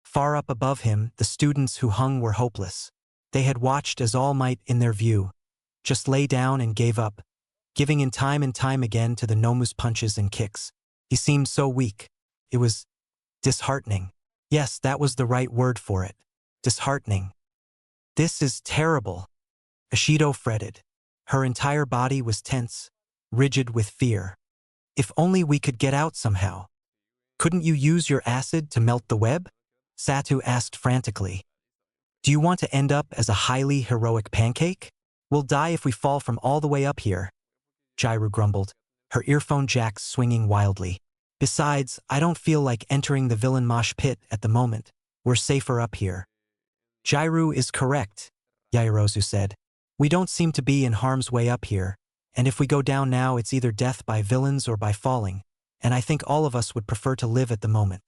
Far up above him, the students who hung were hopeless. They had watched as All Might, in their view, just lay down and gave up, giving in time and time again to the Nomu's punches and kicks. He seemed so weak. It was disheartening. Yes, that was the right word for it. Disheartening. This is terrible. Ashido fretted. Her entire body was tense, rigid with fear. If only we could get out somehow. Couldn't you use your acid to melt the web? Satu asked frantically. Do you want to end up as a highly heroic pancake? We'll die if we fall from all the way up here. Jairu grumbled, her earphone jacks swinging wildly. Besides, I don't feel like entering the villain mosh pit at the moment. We're safer up here. Jairu is correct, Yaoyorozu said. We don't seem to be in harm's way up here, and if we go down now it's either death by villains or by falling, and I think all of us would prefer to live at the moment.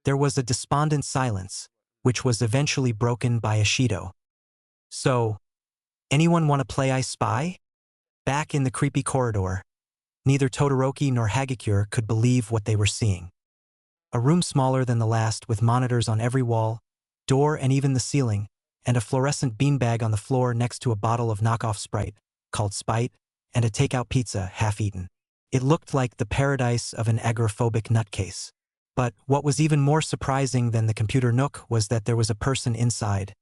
There was a despondent silence, which was eventually broken by Ashido. So, anyone want to play I Spy? Back in the creepy corridor, neither Todoroki nor Hagakure could believe what they were seeing. A room smaller than the last with monitors on every wall, door and even the ceiling, and a fluorescent beanbag on the floor next to a bottle of knockoff Sprite, called Spite, and a takeout pizza half-eaten. It looked like the paradise of an agoraphobic nutcase. But what was even more surprising than the computer nook was that there was a person inside,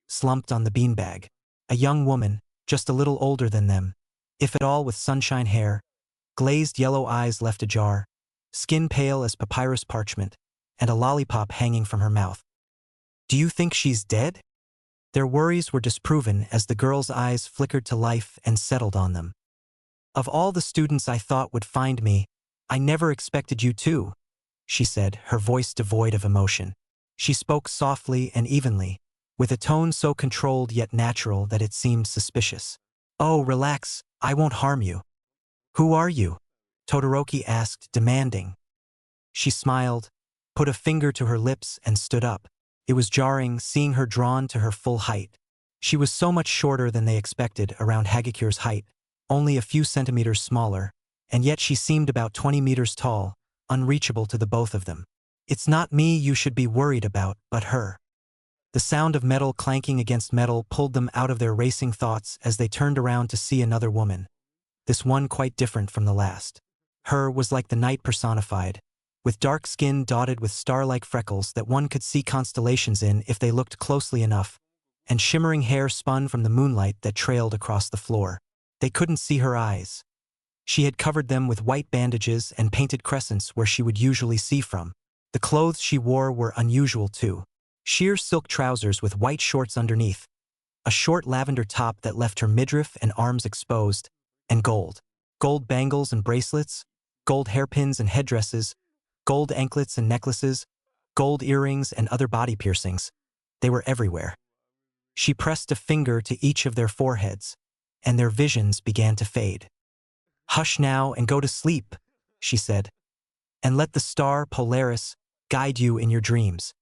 slumped on the beanbag. A young woman, just a little older than them, if at all, with sunshine hair, glazed yellow eyes left ajar, skin pale as papyrus parchment, and a lollipop hanging from her mouth. Do you think she's dead? Their worries were disproven as the girl's eyes flickered to life and settled on them. Of all the students I thought would find me, I never expected you to, she said, her voice devoid of emotion. She spoke softly and evenly, with a tone so controlled yet natural that it seemed suspicious. Oh, relax, I won't harm you. Who are you? Todoroki asked, demanding. She smiled, put a finger to her lips and stood up. It was jarring seeing her drawn to her full height. She was so much shorter than they expected, around Hagakure's height, only a few centimeters smaller, and yet she seemed about 20 meters tall, unreachable to the both of them. It's not me you should be worried about, but her. The sound of metal clanking against metal pulled them out of their racing thoughts as they turned around to see another woman. This one quite different from the last. Her was like the night personified, with dark skin dotted with star-like freckles that one could see constellations in if they looked closely enough, and shimmering hair spun from the moonlight that trailed across the floor. They couldn't see her eyes. She had covered them with white bandages and painted crescents where she would usually see from. The clothes she wore were unusual too. Sheer silk trousers with white shorts underneath, a short lavender top that left her midriff and arms exposed, and gold. Gold bangles and bracelets, gold hairpins and headdresses, gold anklets and necklaces, gold earrings and other body piercings. They were everywhere. She pressed a finger to each of their foreheads, and their visions began to fade. Hush now and go to sleep, she said, and let the star Polaris guide you in your dreams.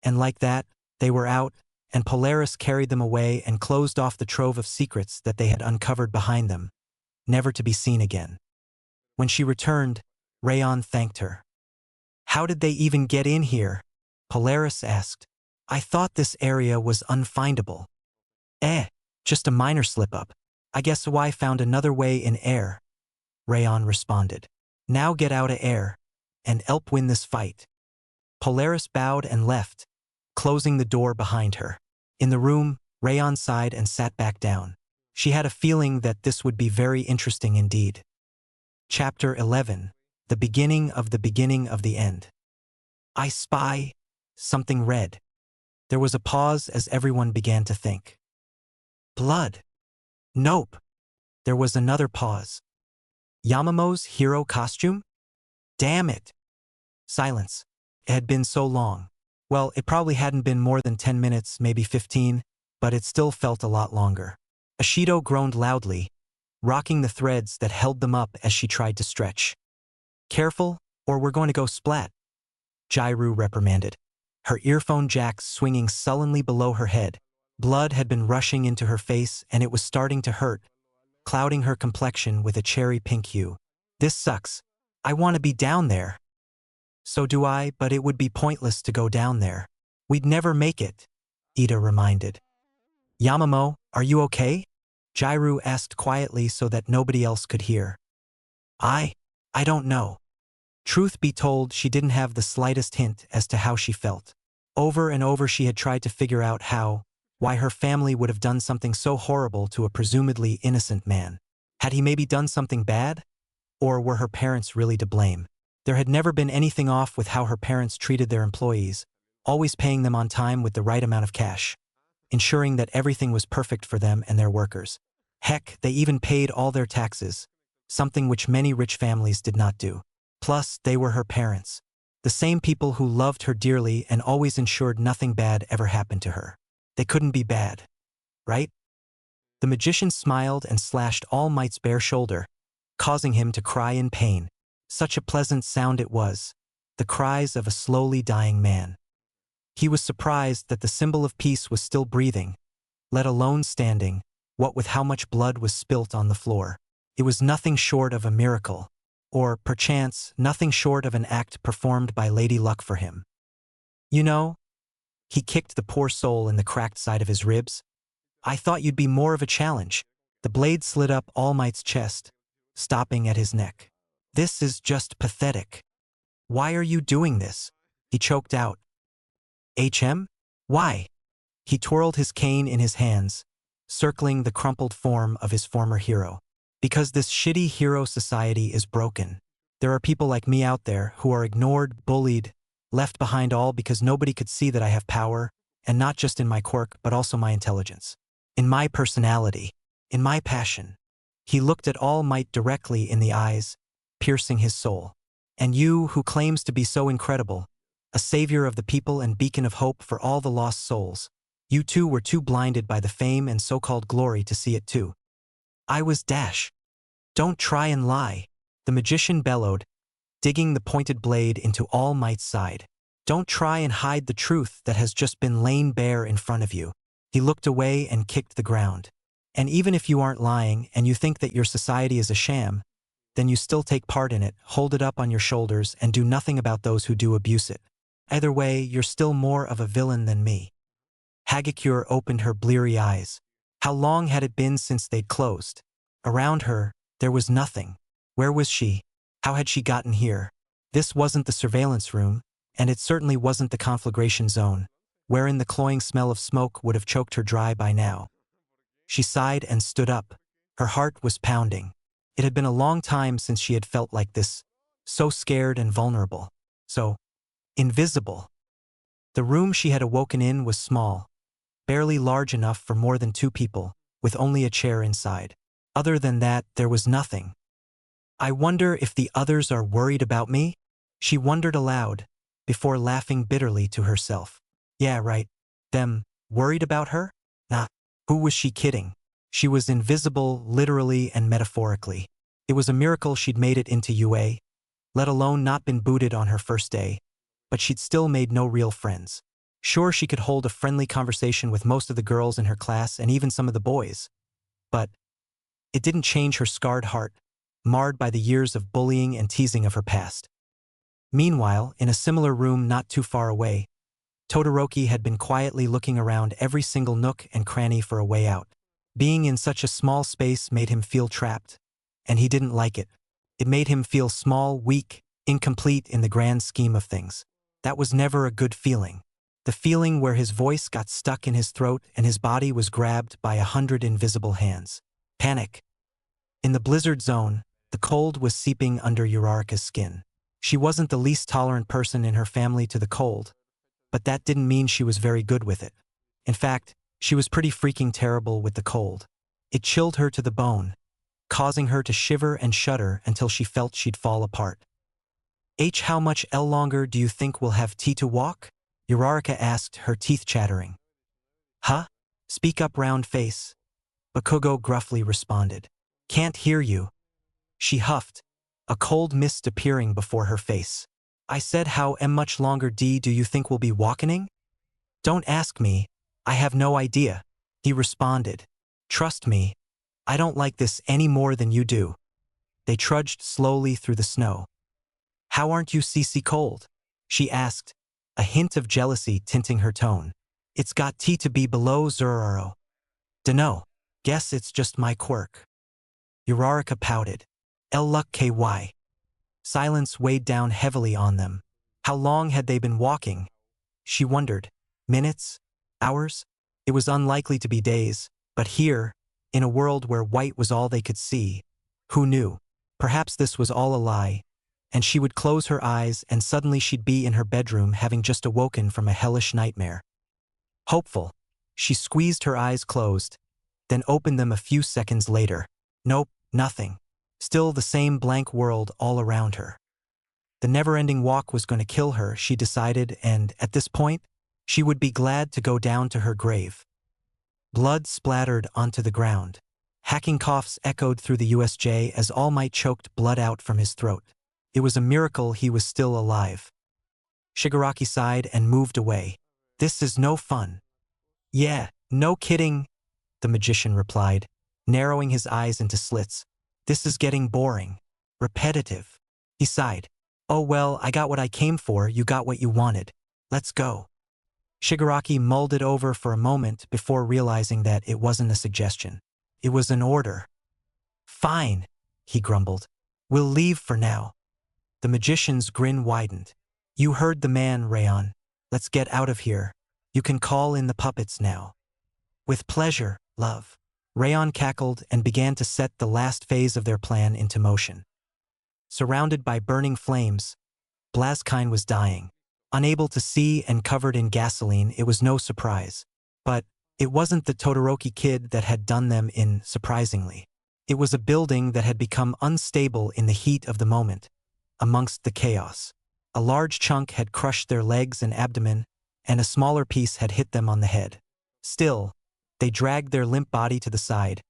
And like that, they were out, and Polaris carried them away and closed off the trove of secrets that they had uncovered behind them, never to be seen again. When she returned, Rayon thanked her. How did they even get in here? Polaris asked. I thought this area was unfindable. Just a minor slip-up. I guess I found another way in air, Rayon responded. Now get out of air, and help win this fight. Polaris bowed and left, closing the door behind her. In the room, Rayon sighed and sat back down. She had a feeling that this would be very interesting indeed. Chapter 11. The beginning of the end. I spy something red. There was a pause as everyone began to think. Blood. Nope. There was another pause. Yamamo's hero costume? Damn it. Silence. It had been so long. Well, it probably hadn't been more than 10 minutes, maybe 15, but it still felt a lot longer. Ashido groaned loudly, rocking the threads that held them up as she tried to stretch. Careful, or we're going to go splat, Jairu reprimanded, her earphone jacks swinging sullenly below her head. Blood had been rushing into her face and it was starting to hurt, clouding her complexion with a cherry pink hue. This sucks. I want to be down there. So do I, but it would be pointless to go down there. We'd never make it, Ida reminded. Yamamo, are you okay? Jairu asked quietly so that nobody else could hear. I don't know. Truth be told, she didn't have the slightest hint as to how she felt. Over and over she had tried to figure out why her family would have done something so horrible to a presumably innocent man. Had he maybe done something bad? Or were her parents really to blame? There had never been anything off with how her parents treated their employees, always paying them on time with the right amount of cash, ensuring that everything was perfect for them and their workers. Heck, they even paid all their taxes, something which many rich families did not do. Plus, they were her parents, the same people who loved her dearly and always ensured nothing bad ever happened to her. They couldn't be bad, right? The magician smiled and slashed All Might's bare shoulder, causing him to cry in pain. Such a pleasant sound it was, the cries of a slowly dying man. He was surprised that the symbol of peace was still breathing, let alone standing, what with how much blood was spilt on the floor. It was nothing short of a miracle, or, perchance, nothing short of an act performed by Lady Luck for him. You know, he kicked the poor soul in the cracked side of his ribs. I thought you'd be more of a challenge. The blade slid up All Might's chest, stopping at his neck. This is just pathetic. Why are you doing this? He choked out. Why? He twirled his cane in his hands, circling the crumpled form of his former hero. Because this shitty hero society is broken. There are people like me out there who are ignored, bullied, left behind, all because nobody could see that I have power, and not just in my quirk but also my intelligence, in my personality, in my passion. He looked at All Might directly in the eyes, piercing his soul. And you, who claims to be so incredible, a savior of the people and beacon of hope for all the lost souls, you too were too blinded by the fame and so-called glory to see it too. I was dash. Don't try and lie, the magician bellowed, digging the pointed blade into All Might's side. Don't try and hide the truth that has just been laid bare in front of you. He looked away and kicked the ground. And even if you aren't lying and you think that your society is a sham, then you still take part in it, hold it up on your shoulders, and do nothing about those who do abuse it. Either way, you're still more of a villain than me. Hagakure opened her bleary eyes. How long had it been since they'd closed? Around her, there was nothing. Where was she? How had she gotten here? This wasn't the surveillance room, and it certainly wasn't the conflagration zone, wherein the cloying smell of smoke would have choked her dry by now. She sighed and stood up. Her heart was pounding. It had been a long time since she had felt like this, so scared and vulnerable, so invisible. The room she had awoken in was small, barely large enough for more than 2 people, with only a chair inside. Other than that, there was nothing. I wonder if the others are worried about me? She wondered aloud, before laughing bitterly to herself. Yeah, right. Them, worried about her? Nah, who was she kidding? She was invisible, literally and metaphorically. It was a miracle she'd made it into UA, let alone not been booted on her first day, but she'd still made no real friends. Sure, she could hold a friendly conversation with most of the girls in her class and even some of the boys, but it didn't change her scarred heart, marred by the years of bullying and teasing of her past. Meanwhile, in a similar room not too far away, Todoroki had been quietly looking around every single nook and cranny for a way out. Being in such a small space made him feel trapped, and he didn't like it. It made him feel small, weak, incomplete in the grand scheme of things. That was never a good feeling. The feeling where his voice got stuck in his throat and his body was grabbed by 100 invisible hands. Panic. In the blizzard zone, the cold was seeping under Uraraka's skin. She wasn't the least tolerant person in her family to the cold, but that didn't mean she was very good with it. In fact, she was pretty freaking terrible with the cold. It chilled her to the bone, causing her to shiver and shudder until she felt she'd fall apart. How much longer do you think we'll have tea to walk? Uraraka asked, her teeth chattering. Huh? Speak up, round face. Bakugo gruffly responded. Can't hear you. She huffed, a cold mist appearing before her face. I said how much longer do you think we'll be walking? Don't ask me, I have no idea, he responded. Trust me, I don't like this any more than you do. They trudged slowly through the snow. How aren't you CC cold? She asked, a hint of jealousy tinting her tone. It's got to be below 0. Dunno, guess it's just my quirk. Uraraka pouted. Luck KY. Silence weighed down heavily on them. How long had they been walking? She wondered. Minutes? Hours? It was unlikely to be days, but here, in a world where white was all they could see, who knew? Perhaps this was all a lie, and she would close her eyes and suddenly she'd be in her bedroom having just awoken from a hellish nightmare. Hopeful, she squeezed her eyes closed, then opened them a few seconds later. Nope, nothing. Still the same blank world all around her. The never-ending walk was going to kill her, she decided, and at this point, she would be glad to go down to her grave. Blood splattered onto the ground. Hacking coughs echoed through the USJ as All Might choked blood out from his throat. It was a miracle he was still alive. Shigaraki sighed and moved away. This is no fun. Yeah, no kidding, the magician replied, narrowing his eyes into slits. This is getting boring. Repetitive. He sighed. Oh well, I got what I came for, you got what you wanted. Let's go. Shigaraki mulled it over for a moment before realizing that it wasn't a suggestion. It was an order. Fine, he grumbled. We'll leave for now. The magician's grin widened. You heard the man, Rayon. Let's get out of here. You can call in the puppets now. With pleasure, love. Rayon cackled and began to set the last phase of their plan into motion. Surrounded by burning flames, Blaskine was dying. Unable to see and covered in gasoline, it was no surprise. But it wasn't the Todoroki kid that had done them in, surprisingly. It was a building that had become unstable in the heat of the moment, amongst the chaos. A large chunk had crushed their legs and abdomen, and a smaller piece had hit them on the head. Still, they dragged their limp body to the side,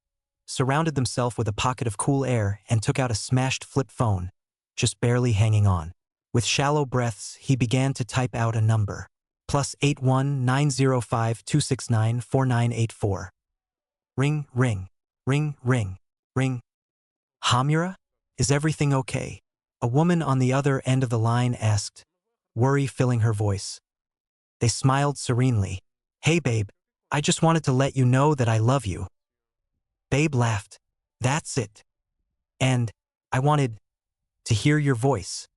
surrounded themselves with a pocket of cool air, and took out a smashed flip phone, just barely hanging on. With shallow breaths, he began to type out a number. +81 905 269 4984. Ring, ring, ring, ring, ring. Hamura? Is everything okay? A woman on the other end of the line asked, worry filling her voice. They smiled serenely. Hey babe, I just wanted to let you know that I love you. Babe laughed. That's it. And I wanted to hear your voice.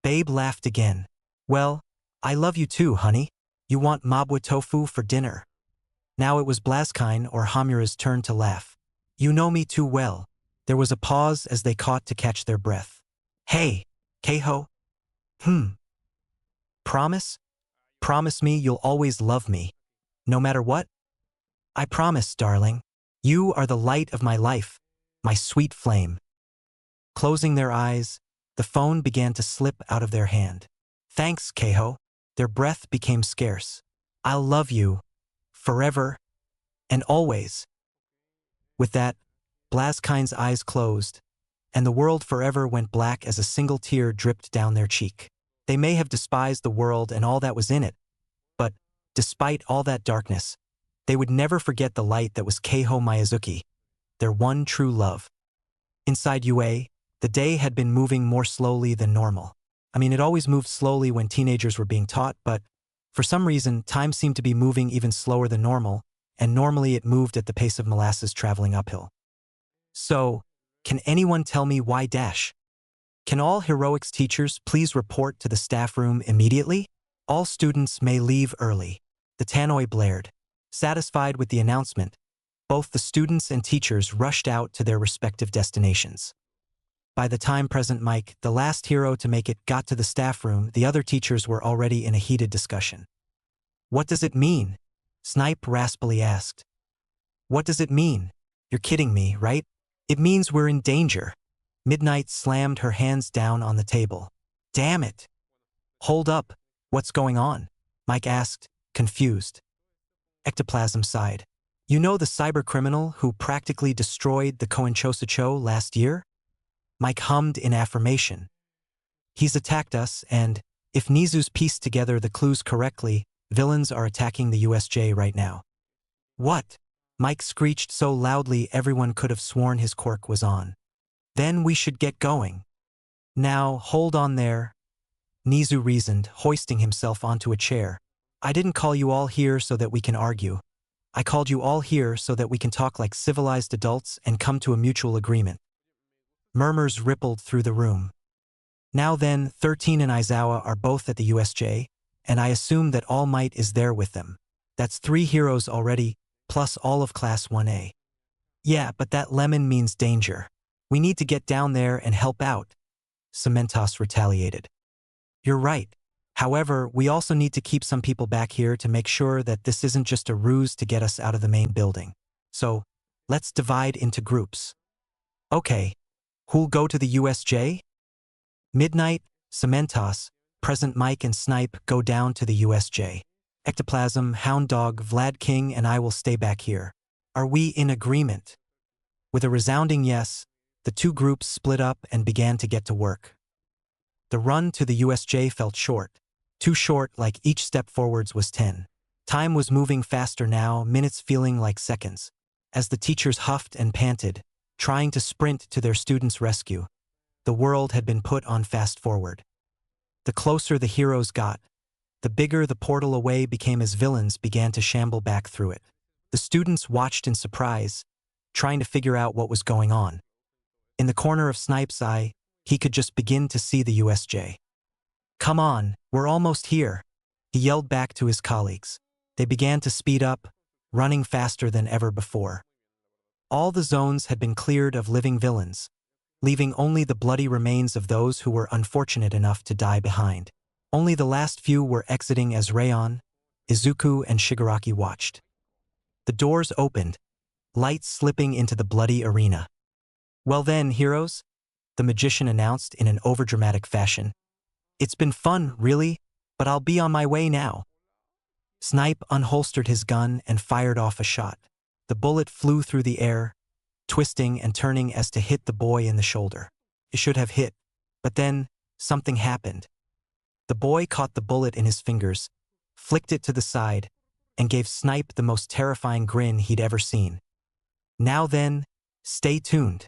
Babe laughed again. Well, I love you too, honey. You want mabwa tofu for dinner? Now it was Blaskine or Hamura's turn to laugh. You know me too well. There was a pause as they caught to catch their breath. Hey, Keiho? Promise? Promise me you'll always love me. No matter what? I promise, darling. You are the light of my life, my sweet flame. Closing their eyes, the phone began to slip out of their hand. Thanks, Keiho. Their breath became scarce. I'll love you, forever, and always. With that, Blaskine's eyes closed, and the world forever went black as a single tear dripped down their cheek. They may have despised the world and all that was in it, but despite all that darkness, they would never forget the light that was Keiho Miyazuki, their one true love. Inside UA, the day had been moving more slowly than normal. I mean, it always moved slowly when teenagers were being taught, but for some reason, time seemed to be moving even slower than normal, and normally it moved at the pace of molasses traveling uphill. So, can anyone tell me why dash? Can all heroics teachers please report to the staff room immediately? All students may leave early. The tannoy blared. Satisfied with the announcement, both the students and teachers rushed out to their respective destinations. By the time Present Mike, the last hero to make it, got to the staff room, the other teachers were already in a heated discussion. "What does it mean?" Snipe raspily asked. "What does it mean? You're kidding me, right? It means we're in danger." Midnight slammed her hands down on the table. "Damn it!" "Hold up, what's going on?" Mike asked, confused. Ectoplasm sighed. "You know the cybercriminal who practically destroyed the Koenchosacho last year?" Mike hummed in affirmation. "He's attacked us, and, if Nizu's pieced together the clues correctly, villains are attacking the USJ right now." "What?" Mike screeched so loudly everyone could have sworn his quirk was on. "Then we should get going." "Now, hold on there," Nizu reasoned, hoisting himself onto a chair. "I didn't call you all here so that we can argue. I called you all here so that we can talk like civilized adults and come to a mutual agreement." Murmurs rippled through the room. "Now then, 13 and Aizawa are both at the USJ, and I assume that All Might is there with them. That's 3 heroes already, plus all of Class 1A. Yeah, but that lemon means danger. We need to get down there and help out," Cementos retaliated. "You're right. However, we also need to keep some people back here to make sure that this isn't just a ruse to get us out of the main building. So, let's divide into groups." "Okay. Who'll go to the USJ?" Midnight, Cementos, Present Mike and Snipe go down to the USJ. Ectoplasm, Hound Dog, Vlad King and I will stay back here. Are we in agreement? With a resounding yes, the 2 groups split up and began to get to work. The run to the USJ felt short. Too short, like each step forwards was 10. Time was moving faster now, minutes feeling like seconds. As the teachers huffed and panted, trying to sprint to their students' rescue, the world had been put on fast forward. The closer the heroes got, the bigger the portal away became as villains began to shamble back through it. The students watched in surprise, trying to figure out what was going on. In the corner of Snipe's eye, he could just begin to see the USJ. "Come on, we're almost here," he yelled back to his colleagues. They began to speed up, running faster than ever before. All the zones had been cleared of living villains, leaving only the bloody remains of those who were unfortunate enough to die behind. Only the last few were exiting as Rayon, Izuku, and Shigaraki watched. The doors opened, lights slipping into the bloody arena. "Well then, heroes," the magician announced in an overdramatic fashion. "It's been fun, really, but I'll be on my way now." Snipe unholstered his gun and fired off a shot. The bullet flew through the air, twisting and turning as to hit the boy in the shoulder. It should have hit, but then something happened. The boy caught the bullet in his fingers, flicked it to the side, and gave Snipe the most terrifying grin he'd ever seen. "Now then, stay tuned."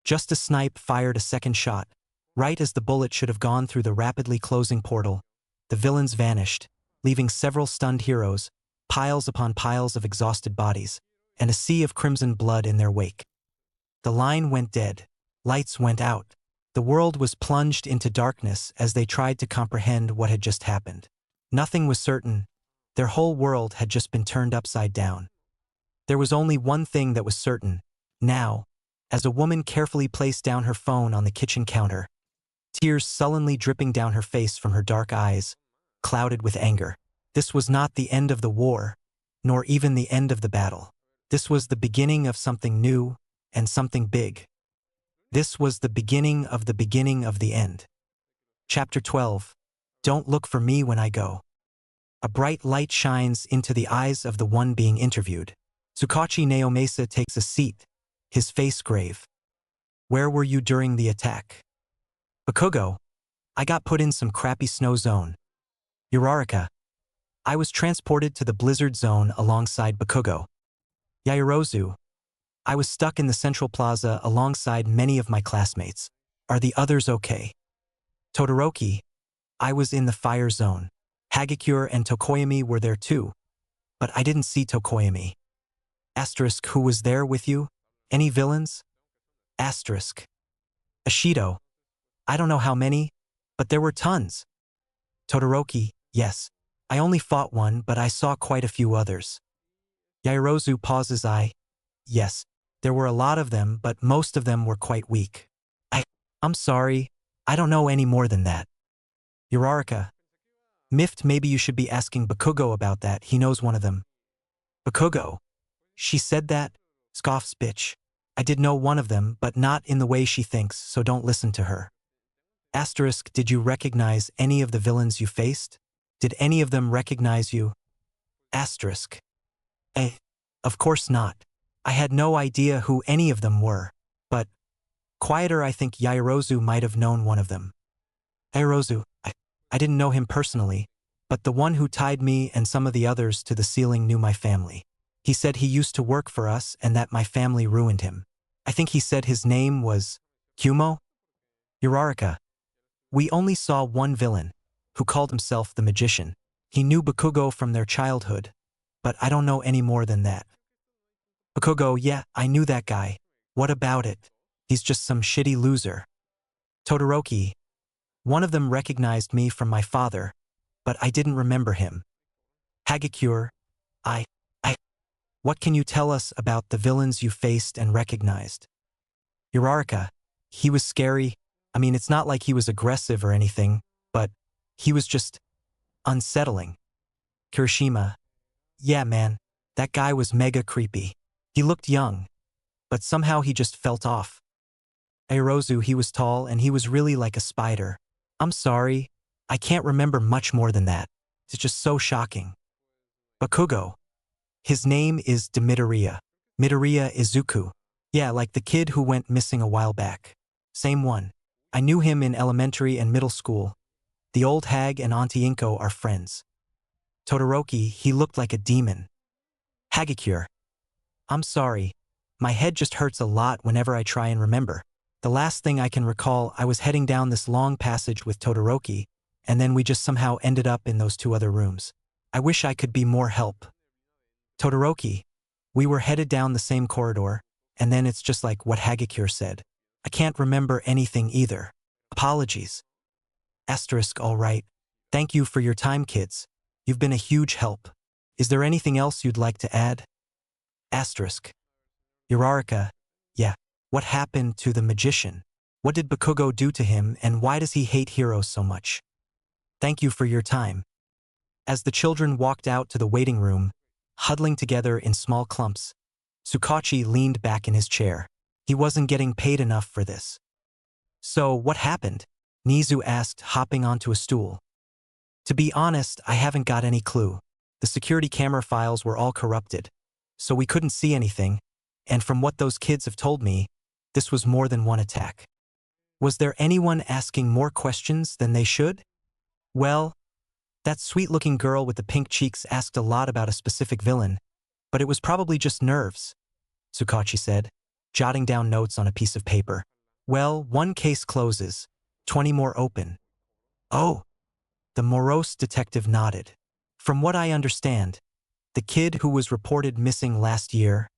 Just as Snipe fired a second shot, right as the bullet should have gone through the rapidly closing portal, the villains vanished, leaving several stunned heroes, piles upon piles of exhausted bodies, and a sea of crimson blood in their wake. The line went dead. Lights went out. The world was plunged into darkness as they tried to comprehend what had just happened. Nothing was certain. Their whole world had just been turned upside down. There was only one thing that was certain. Now, as a woman carefully placed down her phone on the kitchen counter, tears sullenly dripping down her face from her dark eyes, clouded with anger. This was not the end of the war, nor even the end of the battle. This was the beginning of something new and something big. This was the beginning of the end. Chapter 12. Don't look for me when I go. A bright light shines into the eyes of the one being interviewed. Tsukachi Naomasa takes a seat, his face grave. "Where were you during the attack?" "Bakugo. I got put in some crappy snow zone." "Uraraka. I was transported to the blizzard zone alongside Bakugo." "Yaoyorozu. I was stuck in the central plaza alongside many of my classmates. Are the others okay?" "Todoroki. I was in the fire zone. Hagakure and Tokoyami were there too, but I didn't see Tokoyami." Asterisk. Who was there with you? Any villains? Asterisk. "Ashido. I don't know how many, but there were tons." "Todoroki. Yes. I only fought one, but I saw quite a few others. Yaoyorozu pauses. Yes. There were a lot of them, but most of them were quite weak. I'm sorry. I don't know any more than that. Uraraka. Miffed, maybe you should be asking Bakugo about that, he knows one of them. Bakugo. She said that? Scoffs bitch. I did know one of them, but not in the way she thinks, so don't listen to her. Asterisk, did you recognize any of the villains you faced? Did any of them recognize you? Asterisk. Of course not. I had no idea who any of them were, but quieter, I think Yaoyorozu might have known one of them. Yaoyorozu, I didn't know him personally, but the one who tied me and some of the others to the ceiling knew my family. He said he used to work for us and that my family ruined him. I think he said his name was Kumo? Uraraka. We only saw one villain, who called himself the Magician. He knew Bakugo from their childhood, but I don't know any more than that. Bakugo, yeah, I knew that guy. What about it? He's just some shitty loser. Todoroki. One of them recognized me from my father, but I didn't remember him. Hagakure. What can you tell us about the villains you faced and recognized? Uraraka. He was scary. I mean, it's not like he was aggressive or anything, but he was just unsettling. Kirishima. Yeah, man, that guy was mega creepy. He looked young, but somehow he just felt off. Yaoyorozu, he was tall and he was really like a spider. I'm sorry, I can't remember much more than that. It's just so shocking. Bakugo. His name is Midoriya. Midoriya Izuku. Yeah, like the kid who went missing a while back. Same one. I knew him in elementary and middle school. The old hag and Auntie Inko are friends. Todoroki, he looked like a demon. Hagakure. I'm sorry. My head just hurts a lot whenever I try and remember. The last thing I can recall, I was heading down this long passage with Todoroki, and then we just somehow ended up in those two other rooms. I wish I could be more help. Todoroki. We were headed down the same corridor, and then it's just like what Hagakure said. I can't remember anything either. Apologies. Asterisk, all right. Thank you for your time, kids. You've been a huge help. Is there anything else you'd like to add? Asterisk. Uraraka. Yeah. What happened to the magician? What did Bakugo do to him, and why does he hate heroes so much? Thank you for your time. As the children walked out to the waiting room, huddling together in small clumps, Tsukachi leaned back in his chair. He wasn't getting paid enough for this. So, what happened? Nizu asked, hopping onto a stool. To be honest, I haven't got any clue. The security camera files were all corrupted, so we couldn't see anything, and from what those kids have told me, this was more than one attack. Was there anyone asking more questions than they should? Well, that sweet-looking girl with the pink cheeks asked a lot about a specific villain, but it was probably just nerves, Tsukachi said, jotting down notes on a piece of paper. Well, one case closes, 20 more open. Oh, the morose detective nodded. From what I understand, the kid who was reported missing last year,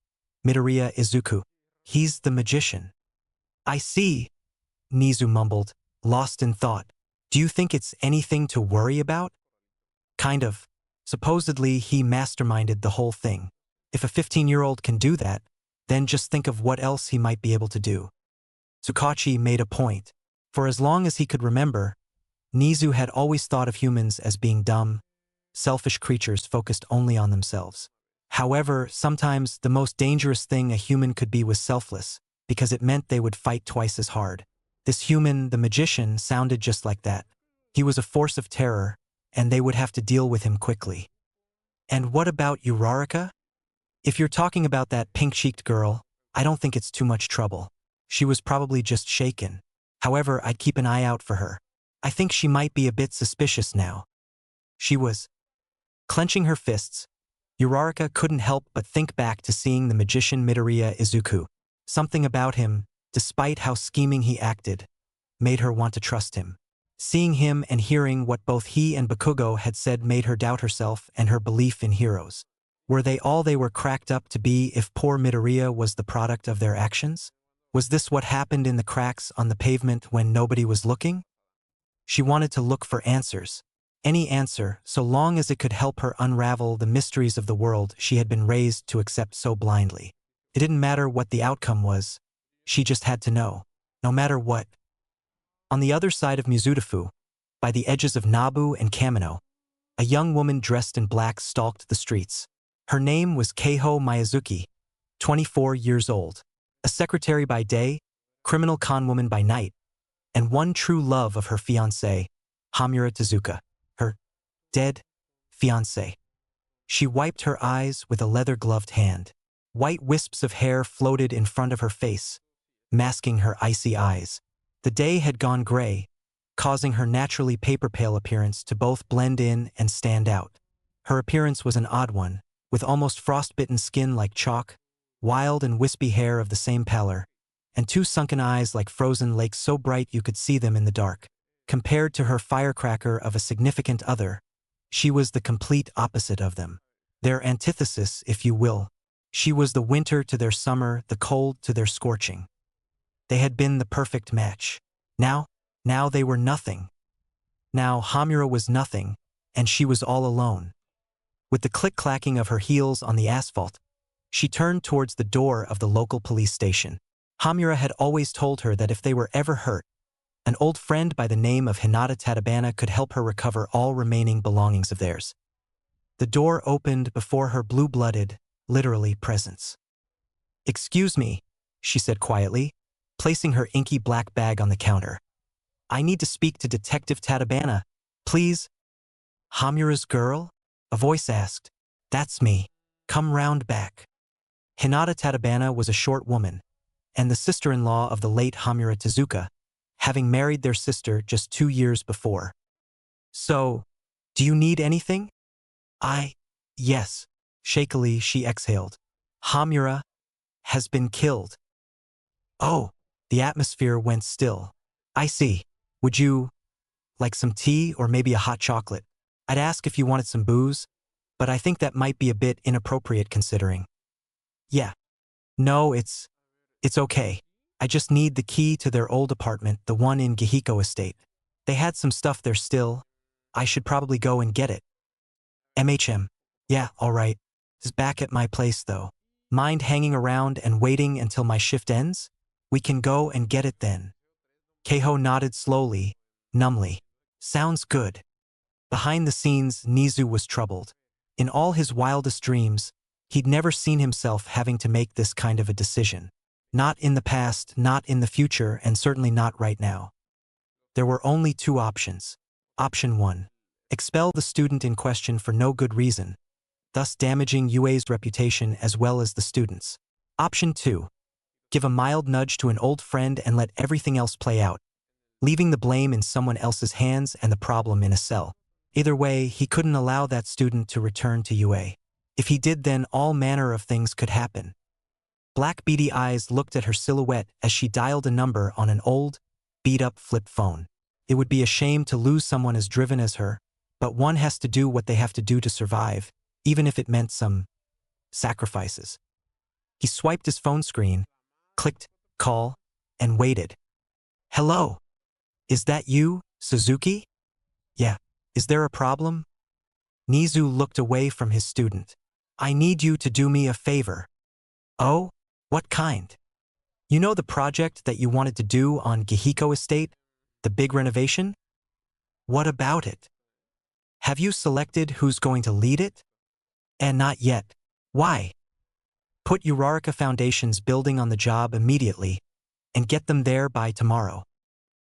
Midoriya Izuku, he's the magician. I see, Nizu mumbled, lost in thought. Do you think it's anything to worry about? Kind of. Supposedly, he masterminded the whole thing. If a 15-year-old can do that, then just think of what else he might be able to do. Tsukachi made a point. For as long as he could remember, Nizu had always thought of humans as being dumb, selfish creatures focused only on themselves. However, sometimes the most dangerous thing a human could be was selfless, because it meant they would fight twice as hard. This human, the magician, sounded just like that. He was a force of terror, and they would have to deal with him quickly. And what about Uraraka? If you're talking about that pink-cheeked girl, I don't think it's too much trouble. She was probably just shaken. However, I'd keep an eye out for her. I think she might be a bit suspicious now. She was. Clenching her fists, Uraraka couldn't help but think back to seeing the magician Midoriya Izuku. Something about him, despite how scheming he acted, made her want to trust him. Seeing him and hearing what both he and Bakugo had said made her doubt herself and her belief in heroes. Were they all they were cracked up to be if poor Midoriya was the product of their actions? Was this what happened in the cracks on the pavement when nobody was looking? She wanted to look for answers. Any answer, so long as it could help her unravel the mysteries of the world she had been raised to accept so blindly. It didn't matter what the outcome was. She just had to know. No matter what. On the other side of Mizudafu, by the edges of Nabu and Kamino, a young woman dressed in black stalked the streets. Her name was Keiho Miyazuki, 24 years old, a secretary by day, criminal conwoman by night, and one true love of her fiancé, Hamura Tezuka, her dead fiancé. She wiped her eyes with a leather-gloved hand. White wisps of hair floated in front of her face, masking her icy eyes. The day had gone gray, causing her naturally paper-pale appearance to both blend in and stand out. Her appearance was an odd one, with almost frostbitten skin like chalk, wild and wispy hair of the same pallor, and two sunken eyes like frozen lakes so bright you could see them in the dark. Compared to her firecracker of a significant other, she was the complete opposite of them. Their antithesis, if you will. She was the winter to their summer, the cold to their scorching. They had been the perfect match. Now they were nothing. Now Hamura was nothing, and she was all alone. With the click-clacking of her heels on the asphalt, she turned towards the door of the local police station. Hamura had always told her that if they were ever hurt, an old friend by the name of Hinata Tadabana could help her recover all remaining belongings of theirs. The door opened before her blue-blooded, literally, presence. "Excuse me," she said quietly, placing her inky black bag on the counter. "I need to speak to Detective Tadabana, please." "Hamura's girl?" a voice asked. "That's me. Come round back." Hinata Tadabana was a short woman, and the sister-in-law of the late Hamura Tezuka, having married their sister just 2 years before. "So, do you need anything?" Yes. Shakily, she exhaled. "Hamura has been killed." "Oh." The atmosphere went still. "I see. Would you like some tea or maybe a hot chocolate? I'd ask if you wanted some booze, but I think that might be a bit inappropriate considering." "Yeah. No, it's okay. I just need the key to their old apartment, the one in Gihiko Estate. They had some stuff there still. I should probably go and get it." Yeah, all right. Is back at my place, though. Mind hanging around and waiting until my shift ends? We can go and get it then." Keiho nodded slowly, numbly. "Sounds good." Behind the scenes, Nizu was troubled. In all his wildest dreams, he'd never seen himself having to make this kind of a decision. Not in the past, not in the future, and certainly not right now. There were only 2 options. Option 1. Expel the student in question for no good reason, thus damaging UA's reputation as well as the students. Option 2. Give a mild nudge to an old friend and let everything else play out, leaving the blame in someone else's hands and the problem in a cell. Either way, he couldn't allow that student to return to UA. If he did, then all manner of things could happen. Black beady eyes looked at her silhouette as she dialed a number on an old, beat-up flip phone. It would be a shame to lose someone as driven as her, but one has to do what they have to do to survive, even if it meant some sacrifices. He swiped his phone screen, clicked call, and waited. "Hello? Is that you, Suzuki?" "Yeah. Is there a problem?" Nizu looked away from his student. "I need you to do me a favor." "Oh? What kind?" "You know the project that you wanted to do on Gihiko Estate? The big renovation?" "What about it? Have you selected who's going to lead it?" "And not yet." "Why?" "Put Uraraka Foundation's building on the job immediately and get them there by tomorrow."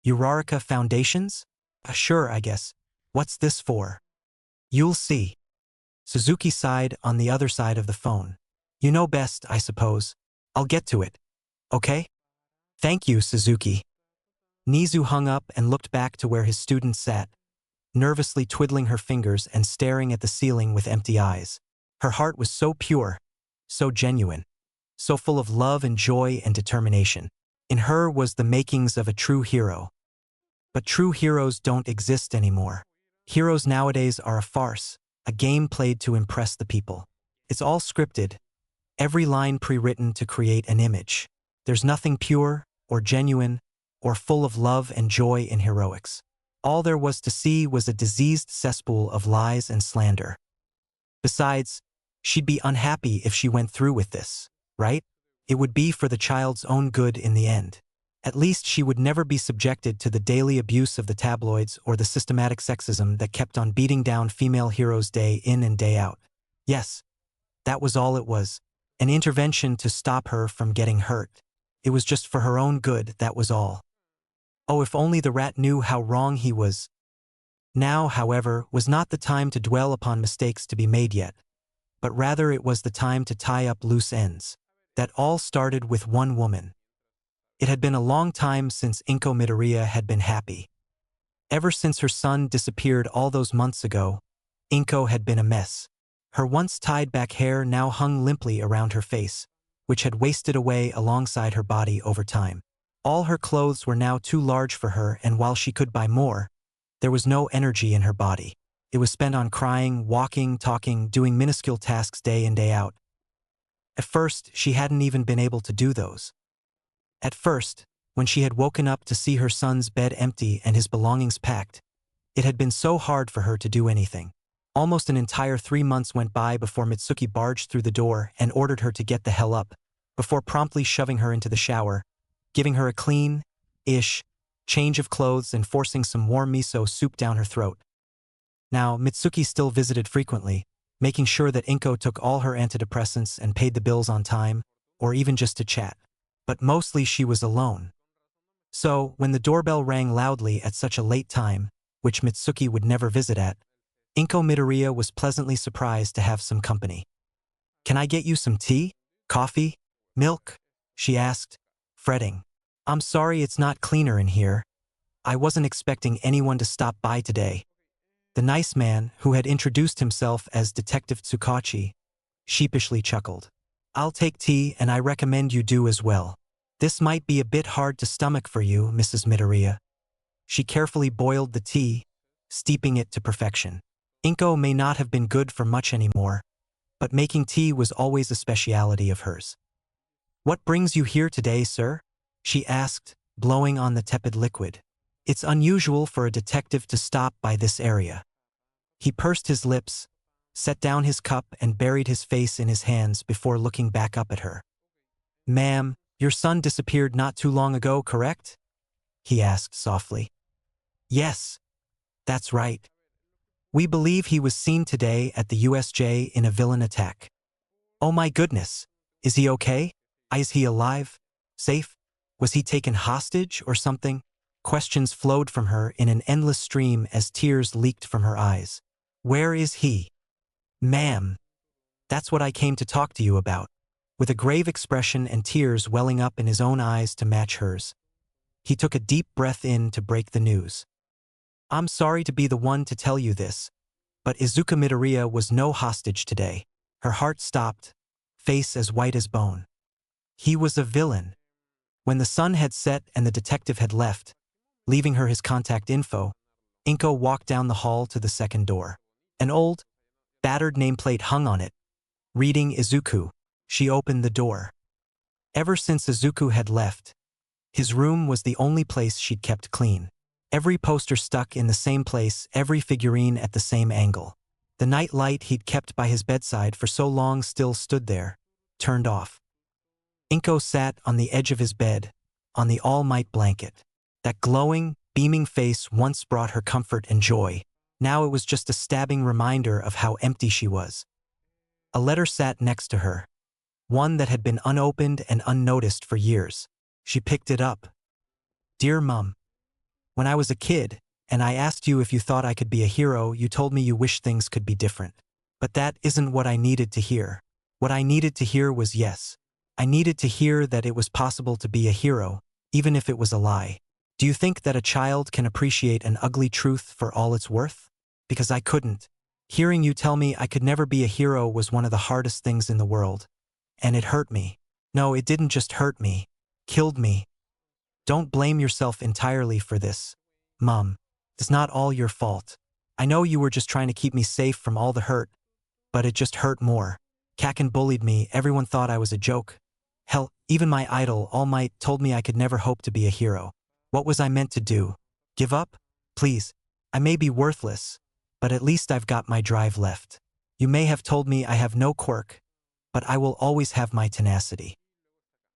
"Uraraka Foundations? Sure, I guess. What's this for?" "You'll see." Suzuki sighed on the other side of the phone. "You know best, I suppose. I'll get to it. Okay? Thank you, Suzuki." Nizu hung up and looked back to where his student sat, nervously twiddling her fingers and staring at the ceiling with empty eyes. Her heart was so pure, so genuine, so full of love and joy and determination. In her was the makings of a true hero. But true heroes don't exist anymore. Heroes nowadays are a farce, a game played to impress the people. It's all scripted, every line pre-written to create an image. There's nothing pure, or genuine, or full of love and joy in heroics. All there was to see was a diseased cesspool of lies and slander. Besides, she'd be unhappy if she went through with this, right? It would be for the child's own good in the end. At least she would never be subjected to the daily abuse of the tabloids or the systematic sexism that kept on beating down female heroes day in and day out. Yes, that was all it was. An intervention to stop her from getting hurt. It was just for her own good, that was all. Oh, if only the rat knew how wrong he was. Now, however, was not the time to dwell upon mistakes to be made yet, but rather it was the time to tie up loose ends. That all started with one woman. It had been a long time since Inko Midoriya had been happy. Ever since her son disappeared all those months ago, Inko had been a mess. Her once tied-back hair now hung limply around her face, which had wasted away alongside her body over time. All her clothes were now too large for her, and while she could buy more, there was no energy in her body. It was spent on crying, walking, talking, doing minuscule tasks day in day out. At first, she hadn't even been able to do those. At first, when she had woken up to see her son's bed empty and his belongings packed, it had been so hard for her to do anything. Almost an entire 3 months went by before Mitsuki barged through the door and ordered her to get the hell up, before promptly shoving her into the shower, giving her a clean-ish change of clothes and forcing some warm miso soup down her throat. Now, Mitsuki still visited frequently, making sure that Inko took all her antidepressants and paid the bills on time, or even just to chat. But mostly she was alone. So, when the doorbell rang loudly at such a late time, which Mitsuki would never visit at, Inko Midoriya was pleasantly surprised to have some company. "Can I get you some tea? Coffee? Milk?" she asked, fretting. "I'm sorry it's not cleaner in here. I wasn't expecting anyone to stop by today." The nice man, who had introduced himself as Detective Tsukachi, sheepishly chuckled. "I'll take tea, and I recommend you do as well. This might be a bit hard to stomach for you, Mrs. Midoriya." She carefully boiled the tea, steeping it to perfection. Inko may not have been good for much anymore, but making tea was always a specialty of hers. "What brings you here today, sir?" she asked, blowing on the tepid liquid. "It's unusual for a detective to stop by this area." He pursed his lips, set down his cup and buried his face in his hands before looking back up at her. "Ma'am, your son disappeared not too long ago, correct?" he asked softly. "Yes, that's right. We believe he was seen today at the USJ in a villain attack." "Oh my goodness. Is he okay? Is he alive? Safe? Was he taken hostage or something?" Questions flowed from her in an endless stream as tears leaked from her eyes. "Where is he?" "Ma'am, that's what I came to talk to you about." With a grave expression and tears welling up in his own eyes to match hers, he took a deep breath in to break the news. "I'm sorry to be the one to tell you this, but Izuka Midoriya was no hostage today." Her heart stopped, face as white as bone. "He was a villain." When the sun had set and the detective had left, leaving her his contact info, Inko walked down the hall to the second door. An old, battered nameplate hung on it, reading Izuku. She opened the door. Ever since Izuku had left, his room was the only place she'd kept clean. Every poster stuck in the same place, every figurine at the same angle. The night light he'd kept by his bedside for so long still stood there, turned off. Inko sat on the edge of his bed, on the all-might blanket. That glowing, beaming face once brought her comfort and joy. Now it was just a stabbing reminder of how empty she was. A letter sat next to her, one that had been unopened and unnoticed for years. She picked it up. "Dear Mum, when I was a kid, and I asked you if you thought I could be a hero, you told me you wished things could be different. But that isn't what I needed to hear. What I needed to hear was yes. I needed to hear that it was possible to be a hero, even if it was a lie. Do you think that a child can appreciate an ugly truth for all it's worth? Because I couldn't. Hearing you tell me I could never be a hero was one of the hardest things in the world. And it hurt me. No, it didn't just hurt me. Killed me. Don't blame yourself entirely for this. Mom, it's not all your fault. I know you were just trying to keep me safe from all the hurt, but it just hurt more. Kaken bullied me, everyone thought I was a joke. Hell, even my idol, All Might, told me I could never hope to be a hero. What was I meant to do? Give up? Please, I may be worthless, but at least I've got my drive left. You may have told me I have no quirk, but I will always have my tenacity.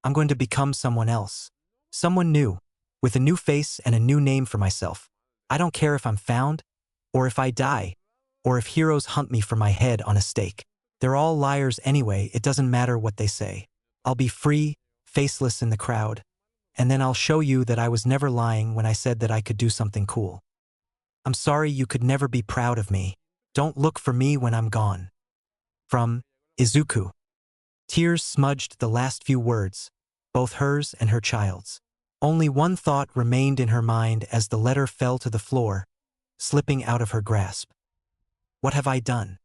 I'm going to become someone else. Someone new, with a new face and a new name for myself. I don't care if I'm found, or if I die, or if heroes hunt me for my head on a stake. They're all liars anyway, it doesn't matter what they say. I'll be free, faceless in the crowd, and then I'll show you that I was never lying when I said that I could do something cool. I'm sorry you could never be proud of me. Don't look for me when I'm gone. From Izuku. Tears smudged the last few words, both hers and her child's. Only one thought remained in her mind as the letter fell to the floor, slipping out of her grasp. What have I done?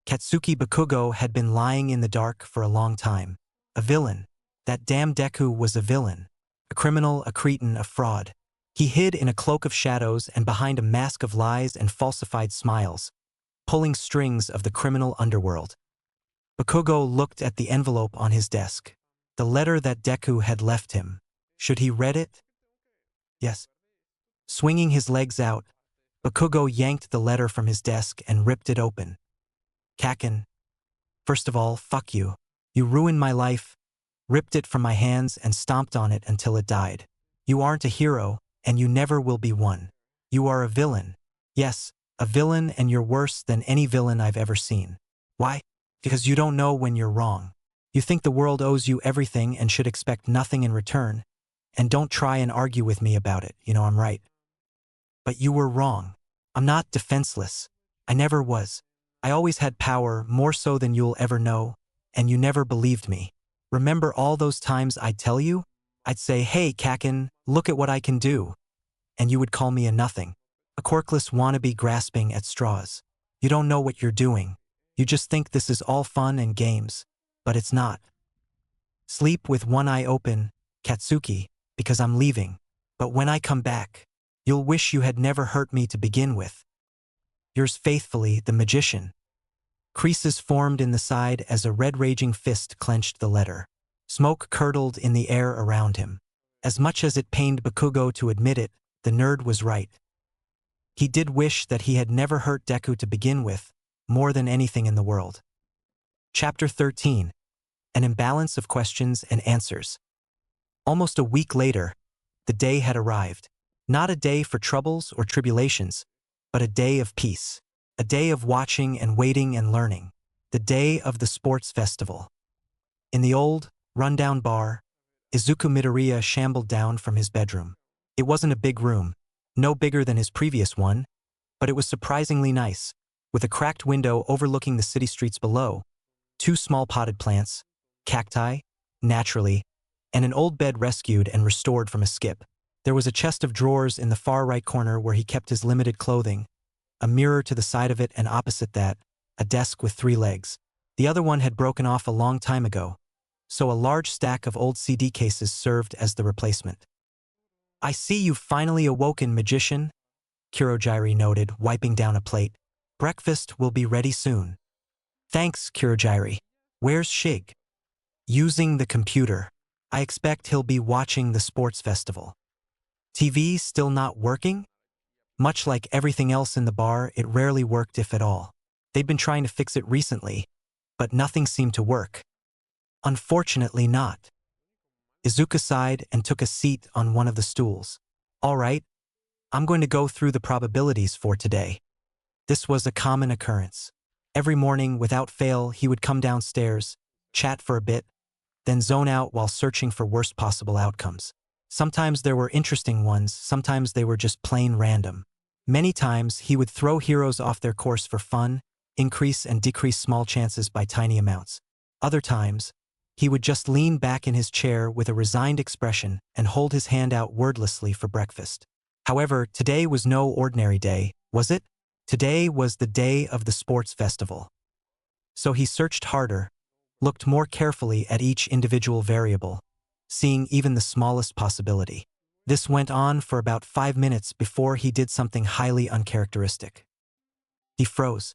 Katsuki Bakugo had been lying in the dark for a long time. A villain. That damn Deku was a villain. A criminal, a cretin, a fraud. He hid in a cloak of shadows and behind a mask of lies and falsified smiles, pulling strings of the criminal underworld. Bakugo looked at the envelope on his desk. The letter that Deku had left him. Should he read it? Yes. Swinging his legs out, Bakugo yanked the letter from his desk and ripped it open. Kaken. First of all, fuck you. You ruined my life, ripped it from my hands and stomped on it until it died. You aren't a hero, and you never will be one. You are a villain. Yes, a villain, and you're worse than any villain I've ever seen. Why? Because you don't know when you're wrong. You think the world owes you everything and should expect nothing in return. And don't try and argue with me about it, you know I'm right. But you were wrong. I'm not defenseless. I never was. I always had power, more so than you'll ever know, and you never believed me. Remember all those times I'd tell you? I'd say, hey, Kaken, look at what I can do. And you would call me a nothing. A quirkless wannabe grasping at straws. You don't know what you're doing. You just think this is all fun and games. But it's not. Sleep with one eye open, Katsuki, because I'm leaving. But when I come back, you'll wish you had never hurt me to begin with. Yours faithfully, the magician. Creases formed in the side as a red raging fist clenched the letter. Smoke curdled in the air around him. As much as it pained Bakugo to admit it, the nerd was right. He did wish that he had never hurt Deku to begin with, more than anything in the world. Chapter 13. An imbalance of questions and answers. Almost a week later, the day had arrived. Not a day for troubles or tribulations, but a day of peace. A day of watching and waiting and learning. The day of the sports festival. In the old, rundown bar, Izuku Midoriya shambled down from his bedroom. It wasn't a big room, no bigger than his previous one, but it was surprisingly nice, with a cracked window overlooking the city streets below, 2 small potted plants, cacti, naturally, and an old bed rescued and restored from a skip. There was a chest of drawers in the far right corner where he kept his limited clothing, a mirror to the side of it, and opposite that, a desk with 3 legs. The other one had broken off a long time ago, so a large stack of old CD cases served as the replacement. I see you've finally awoken, magician, Kurojiri noted, wiping down a plate. Breakfast will be ready soon. Thanks, Kurojiri. Where's Shig? Using the computer. I expect he'll be watching the sports festival. TV still not working? Much like everything else in the bar, it rarely worked if at all. They'd been trying to fix it recently, but nothing seemed to work. Unfortunately not. Izuku sighed and took a seat on one of the stools. All right, I'm going to go through the probabilities for today. This was a common occurrence. Every morning, without fail, he would come downstairs, chat for a bit, then zone out while searching for worst possible outcomes. Sometimes there were interesting ones, sometimes they were just plain random. Many times, he would throw heroes off their course for fun, increase and decrease small chances by tiny amounts. Other times, he would just lean back in his chair with a resigned expression and hold his hand out wordlessly for breakfast. However, today was no ordinary day, was it? Today was the day of the sports festival. So he searched harder, looked more carefully at each individual variable, seeing even the smallest possibility. This went on for about 5 minutes before he did something highly uncharacteristic. He froze.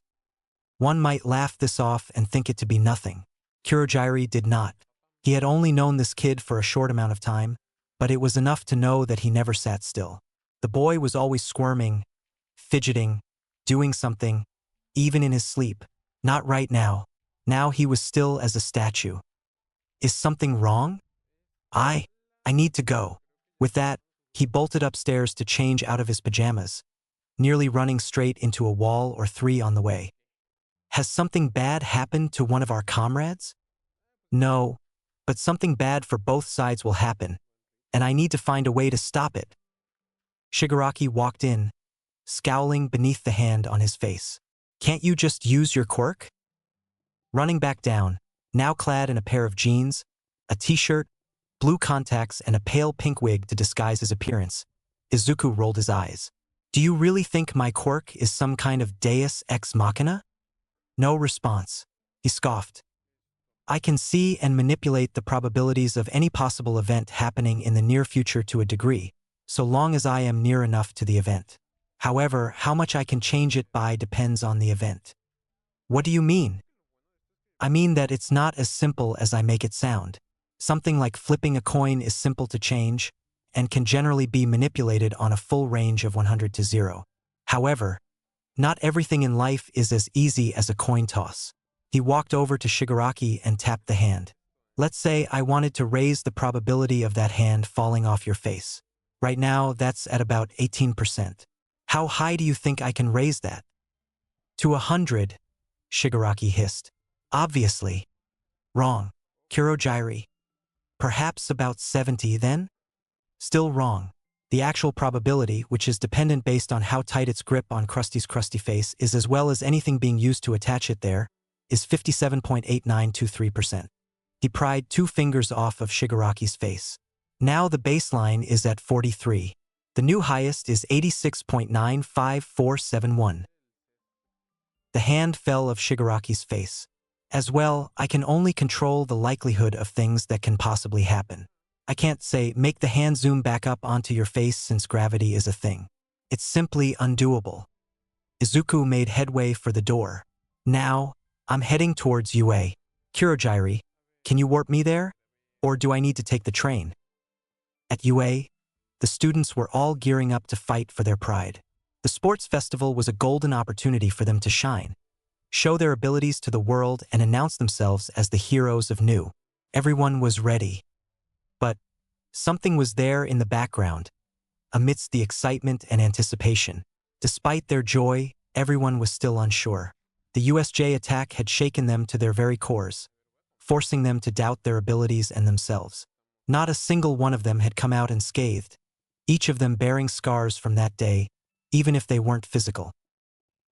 One might laugh this off and think it to be nothing. Kurojiri did not. He had only known this kid for a short amount of time, but it was enough to know that he never sat still. The boy was always squirming, fidgeting, doing something, even in his sleep. Not right now. Now he was still as a statue. Is something wrong? I need to go. With that, he bolted upstairs to change out of his pajamas, nearly running straight into a wall or three on the way. Has something bad happened to one of our comrades? No, but something bad for both sides will happen, and I need to find a way to stop it. Shigaraki walked in, scowling beneath the hand on his face. Can't you just use your quirk? Running back down, now clad in a pair of jeans, a t-shirt, blue contacts, and a pale pink wig to disguise his appearance, Izuku rolled his eyes. Do you really think my quirk is some kind of deus ex machina? No response. He scoffed. I can see and manipulate the probabilities of any possible event happening in the near future to a degree, so long as I am near enough to the event. However, how much I can change it by depends on the event. What do you mean? I mean that it's not as simple as I make it sound. Something like flipping a coin is simple to change and can generally be manipulated on a full range of 100 to 0. However, not everything in life is as easy as a coin toss. He walked over to Shigaraki and tapped the hand. Let's say I wanted to raise the probability of that hand falling off your face. Right now, that's at about 18%. How high do you think I can raise that? To 100, Shigaraki hissed. Obviously. Wrong. Kurogiri. Perhaps about 70 then? Still wrong. The actual probability, which is dependent based on how tight its grip on Krusty's crusty face is as well as anything being used to attach it there, is 57.8923%. He pried 2 fingers off of Shigaraki's face. Now the baseline is at 43. The new highest is 86.95471. The hand fell of Shigaraki's face. As well, I can only control the likelihood of things that can possibly happen. I can't say, make the hand zoom back up onto your face since gravity is a thing. It's simply undoable. Izuku made headway for the door. Now, I'm heading towards UA. Kurogiri, can you warp me there? Or do I need to take the train? At UA, the students were all gearing up to fight for their pride. The sports festival was a golden opportunity for them to shine, show their abilities to the world, and announce themselves as the heroes of New. Everyone was ready. But something was there in the background, amidst the excitement and anticipation. Despite their joy, everyone was still unsure. The USJ attack had shaken them to their very cores, forcing them to doubt their abilities and themselves. Not a single one of them had come out unscathed, each of them bearing scars from that day, even if they weren't physical.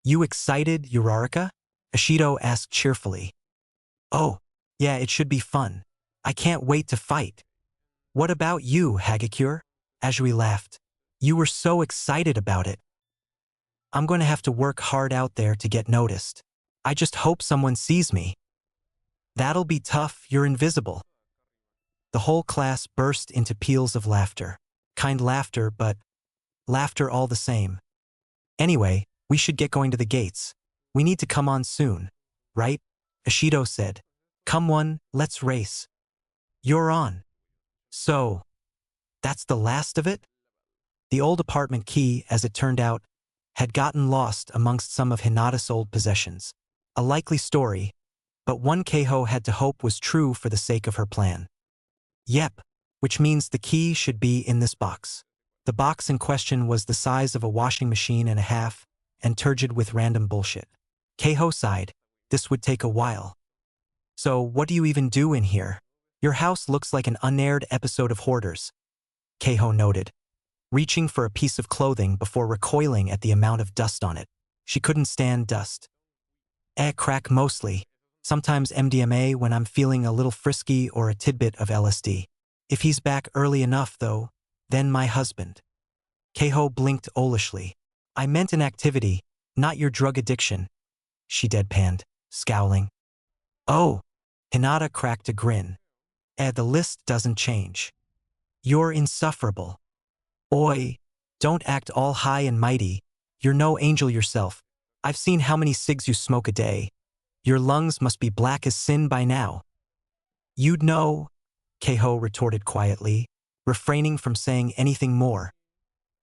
You excited, Uraraka? Ashido asked cheerfully. Oh, yeah, it should be fun. I can't wait to fight. What about you, Hagakure? Ajui laughed. You were so excited about it. I'm going to have to work hard out there to get noticed. I just hope someone sees me. That'll be tough, you're invisible. The whole class burst into peals of laughter. Kind laughter, but laughter all the same. Anyway, we should get going to the gates. We need to come on soon, right? Ashido said. Come on, let's race. You're on. So, that's the last of it? The old apartment key, as it turned out, had gotten lost amongst some of Hinata's old possessions. A likely story, but one Keiho had to hope was true for the sake of her plan. Yep, which means the key should be in this box. The box in question was the size of a washing machine and a half, and turgid with random bullshit. Keiho sighed. This would take a while. So what do you even do in here? Your house looks like an unaired episode of Hoarders, Keiho noted, reaching for a piece of clothing before recoiling at the amount of dust on it. She couldn't stand dust. Crack mostly. Sometimes MDMA when I'm feeling a little frisky or a tidbit of LSD. If he's back early enough, though, then my husband. Keiho blinked owlishly. I meant an activity, not your drug addiction, she deadpanned, scowling. Oh, Hinata cracked a grin. The list doesn't change. You're insufferable. Oi, don't act all high and mighty. You're no angel yourself. I've seen how many cigs you smoke a day. Your lungs must be black as sin by now. You'd know, Keiho retorted quietly, refraining from saying anything more.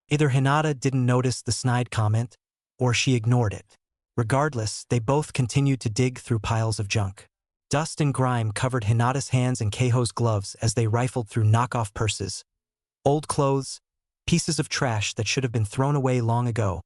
Either Hinata didn't notice the snide comment, or she ignored it. Regardless, they both continued to dig through piles of junk. Dust and grime covered Hinata's hands and Keiho's gloves as they rifled through knockoff purses, old clothes, pieces of trash that should have been thrown away long ago.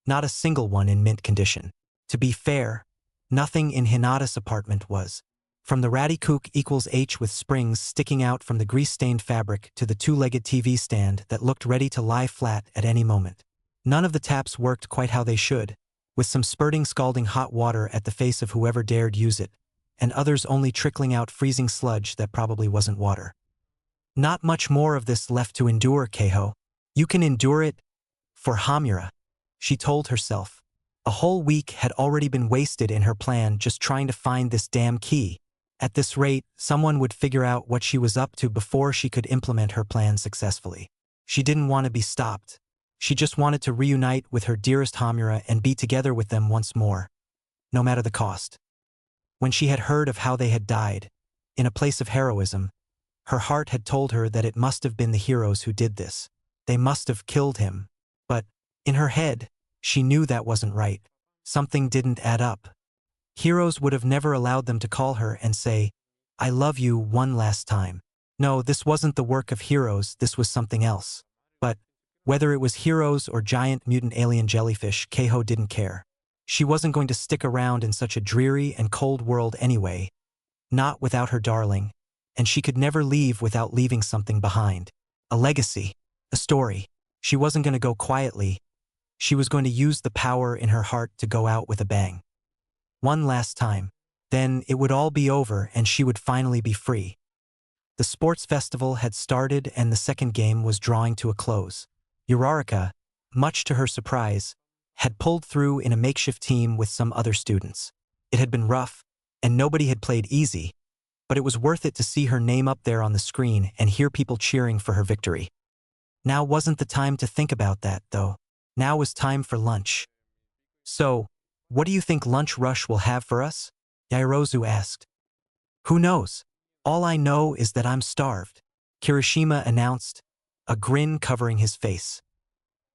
Not a single one in mint condition. To be fair, nothing in Hinata's apartment was. From the ratty kook equals H with springs sticking out from the grease-stained fabric to the two-legged TV stand that looked ready to lie flat at any moment. None of the taps worked quite how they should, with some spurting scalding hot water at the face of whoever dared use it, and others only trickling out freezing sludge that probably wasn't water. Not much more of this left to endure, Keiho. You can endure it for Hamura, she told herself. A whole week had already been wasted in her plan just trying to find this damn key. At this rate, someone would figure out what she was up to before she could implement her plan successfully. She didn't want to be stopped. She just wanted to reunite with her dearest Hamura and be together with them once more, no matter the cost. When she had heard of how they had died, in a place of heroism, her heart had told her that it must have been the heroes who did this. They must have killed him. But, in her head, she knew that wasn't right. Something didn't add up. Heroes would have never allowed them to call her and say, "I love you one last time." No, this wasn't the work of heroes, this was something else. But, whether it was heroes or giant mutant alien jellyfish, Keiho didn't care. She wasn't going to stick around in such a dreary and cold world anyway. Not without her darling. And she could never leave without leaving something behind. A legacy. A story. She wasn't going to go quietly. She was going to use the power in her heart to go out with a bang. One last time. Then it would all be over and she would finally be free. The sports festival had started and the second game was drawing to a close. Uraraka, much to her surprise, had pulled through in a makeshift team with some other students. It had been rough, and nobody had played easy, but it was worth it to see her name up there on the screen and hear people cheering for her victory. Now wasn't the time to think about that, though. Now was time for lunch. "So, what do you think Lunch Rush will have for us?" Yairozu asked. "Who knows? All I know is that I'm starved," Kirishima announced, a grin covering his face.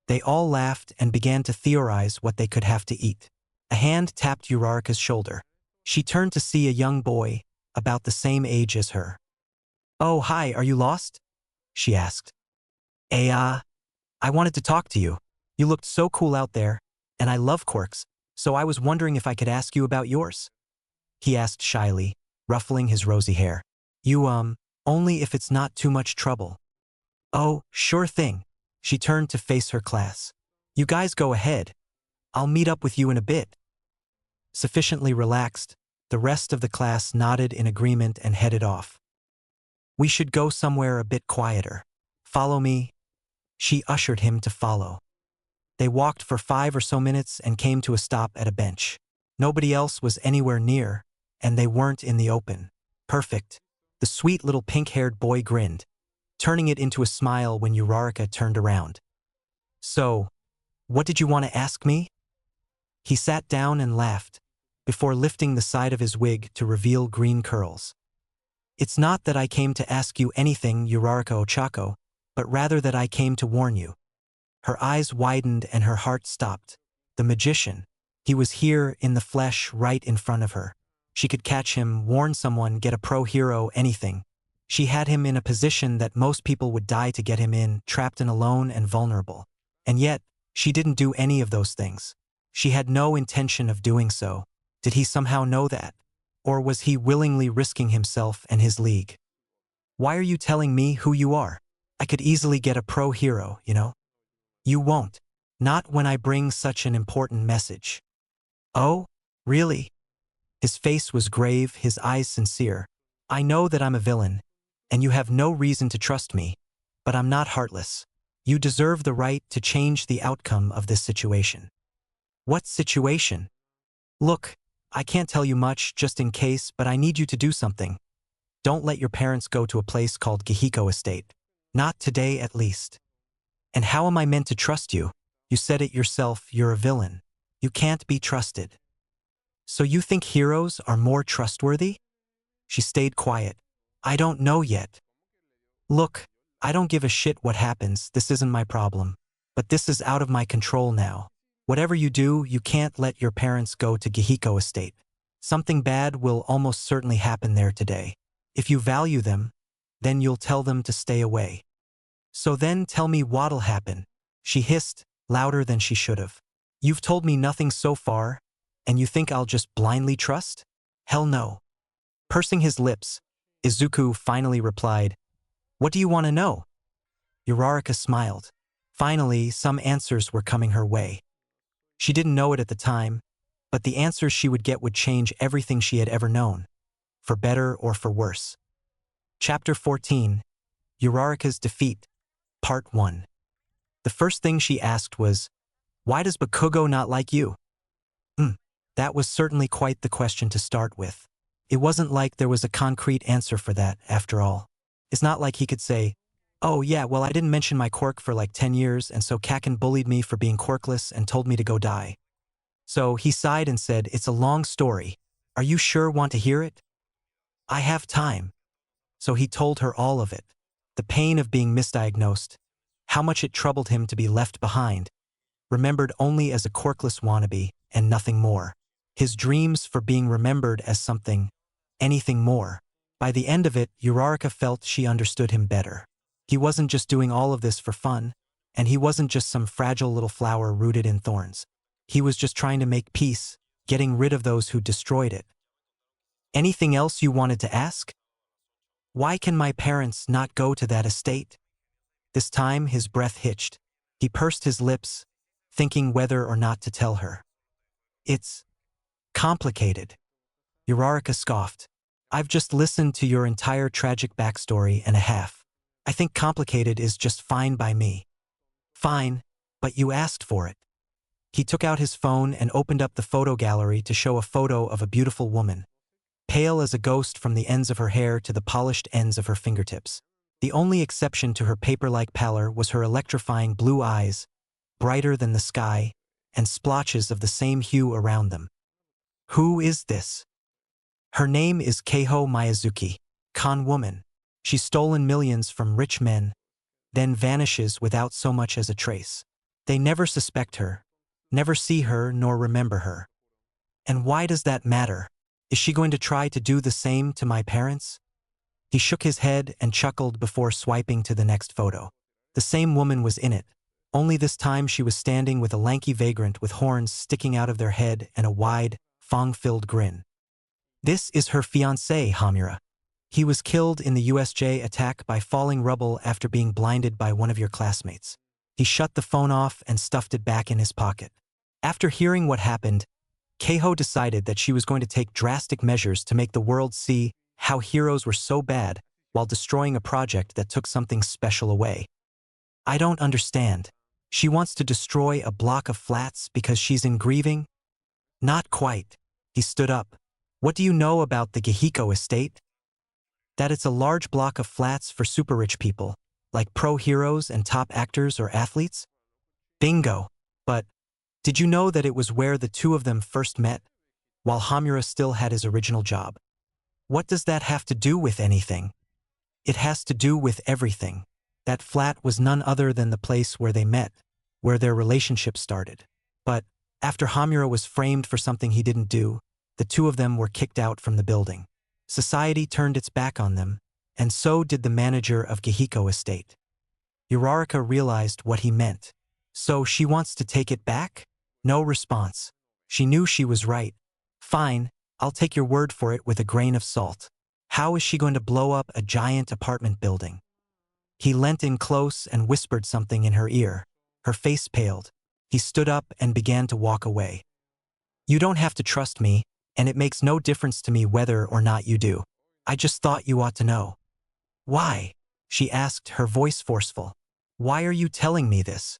They all laughed and began to theorize what they could have to eat. A hand tapped Uraraka's shoulder. She turned to see a young boy, about the same age as her. "Oh, hi, are you lost?" she asked. I wanted to talk to you. You looked so cool out there, and I love quirks, so I was wondering if I could ask you about yours," he asked shyly, ruffling his rosy hair. Only if it's not too much trouble." "Oh, sure thing." She turned to face her class. "You guys go ahead. I'll meet up with you in a bit." Sufficiently relaxed, the rest of the class nodded in agreement and headed off. "We should go somewhere a bit quieter. Follow me." She ushered him to follow. They walked for 5 or so minutes and came to a stop at a bench. Nobody else was anywhere near, and they weren't in the open. Perfect. The sweet little pink-haired boy grinned, turning it into a smile when Uraraka turned around. "So, what did you want to ask me?" He sat down and laughed, before lifting the side of his wig to reveal green curls. "It's not that I came to ask you anything, Uraraka Ochako, but rather that I came to warn you." Her eyes widened and her heart stopped. The magician. He was here in the flesh right in front of her. She could catch him, warn someone, get a pro hero, anything. She had him in a position that most people would die to get him in, trapped and alone and vulnerable. And yet, she didn't do any of those things. She had no intention of doing so. Did he somehow know that? Or was he willingly risking himself and his league? "Why are you telling me who you are? I could easily get a pro hero, you know." "You won't. Not when I bring such an important message." "Oh, really?" His face was grave, his eyes sincere. "I know that I'm a villain, and you have no reason to trust me, but I'm not heartless. You deserve the right to change the outcome of this situation." "What situation?" "Look, I can't tell you much, just in case, but I need you to do something. Don't let your parents go to a place called Gihiko Estate. Not today, at least." "And how am I meant to trust you? You said it yourself, you're a villain. You can't be trusted." "So you think heroes are more trustworthy?" She stayed quiet. "I don't know yet. Look, I don't give a shit what happens, this isn't my problem. But this is out of my control now. Whatever you do, you can't let your parents go to Gehiko Estate. Something bad will almost certainly happen there today. If you value them, then you'll tell them to stay away. So then tell me what'll happen, she hissed, louder than she should have. You've told me nothing so far, and you think I'll just blindly trust? Hell no. Pursing his lips, Izuku finally replied, "What do you want to know?" Uraraka smiled. Finally, some answers were coming her way. She didn't know it at the time, but the answers she would get would change everything she had ever known, for better or for worse. Chapter 14, Uraraka's Defeat, Part 1. The first thing she asked was, "Why does Bakugo not like you?" That was certainly quite the question to start with. It wasn't like there was a concrete answer for that, after all. It's not like he could say, "Oh yeah, well I didn't mention my quirk for like 10 years and so Kaken bullied me for being quirkless and told me to go die." So he sighed and said, "It's a long story. Are you sure want to hear it?" "I have time." So he told her all of it. The pain of being misdiagnosed, how much it troubled him to be left behind, remembered only as a quirkless wannabe and nothing more. His dreams for being remembered as something, anything more. By the end of it, Uraraka felt she understood him better. He wasn't just doing all of this for fun, and he wasn't just some fragile little flower rooted in thorns. He was just trying to make peace, getting rid of those who destroyed it. "Anything else you wanted to ask?" "Why can my parents not go to that estate?" This time his breath hitched. He pursed his lips, thinking whether or not to tell her. "It's complicated." Uraraka scoffed. "I've just listened to your entire tragic backstory and a half. I think complicated is just fine by me." "Fine, but you asked for it." He took out his phone and opened up the photo gallery to show a photo of a beautiful woman, pale as a ghost from the ends of her hair to the polished ends of her fingertips. The only exception to her paper-like pallor was her electrifying blue eyes, brighter than the sky, and splotches of the same hue around them. "Who is this?" "Her name is Keiho Miyazuki, con woman. She's stolen millions from rich men, then vanishes without so much as a trace. They never suspect her, never see her nor remember her. And why does that matter? Is she going to try to do the same to my parents?" He shook his head and chuckled before swiping to the next photo. The same woman was in it, only this time she was standing with a lanky vagrant with horns sticking out of their head and a wide, fong-filled grin. "This is her fiancé, Hamura. He was killed in the USJ attack by falling rubble after being blinded by one of your classmates." He shut the phone off and stuffed it back in his pocket. After hearing what happened, Keiho decided that she was going to take drastic measures to make the world see how heroes were so bad while destroying a project that took something special away. "I don't understand. She wants to destroy a block of flats because she's in grieving?" "Not quite." He stood up. "What do you know about the Gehiko estate?" "That it's a large block of flats for super rich people, like pro heroes and top actors or athletes?" "Bingo. But did you know that it was where the two of them first met, while Hamura still had his original job?" "What does that have to do with anything?" "It has to do with everything. That flat was none other than the place where they met, where their relationship started. But after Hamura was framed for something he didn't do, the two of them were kicked out from the building. Society turned its back on them, and so did the manager of Gehiko Estate." Uraraka realized what he meant. "So she wants to take it back?" No response. She knew she was right. "Fine, I'll take your word for it with a grain of salt. How is she going to blow up a giant apartment building?" He leant in close and whispered something in her ear. Her face paled. He stood up and began to walk away. "You don't have to trust me, and it makes no difference to me whether or not you do. I just thought you ought to know." "Why?" she asked, her voice forceful. "Why are you telling me this?"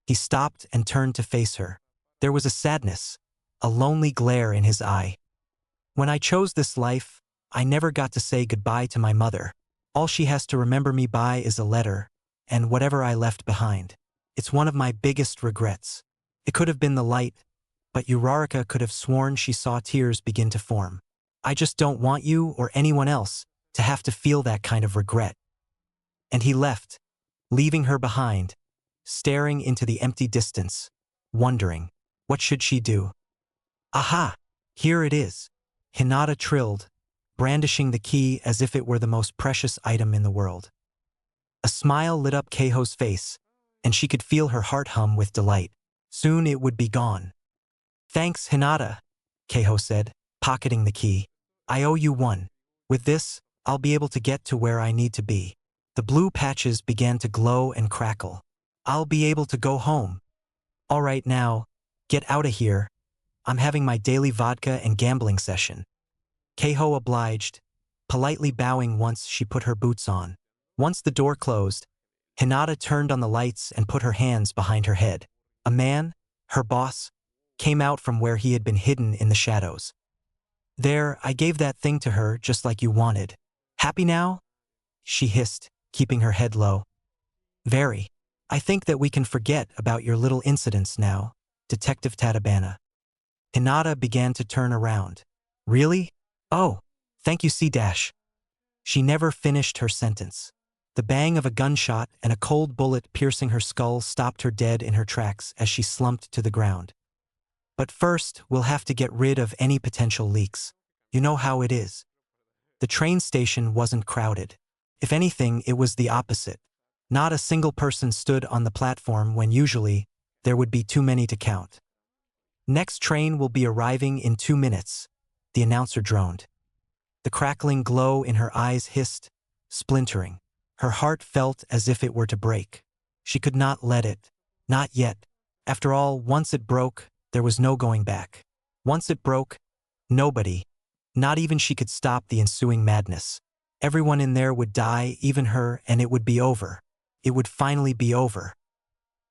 He stopped and turned to face her. There was a sadness, a lonely glare in his eye. "When I chose this life, I never got to say goodbye to my mother. All she has to remember me by is a letter, and whatever I left behind. It's one of my biggest regrets. It could have been the light, but Uraraka could have sworn she saw tears begin to form. I just don't want you or anyone else to have to feel that kind of regret." And he left, leaving her behind, staring into the empty distance, wondering, what should she do? Aha! Here it is. Hinata trilled, brandishing the key as if it were the most precious item in the world. A smile lit up Keiho's face, and she could feel her heart hum with delight. Soon it would be gone. Thanks, Hinata, Keiho said, pocketing the key. I owe you one. With this, I'll be able to get to where I need to be. The blue patches began to glow and crackle. I'll be able to go home. All right now, get out of here. I'm having my daily vodka and gambling session. Keiho obliged, politely bowing once she put her boots on. Once the door closed, Hinata turned on the lights and put her hands behind her head. A man, her boss, came out from where he had been hidden in the shadows. There, I gave that thing to her just like you wanted. Happy now? She hissed, keeping her head low. Very. I think that we can forget about your little incidents now, Detective Tatabana. Hinata began to turn around. Really? Oh, thank you C-. She never finished her sentence. The bang of a gunshot and a cold bullet piercing her skull stopped her dead in her tracks as she slumped to the ground. But first, we'll have to get rid of any potential leaks. You know how it is. The train station wasn't crowded. If anything, it was the opposite. Not a single person stood on the platform when usually there would be too many to count. Next train will be arriving in 2 minutes, the announcer droned. The crackling glow in her eyes hissed, splintering. Her heart felt as if it were to break. She could not let it. Not yet. After all, once it broke, there was no going back. Once it broke, nobody, not even she could stop the ensuing madness. Everyone in there would die, even her, and it would be over. It would finally be over.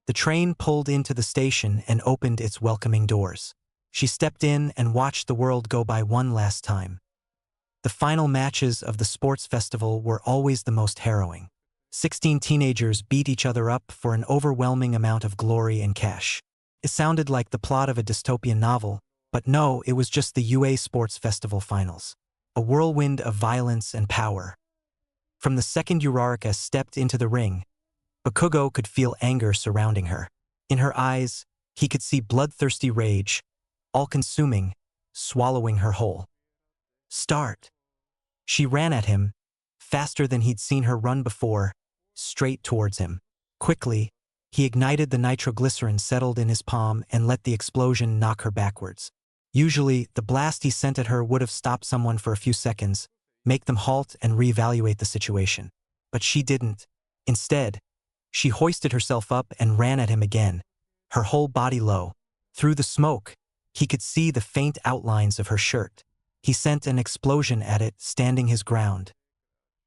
The train pulled into the station and opened its welcoming doors. She stepped in and watched the world go by one last time. The final matches of the sports festival were always the most harrowing. 16 teenagers beat each other up for an overwhelming amount of glory and cash. It sounded like the plot of a dystopian novel, but no, it was just the UA Sports Festival finals. A whirlwind of violence and power. From the second Uraraka stepped into the ring, Bakugo could feel anger surrounding her. In her eyes, he could see bloodthirsty rage, all-consuming, swallowing her whole. Start. She ran at him, faster than he'd seen her run before, straight towards him. Quickly, he ignited the nitroglycerin settled in his palm and let the explosion knock her backwards. Usually, the blast he sent at her would have stopped someone for a few seconds, make them halt and reevaluate the situation. But she didn't. Instead, she hoisted herself up and ran at him again, her whole body low. Through the smoke, he could see the faint outlines of her shirt. He sent an explosion at it, standing his ground.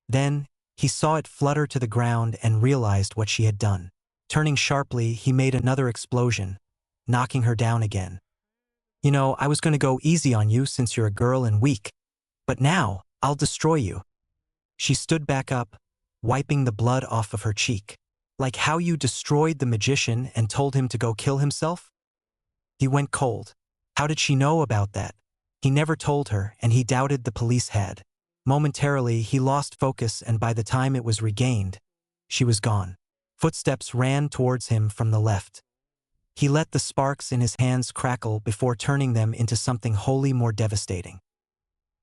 Then, he saw it flutter to the ground and realized what she had done. Turning sharply, he made another explosion, knocking her down again. You know, I was going to go easy on you since you're a girl and weak. But now, I'll destroy you. She stood back up, wiping the blood off of her cheek. Like how you destroyed the magician and told him to go kill himself? He went cold. How did she know about that? He never told her, and he doubted the police had. Momentarily, he lost focus, and by the time it was regained, she was gone. Footsteps ran towards him from the left. He let the sparks in his hands crackle before turning them into something wholly more devastating.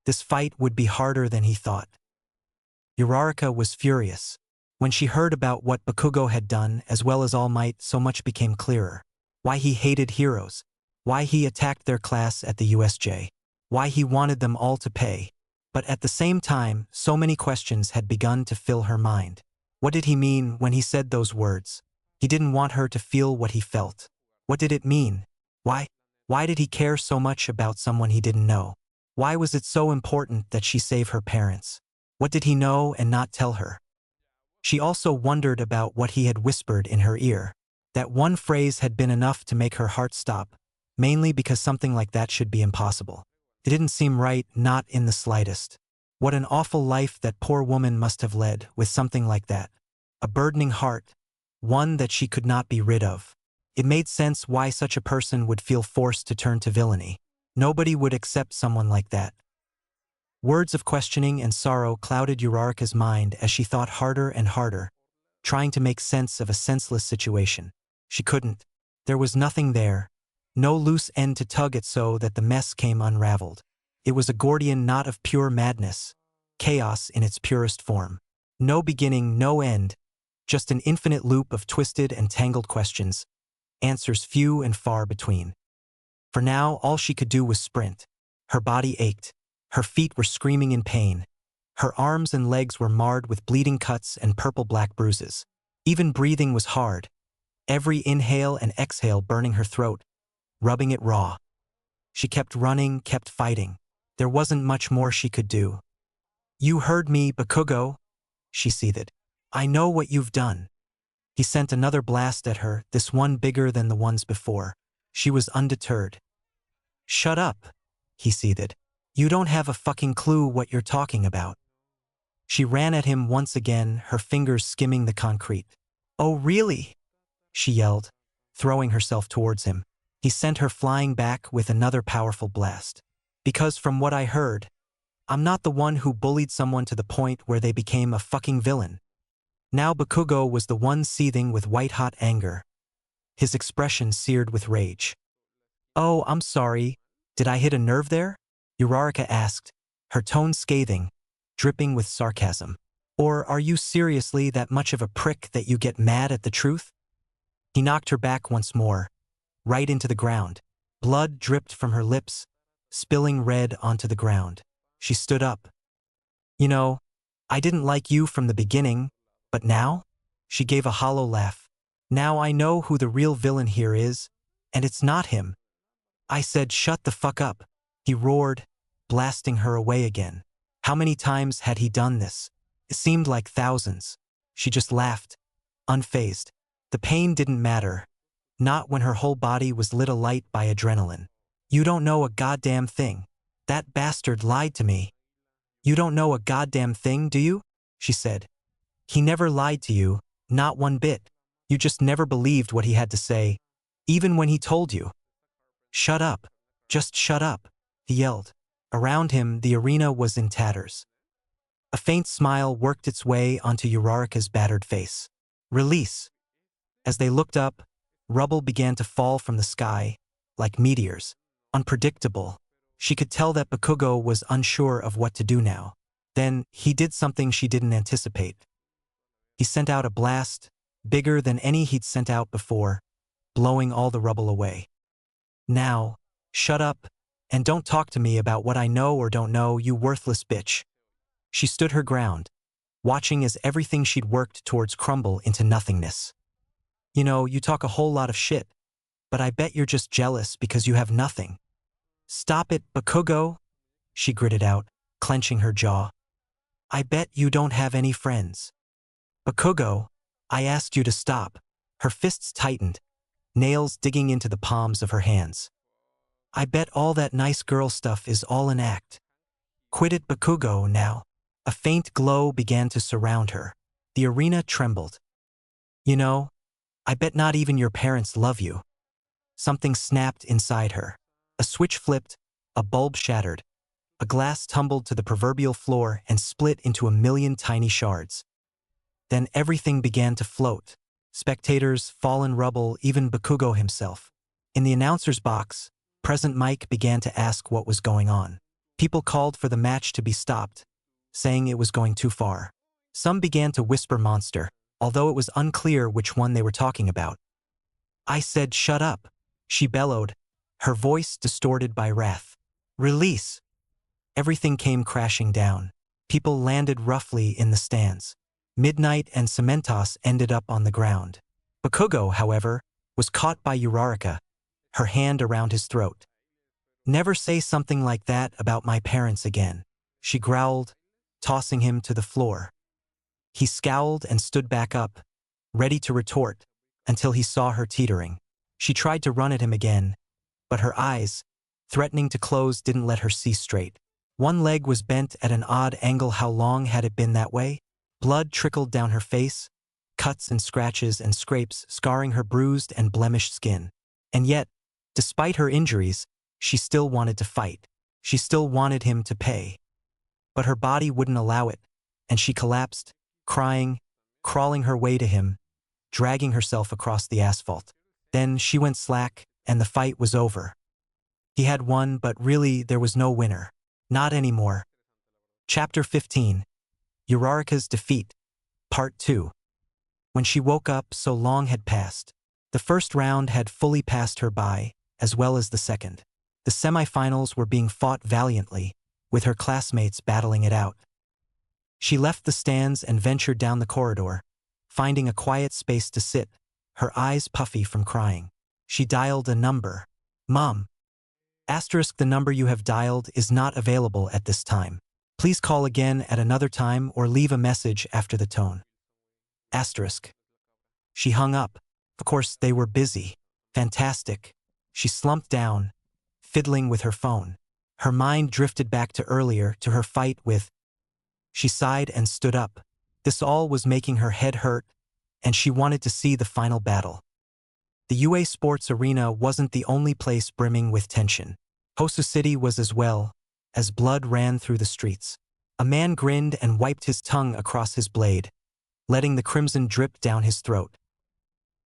This fight would be harder than he thought. Uraraka was furious. When she heard about what Bakugo had done, as well as All Might, so much became clearer. Why he hated heroes. Why he attacked their class at the USJ. Why he wanted them all to pay. But at the same time, so many questions had begun to fill her mind. What did he mean when he said those words? He didn't want her to feel what he felt. What did it mean? Why? Why did he care so much about someone he didn't know? Why was it so important that she save her parents? What did he know and not tell her? She also wondered about what he had whispered in her ear. That one phrase had been enough to make her heart stop, mainly because something like that should be impossible. It didn't seem right, not in the slightest. What an awful life that poor woman must have led with something like that. A burdening heart, one that she could not be rid of. It made sense why such a person would feel forced to turn to villainy. Nobody would accept someone like that. Words of questioning and sorrow clouded Uraraka's mind as she thought harder and harder, trying to make sense of a senseless situation. She couldn't. There was nothing there. No loose end to tug at so that the mess came unraveled. It was a Gordian knot of pure madness. Chaos in its purest form. No beginning, no end. Just an infinite loop of twisted and tangled questions. Answers few and far between. For now, all she could do was sprint. Her body ached. Her feet were screaming in pain. Her arms and legs were marred with bleeding cuts and purple-black bruises. Even breathing was hard. Every inhale and exhale burning her throat, rubbing it raw. She kept running, kept fighting. There wasn't much more she could do. "You heard me, Bakugo," she seethed. "I know what you've done." He sent another blast at her, this one bigger than the ones before. She was undeterred. "Shut up," he seethed. "You don't have a fucking clue what you're talking about." She ran at him once again, her fingers skimming the concrete. "Oh, really?" she yelled, throwing herself towards him. He sent her flying back with another powerful blast. "Because from what I heard, I'm not the one who bullied someone to the point where they became a fucking villain." Now Bakugo was the one seething with white-hot anger, his expression seared with rage. "Oh, I'm sorry. Did I hit a nerve there?" Uraraka asked, her tone scathing, dripping with sarcasm. "Or are you seriously that much of a prick that you get mad at the truth?" He knocked her back once more, right into the ground. Blood dripped from her lips, spilling red onto the ground. She stood up. "You know, I didn't like you from the beginning, but now?" She gave a hollow laugh. "Now I know who the real villain here is, and it's not him." I said, "Shut the fuck up," he roared, blasting her away again. How many times had he done this? It seemed like thousands. She just laughed, unfazed. The pain didn't matter, not when her whole body was lit alight by adrenaline. "You don't know a goddamn thing. That bastard lied to me." "You don't know a goddamn thing, do you?" she said. "He never lied to you, not one bit. You just never believed what he had to say, even when he told you." "Shut up. Just shut up," he yelled. Around him, the arena was in tatters. A faint smile worked its way onto Uraraka's battered face. "Release." As they looked up, rubble began to fall from the sky, like meteors, unpredictable. She could tell that Bakugo was unsure of what to do now. Then, he did something she didn't anticipate. He sent out a blast, bigger than any he'd sent out before, blowing all the rubble away. "Now, shut up, and don't talk to me about what I know or don't know, you worthless bitch." She stood her ground, watching as everything she'd worked towards crumble into nothingness. "You know, you talk a whole lot of shit, but I bet you're just jealous because you have nothing." "Stop it, Bakugo," she gritted out, clenching her jaw. "I bet you don't have any friends." "Bakugo, I asked you to stop." Her fists tightened, nails digging into the palms of her hands. "I bet all that nice girl stuff is all an act." "Quit it, Bakugo, now." A faint glow began to surround her. The arena trembled. "You know, I bet not even your parents love you." Something snapped inside her. A switch flipped, a bulb shattered. A glass tumbled to the proverbial floor and split into a million tiny shards. Then everything began to float. Spectators, fallen rubble, even Bakugo himself. In the announcer's box, Present Mike began to ask what was going on. People called for the match to be stopped, saying it was going too far. Some began to whisper monster, although it was unclear which one they were talking about. "I said shut up," she bellowed, her voice distorted by wrath. "Release." Everything came crashing down. People landed roughly in the stands. Midnight and Cementos ended up on the ground. Bakugo, however, was caught by Uraraka, her hand around his throat. "Never say something like that about my parents again," she growled, tossing him to the floor. He scowled and stood back up, ready to retort, until he saw her teetering. She tried to run at him again, but her eyes, threatening to close, didn't let her see straight. One leg was bent at an odd angle. How long had it been that way? Blood trickled down her face, cuts and scratches and scrapes scarring her bruised and blemished skin. And yet, despite her injuries, she still wanted to fight. She still wanted him to pay. But her body wouldn't allow it, and she collapsed, crying, crawling her way to him, dragging herself across the asphalt. Then she went slack, and the fight was over. He had won, but really there was no winner. Not anymore. Chapter 15. Uraraka's Defeat. Part 2. When she woke up, so long had passed. The first round had fully passed her by, as well as the second. The semifinals were being fought valiantly, with her classmates battling it out. She left the stands and ventured down the corridor, finding a quiet space to sit, her eyes puffy from crying. She dialed a number. Mom. Asterisk, the number you have dialed is not available at this time. Please call again at another time or leave a message after the tone. Asterisk. She hung up. Of course, they were busy. Fantastic. She slumped down, fiddling with her phone. Her mind drifted back to earlier, to her fight with. She sighed and stood up. This all was making her head hurt, and she wanted to see the final battle. The UA Sports Arena wasn't the only place brimming with tension. Hosu City was as well, as blood ran through the streets. A man grinned and wiped his tongue across his blade, letting the crimson drip down his throat.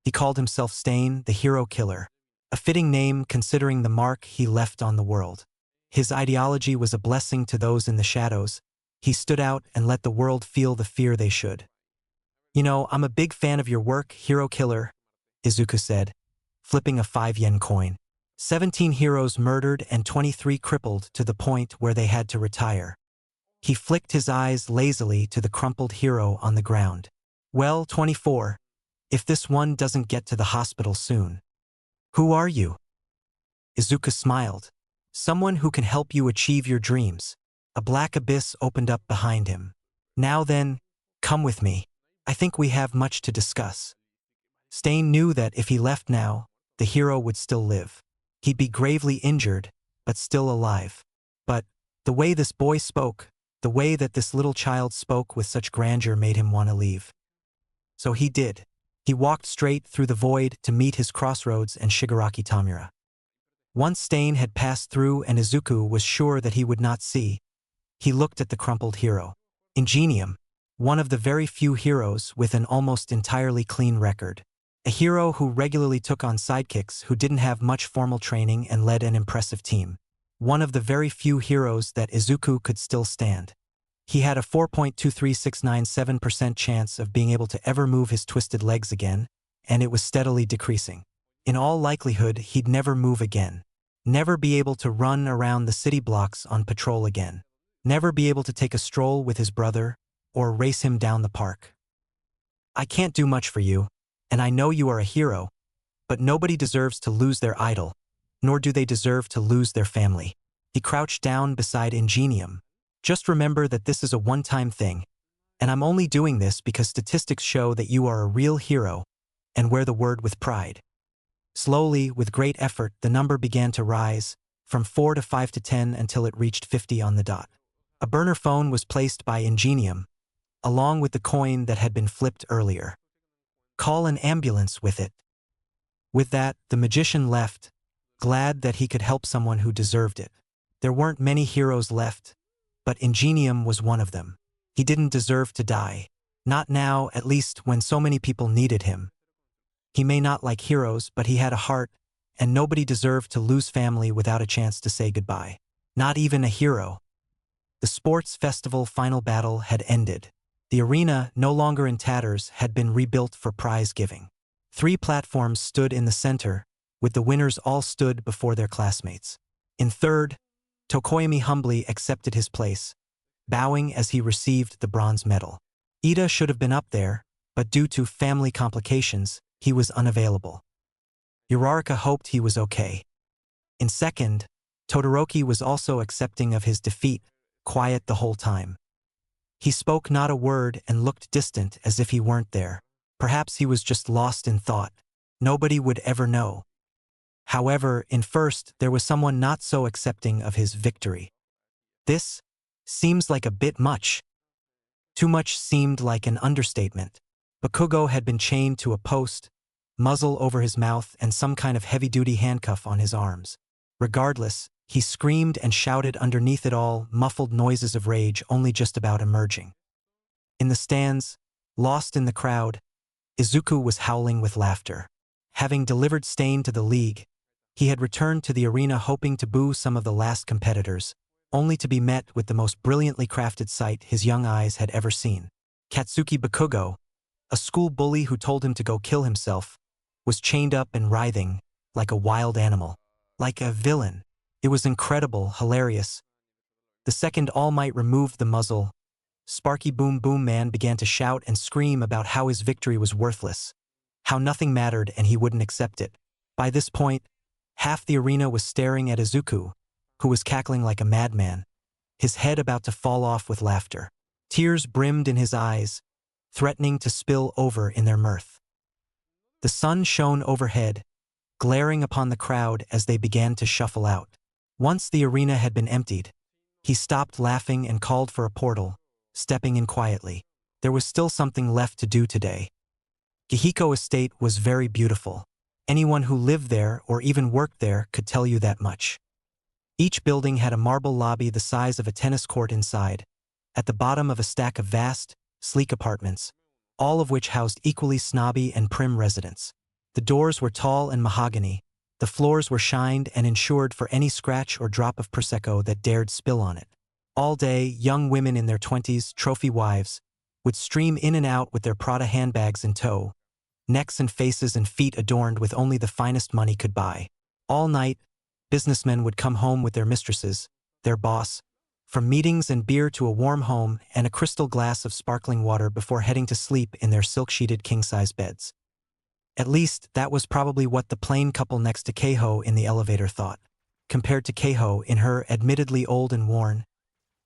He called himself Stain, the hero killer, a fitting name considering the mark he left on the world. His ideology was a blessing to those in the shadows. He stood out and let the world feel the fear they should. You know, I'm a big fan of your work, hero killer, Izuku said, flipping a 5-yen coin. 17 heroes murdered and 23 crippled to the point where they had to retire. He flicked his eyes lazily to the crumpled hero on the ground. Well, 24. If this one doesn't get to the hospital soon. Who are you? Izuku smiled. Someone who can help you achieve your dreams. A black abyss opened up behind him. Now then, come with me. I think we have much to discuss. Stain knew that if he left now, the hero would still live. He'd be gravely injured, but still alive. But the way this boy spoke, the way that this little child spoke with such grandeur made him want to leave. So he did. He walked straight through the void to meet his crossroads and Shigaraki Tamura. Once Stain had passed through and Izuku was sure that he would not see, he looked at the crumpled hero. Ingenium, one of the very few heroes with an almost entirely clean record. A hero who regularly took on sidekicks who didn't have much formal training and led an impressive team. One of the very few heroes that Izuku could still stand. He had a 4.23697% chance of being able to ever move his twisted legs again, and it was steadily decreasing. In all likelihood, he'd never move again. Never be able to run around the city blocks on patrol again. Never be able to take a stroll with his brother, or race him down the park. I can't do much for you, and I know you are a hero, but nobody deserves to lose their idol, nor do they deserve to lose their family. He crouched down beside Ingenium. Just remember that this is a one-time thing, and I'm only doing this because statistics show that you are a real hero, and wear the word with pride. Slowly, with great effort, the number began to rise, from 4 to 5 to 10 until it reached 50 on the dot. A burner phone was placed by Ingenium, along with the coin that had been flipped earlier. Call an ambulance with it. With that, the magician left, glad that he could help someone who deserved it. There weren't many heroes left, but Ingenium was one of them. He didn't deserve to die. Not now, at least when so many people needed him. He may not like heroes, but he had a heart, and nobody deserved to lose family without a chance to say goodbye. Not even a hero. The sports festival final battle had ended. The arena, no longer in tatters, had been rebuilt for prize giving. 3 platforms stood in the center, with the winners all stood before their classmates. In third, Tokoyami humbly accepted his place, bowing as he received the bronze medal. Ida should have been up there, but due to family complications, he was unavailable. Uraraka hoped he was okay. In second, Todoroki was also accepting of his defeat, quiet the whole time. He spoke not a word and looked distant as if he weren't there. Perhaps he was just lost in thought. Nobody would ever know. However, in first, there was someone not so accepting of his victory. This seems like a bit much. Too much seemed like an understatement. Bakugo had been chained to a post, muzzle over his mouth and some kind of heavy-duty handcuff on his arms. Regardless, he screamed and shouted underneath it all, muffled noises of rage only just about emerging. In the stands, Lost in the crowd, Izuku was howling with laughter. Having delivered Stain to the league, he had returned to the arena hoping to boo some of the last competitors, only to be met with the most brilliantly crafted sight his young eyes had ever seen. Katsuki Bakugo, a school bully who told him to go kill himself, was chained up and writhing, like a wild animal. Like a villain. It was incredible, hilarious. The second All Might removed the muzzle, Sparky Boom Boom Man began to shout and scream about how his victory was worthless, how nothing mattered and he wouldn't accept it. By this point, half the arena was staring at Izuku, who was cackling like a madman, his head about to fall off with laughter. Tears brimmed in his eyes, threatening to spill over in their mirth. The sun shone overhead, glaring upon the crowd as they began to shuffle out. Once the arena had been emptied, he stopped laughing and called for a portal, stepping in quietly. There was still something left to do today. Gihiko Estate was very beautiful. Anyone who lived there or even worked there could tell you that much. Each building had a marble lobby the size of a tennis court inside, at the bottom of a stack of vast, sleek apartments, all of which housed equally snobby and prim residents. The doors were tall and mahogany, the floors were shined and insured for any scratch or drop of Prosecco that dared spill on it. All day, young women in their 20s, trophy wives, would stream in and out with their Prada handbags in tow, necks and faces and feet adorned with only the finest money could buy. All night, businessmen would come home with their mistresses, their boss, from meetings and beer to a warm home and a crystal glass of sparkling water before heading to sleep in their silk-sheeted king-size beds. At least, that was probably what the plain couple next to Keiho in the elevator thought. Compared to Keiho in her admittedly old and worn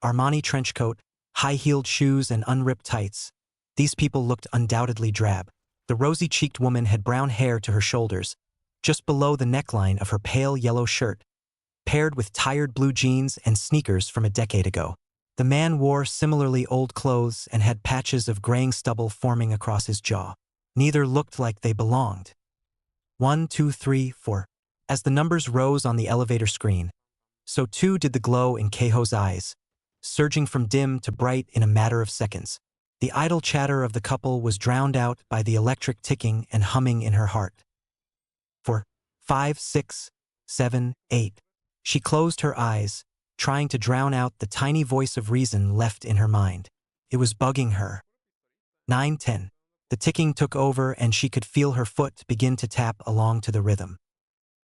Armani trench coat, high-heeled shoes and unripped tights, these people looked undoubtedly drab. The rosy-cheeked woman had brown hair to her shoulders, just below the neckline of her pale yellow shirt, paired with tired blue jeans and sneakers from a decade ago. The man wore similarly old clothes and had patches of graying stubble forming across his jaw. Neither looked like they belonged. 1, 2, 3, 4. As the numbers rose on the elevator screen, so too did the glow in Keiho's eyes, surging from dim to bright in a matter of seconds. The idle chatter of the couple was drowned out by the electric ticking and humming in her heart. 4, 5, 6, 7, 8. She closed her eyes, trying to drown out the tiny voice of reason left in her mind. It was bugging her. 9, 10. The ticking took over and she could feel her foot begin to tap along to the rhythm.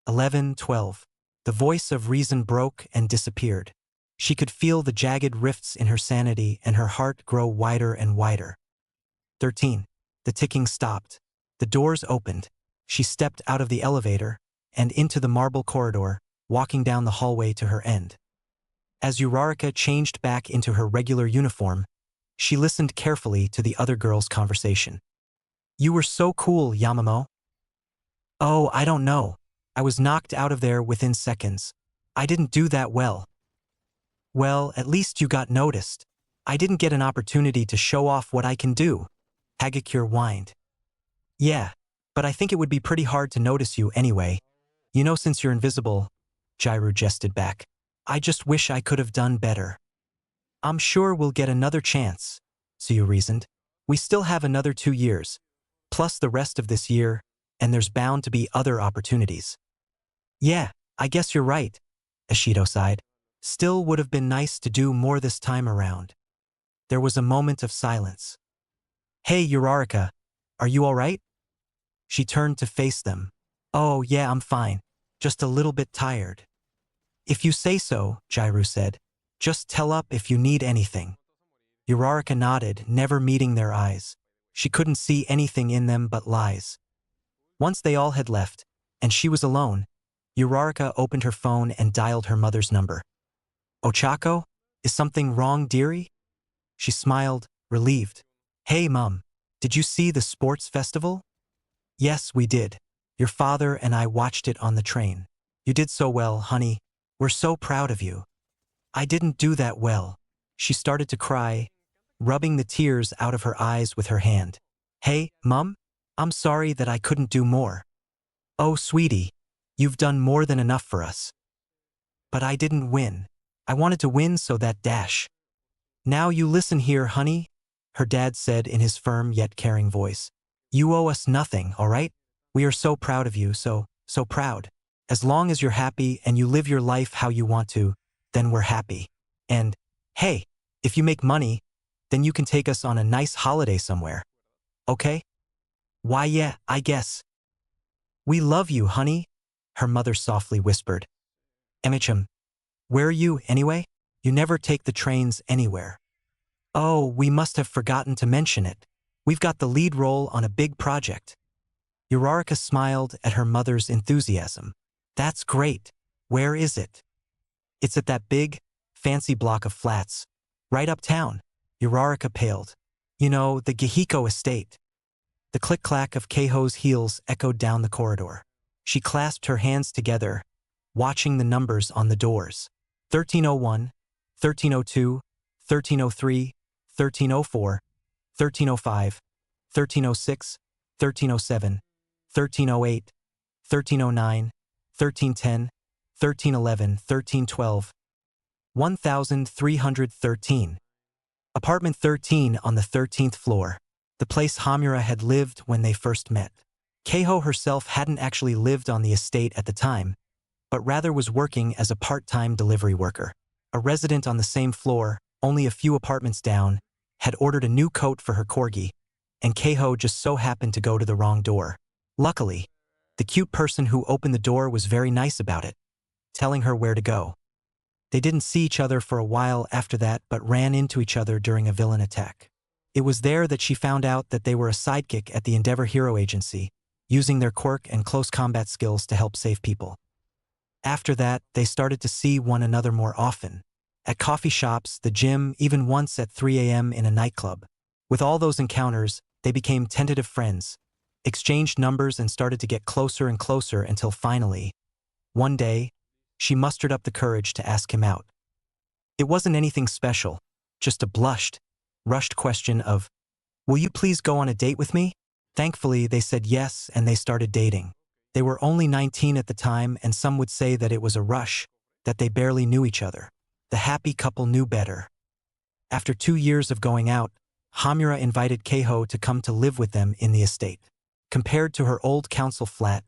11, 12. The voice of reason broke and disappeared. She could feel the jagged rifts in her sanity and her heart grow wider and wider. 13. The ticking stopped. The doors opened. She stepped out of the elevator and into the marble corridor, walking down the hallway to her end. As Uraraka changed back into her regular uniform, she listened carefully to the other girls' conversation. "You were so cool, Yamamo." "Oh, I don't know. I was knocked out of there within seconds. I didn't do that well." "Well, at least you got noticed. I didn't get an opportunity to show off what I can do," Hagakure whined. "Yeah, but I think it would be pretty hard to notice you anyway. You know, since you're invisible," Jairu jested back. "I just wish I could have done better." "I'm sure we'll get another chance," Tsuyu reasoned. "We still have another 2 years, plus the rest of this year, and there's bound to be other opportunities." "Yeah, I guess you're right," Ishido sighed. "Still would have been nice to do more this time around." There was a moment of silence. "Hey, Uraraka, are you all right?" She turned to face them. "Oh, yeah, I'm fine. Just a little bit tired." "If you say so," Jairu said. "Just tell up if you need anything." Uraraka nodded, never meeting their eyes. She couldn't see anything in them but lies. Once they all had left, and she was alone, Uraraka opened her phone and dialed her mother's number. "Ochako? Is something wrong, dearie?" She smiled, relieved. "Hey, Mum, did you see the sports festival?" "Yes, we did. Your father and I watched it on the train. You did so well, honey. We're so proud of you." "I didn't do that well." She started to cry, rubbing the tears out of her eyes with her hand. "Hey, Mum, I'm sorry that I couldn't do more." "Oh, sweetie, you've done more than enough for us." "But I didn't win. I wanted to win so that dash." "Now you listen here, honey." her dad said in his firm yet caring voice. You owe us nothing, all right? We are so proud of you, so proud. As long as you're happy and you live your life how you want to, then we're happy. And, hey, if you make money, then you can take us on a nice holiday somewhere. Okay? Why, yeah, I guess. We love you, honey, her mother softly whispered. Emicham, where are you, anyway? You never take the trains anywhere. Oh, we must have forgotten to mention it. We've got the lead role on a big project. Urarika smiled at her mother's enthusiasm. That's great. Where is it? It's at that big, fancy block of flats, right uptown. Urarika paled. You know, the Gehiko estate. The click-clack of Keiho's heels echoed down the corridor. She clasped her hands together, watching the numbers on the doors. 1301, 1302, 1303, 1304, 1305, 1306, 1307, 1308, 1309, 1310, 1311, 1312, 1313. Apartment 13 on the 13th floor, the place Hamura had lived when they first met. Keiho herself hadn't actually lived on the estate at the time, but rather was working as a part-time delivery worker. A resident on the same floor, only a few apartments down, had ordered a new coat for her corgi, and Keiho just so happened to go to the wrong door. Luckily, the cute person who opened the door was very nice about it, telling her where to go. They didn't see each other for a while after that but ran into each other during a villain attack. It was there that she found out that they were a sidekick at the Endeavor Hero Agency, using their quirk and close combat skills to help save people. After that, they started to see one another more often. At coffee shops, the gym, even once at 3 a.m. in a nightclub. With all those encounters, they became tentative friends, exchanged numbers and started to get closer and closer until finally, one day, she mustered up the courage to ask him out. It wasn't anything special, just a rushed question of, "Will you please go on a date with me?" Thankfully, they said yes and they started dating. They were only 19 at the time and some would say that it was a rush, that they barely knew each other. The happy couple knew better. After 2 years of going out, Hamura invited Keiho to come to live with them in the estate. Compared to her old council flat,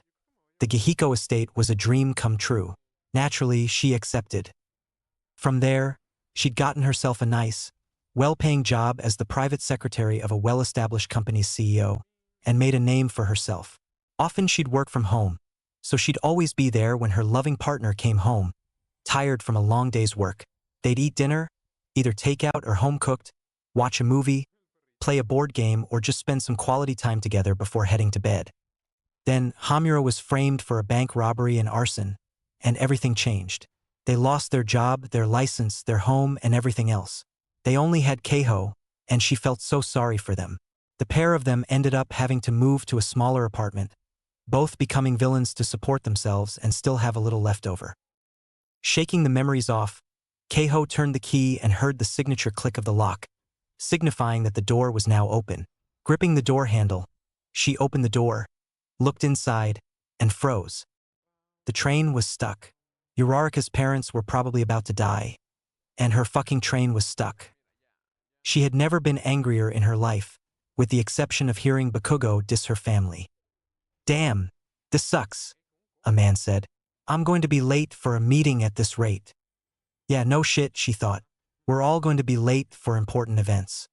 the Gehiko estate was a dream come true. Naturally, she accepted. From there, she'd gotten herself a nice, well-paying job as the private secretary of a well-established company's CEO, and made a name for herself. Often she'd work from home, so she'd always be there when her loving partner came home, tired from a long day's work. They'd eat dinner, either takeout or home-cooked, watch a movie, play a board game, or just spend some quality time together before heading to bed. Then, Hamura was framed for a bank robbery and arson, and everything changed. They lost their job, their license, their home, and everything else. They only had Keiho, and she felt so sorry for them. The pair of them ended up having to move to a smaller apartment, both becoming villains to support themselves and still have a little left over. Shaking the memories off, Keiho turned the key and heard the signature click of the lock, signifying that the door was now open. Gripping the door handle, she opened the door, looked inside, and froze. The train was stuck. Urarika's parents were probably about to die, and her fucking train was stuck. She had never been angrier in her life, with the exception of hearing Bakugo diss her family. "Damn, this sucks," a man said. "I'm going to be late for a meeting at this rate." Yeah, no shit, she thought. We're all going to be late for important events.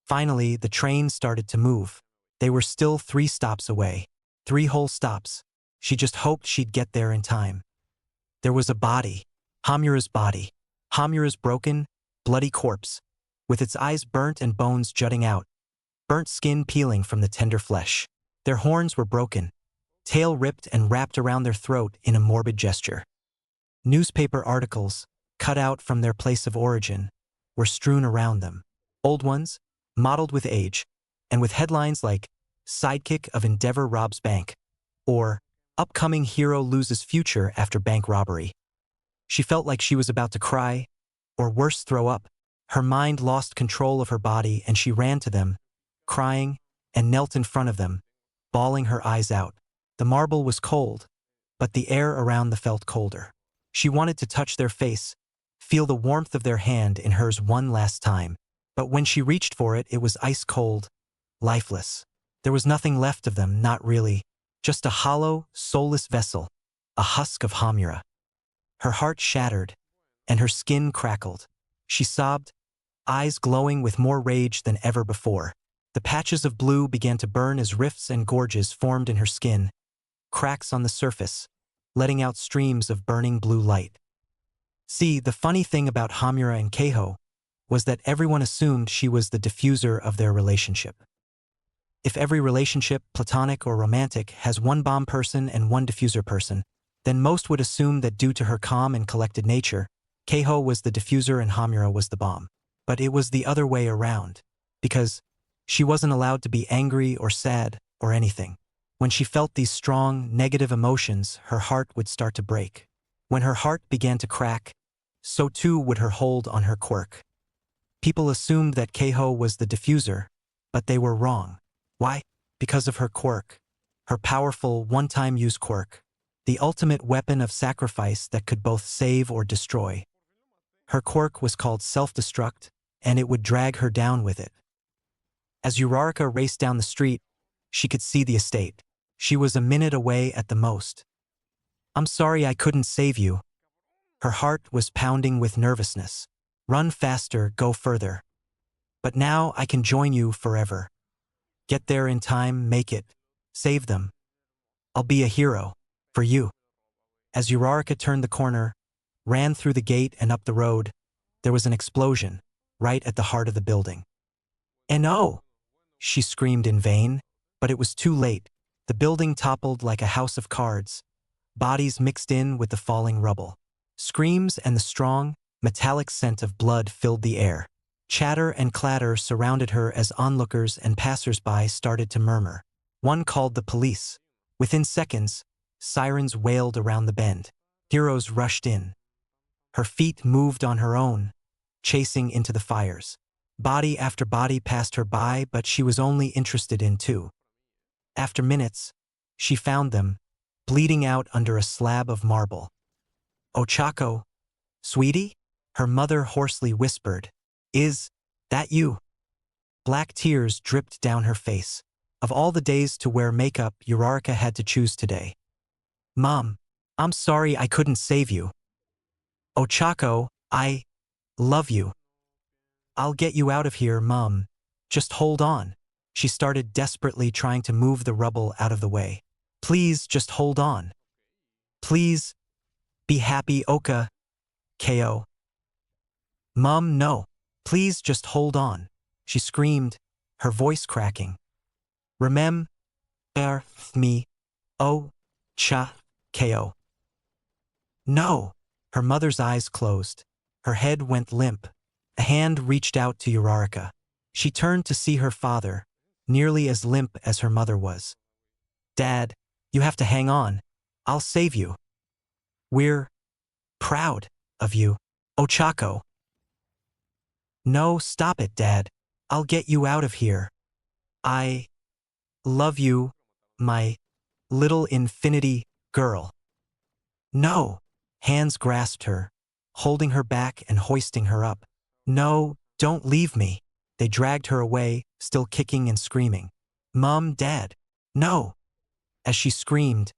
Finally, the train started to move. They were still 3 stops away. 3 whole stops. She just hoped she'd get there in time. There was a body. Hamura's body. Hamura's broken, bloody corpse, with its eyes burnt and bones jutting out, burnt skin peeling from the tender flesh. Their horns were broken, tail ripped and wrapped around their throat in a morbid gesture. Newspaper articles, cut out from their place of origin, were strewn around them. Old ones, mottled with age, and with headlines like, "Sidekick of Endeavor robs bank," or "Upcoming hero loses future after bank robbery." She felt like she was about to cry, or worse, throw up. Her mind lost control of her body and she ran to them, crying, and knelt in front of them, bawling her eyes out. The marble was cold, but the air around them felt colder. She wanted to touch their face, feel the warmth of their hand in hers one last time. But when she reached for it, it was ice cold, lifeless. There was nothing left of them, not really. Just a hollow, soulless vessel, a husk of Hamura. Her heart shattered, and her skin crackled. She sobbed, eyes glowing with more rage than ever before. The patches of blue began to burn as rifts and gorges formed in her skin, cracks on the surface, letting out streams of burning blue light. See, the funny thing about Hamura and Keiho was that everyone assumed she was the diffuser of their relationship. If every relationship, platonic or romantic, has one bomb person and one diffuser person, then most would assume that due to her calm and collected nature, Keiho was the diffuser and Hamura was the bomb. But it was the other way around, because she wasn't allowed to be angry or sad or anything. When she felt these strong, negative emotions, her heart would start to break. When her heart began to crack, so too would her hold on her quirk. People assumed that Keiho was the diffuser, but they were wrong. Why? Because of her quirk. Her powerful, one-time use quirk. The ultimate weapon of sacrifice that could both save or destroy. Her quirk was called self-destruct, and it would drag her down with it. As Uraraka raced down the street, she could see the estate. She was a minute away at the most. "I'm sorry I couldn't save you." Her heart was pounding with nervousness. "Run faster, go further. But now I can join you forever. Get there in time, make it. Save them. I'll be a hero. For you." As Uraraka turned the corner, ran through the gate and up the road, there was an explosion, right at the heart of the building. "No!" she screamed in vain, but it was too late. The building toppled like a house of cards. Bodies mixed in with the falling rubble. Screams and the strong, metallic scent of blood filled the air. Chatter and clatter surrounded her as onlookers and passers-by started to murmur. One called the police. Within seconds, sirens wailed around the bend. Heroes rushed in. Her feet moved on her own, chasing into the fires. Body after body passed her by, but she was only interested in two. After minutes, she found them, bleeding out under a slab of marble. "Ochako, sweetie?" her mother hoarsely whispered. "Is that you?" Black tears dripped down her face. Of all the days to wear makeup, Uraraka had to choose today. "Mom, I'm sorry I couldn't save you." "Ochako, I love you. I'll get you out of here, Mom. Just hold on." She started desperately trying to move the rubble out of the way. "Please, just hold on. Please, be happy, Oka, Ko." "Mom, no. Please just hold on," she screamed, her voice cracking. "Remember me, oh, cha, Ko." "No." Her mother's eyes closed. Her head went limp. A hand reached out to Uraraka. She turned to see her father, nearly as limp as her mother was. "Dad, you have to hang on. I'll save you. We're proud of you, Ochako." "No, stop it, Dad. I'll get you out of here. I love you, my little infinity girl." "No." Hands grasped her, holding her back and hoisting her up. "No, don't leave me." They dragged her away, still kicking and screaming. "Mom, Dad, no." As she screamed,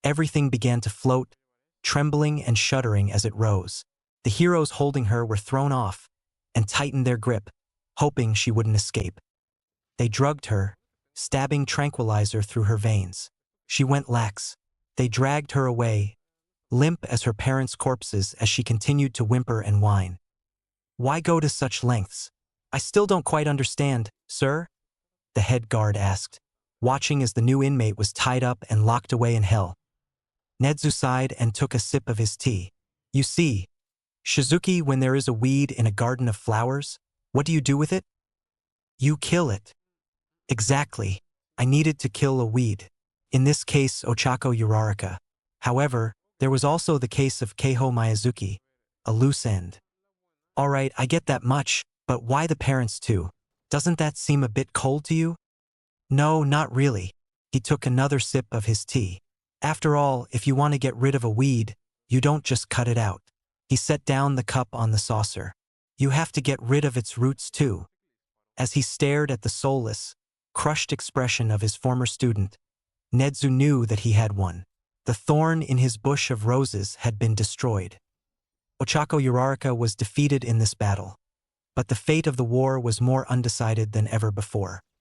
everything began to float, trembling and shuddering as it rose. The heroes holding her were thrown off and tightened their grip, hoping she wouldn't escape. They drugged her, stabbing tranquilizer through her veins. She went lax. They dragged her away, limp as her parents' corpses as she continued to whimper and whine. "Why go to such lengths? I still don't quite understand, sir," the head guard asked, watching as the new inmate was tied up and locked away in hell. Nedzu sighed and took a sip of his tea. "You see, Shizuki, when there is a weed in a garden of flowers, what do you do with it? You kill it." "Exactly. I needed to kill a weed. In this case, Ochako Uraraka. However, there was also the case of Keiho Miyazuki, a loose end." "All right, I get that much, but why the parents too? Doesn't that seem a bit cold to you?" "No, not really." He took another sip of his tea. "After all, if you want to get rid of a weed, you don't just cut it out." He set down the cup on the saucer. "You have to get rid of its roots too. As he stared at the soulless, crushed expression of his former student, Nezu knew that he had won. The thorn in his bush of roses had been destroyed. Ochako Uraraka was defeated in this battle, but the fate of the war was more undecided than ever before.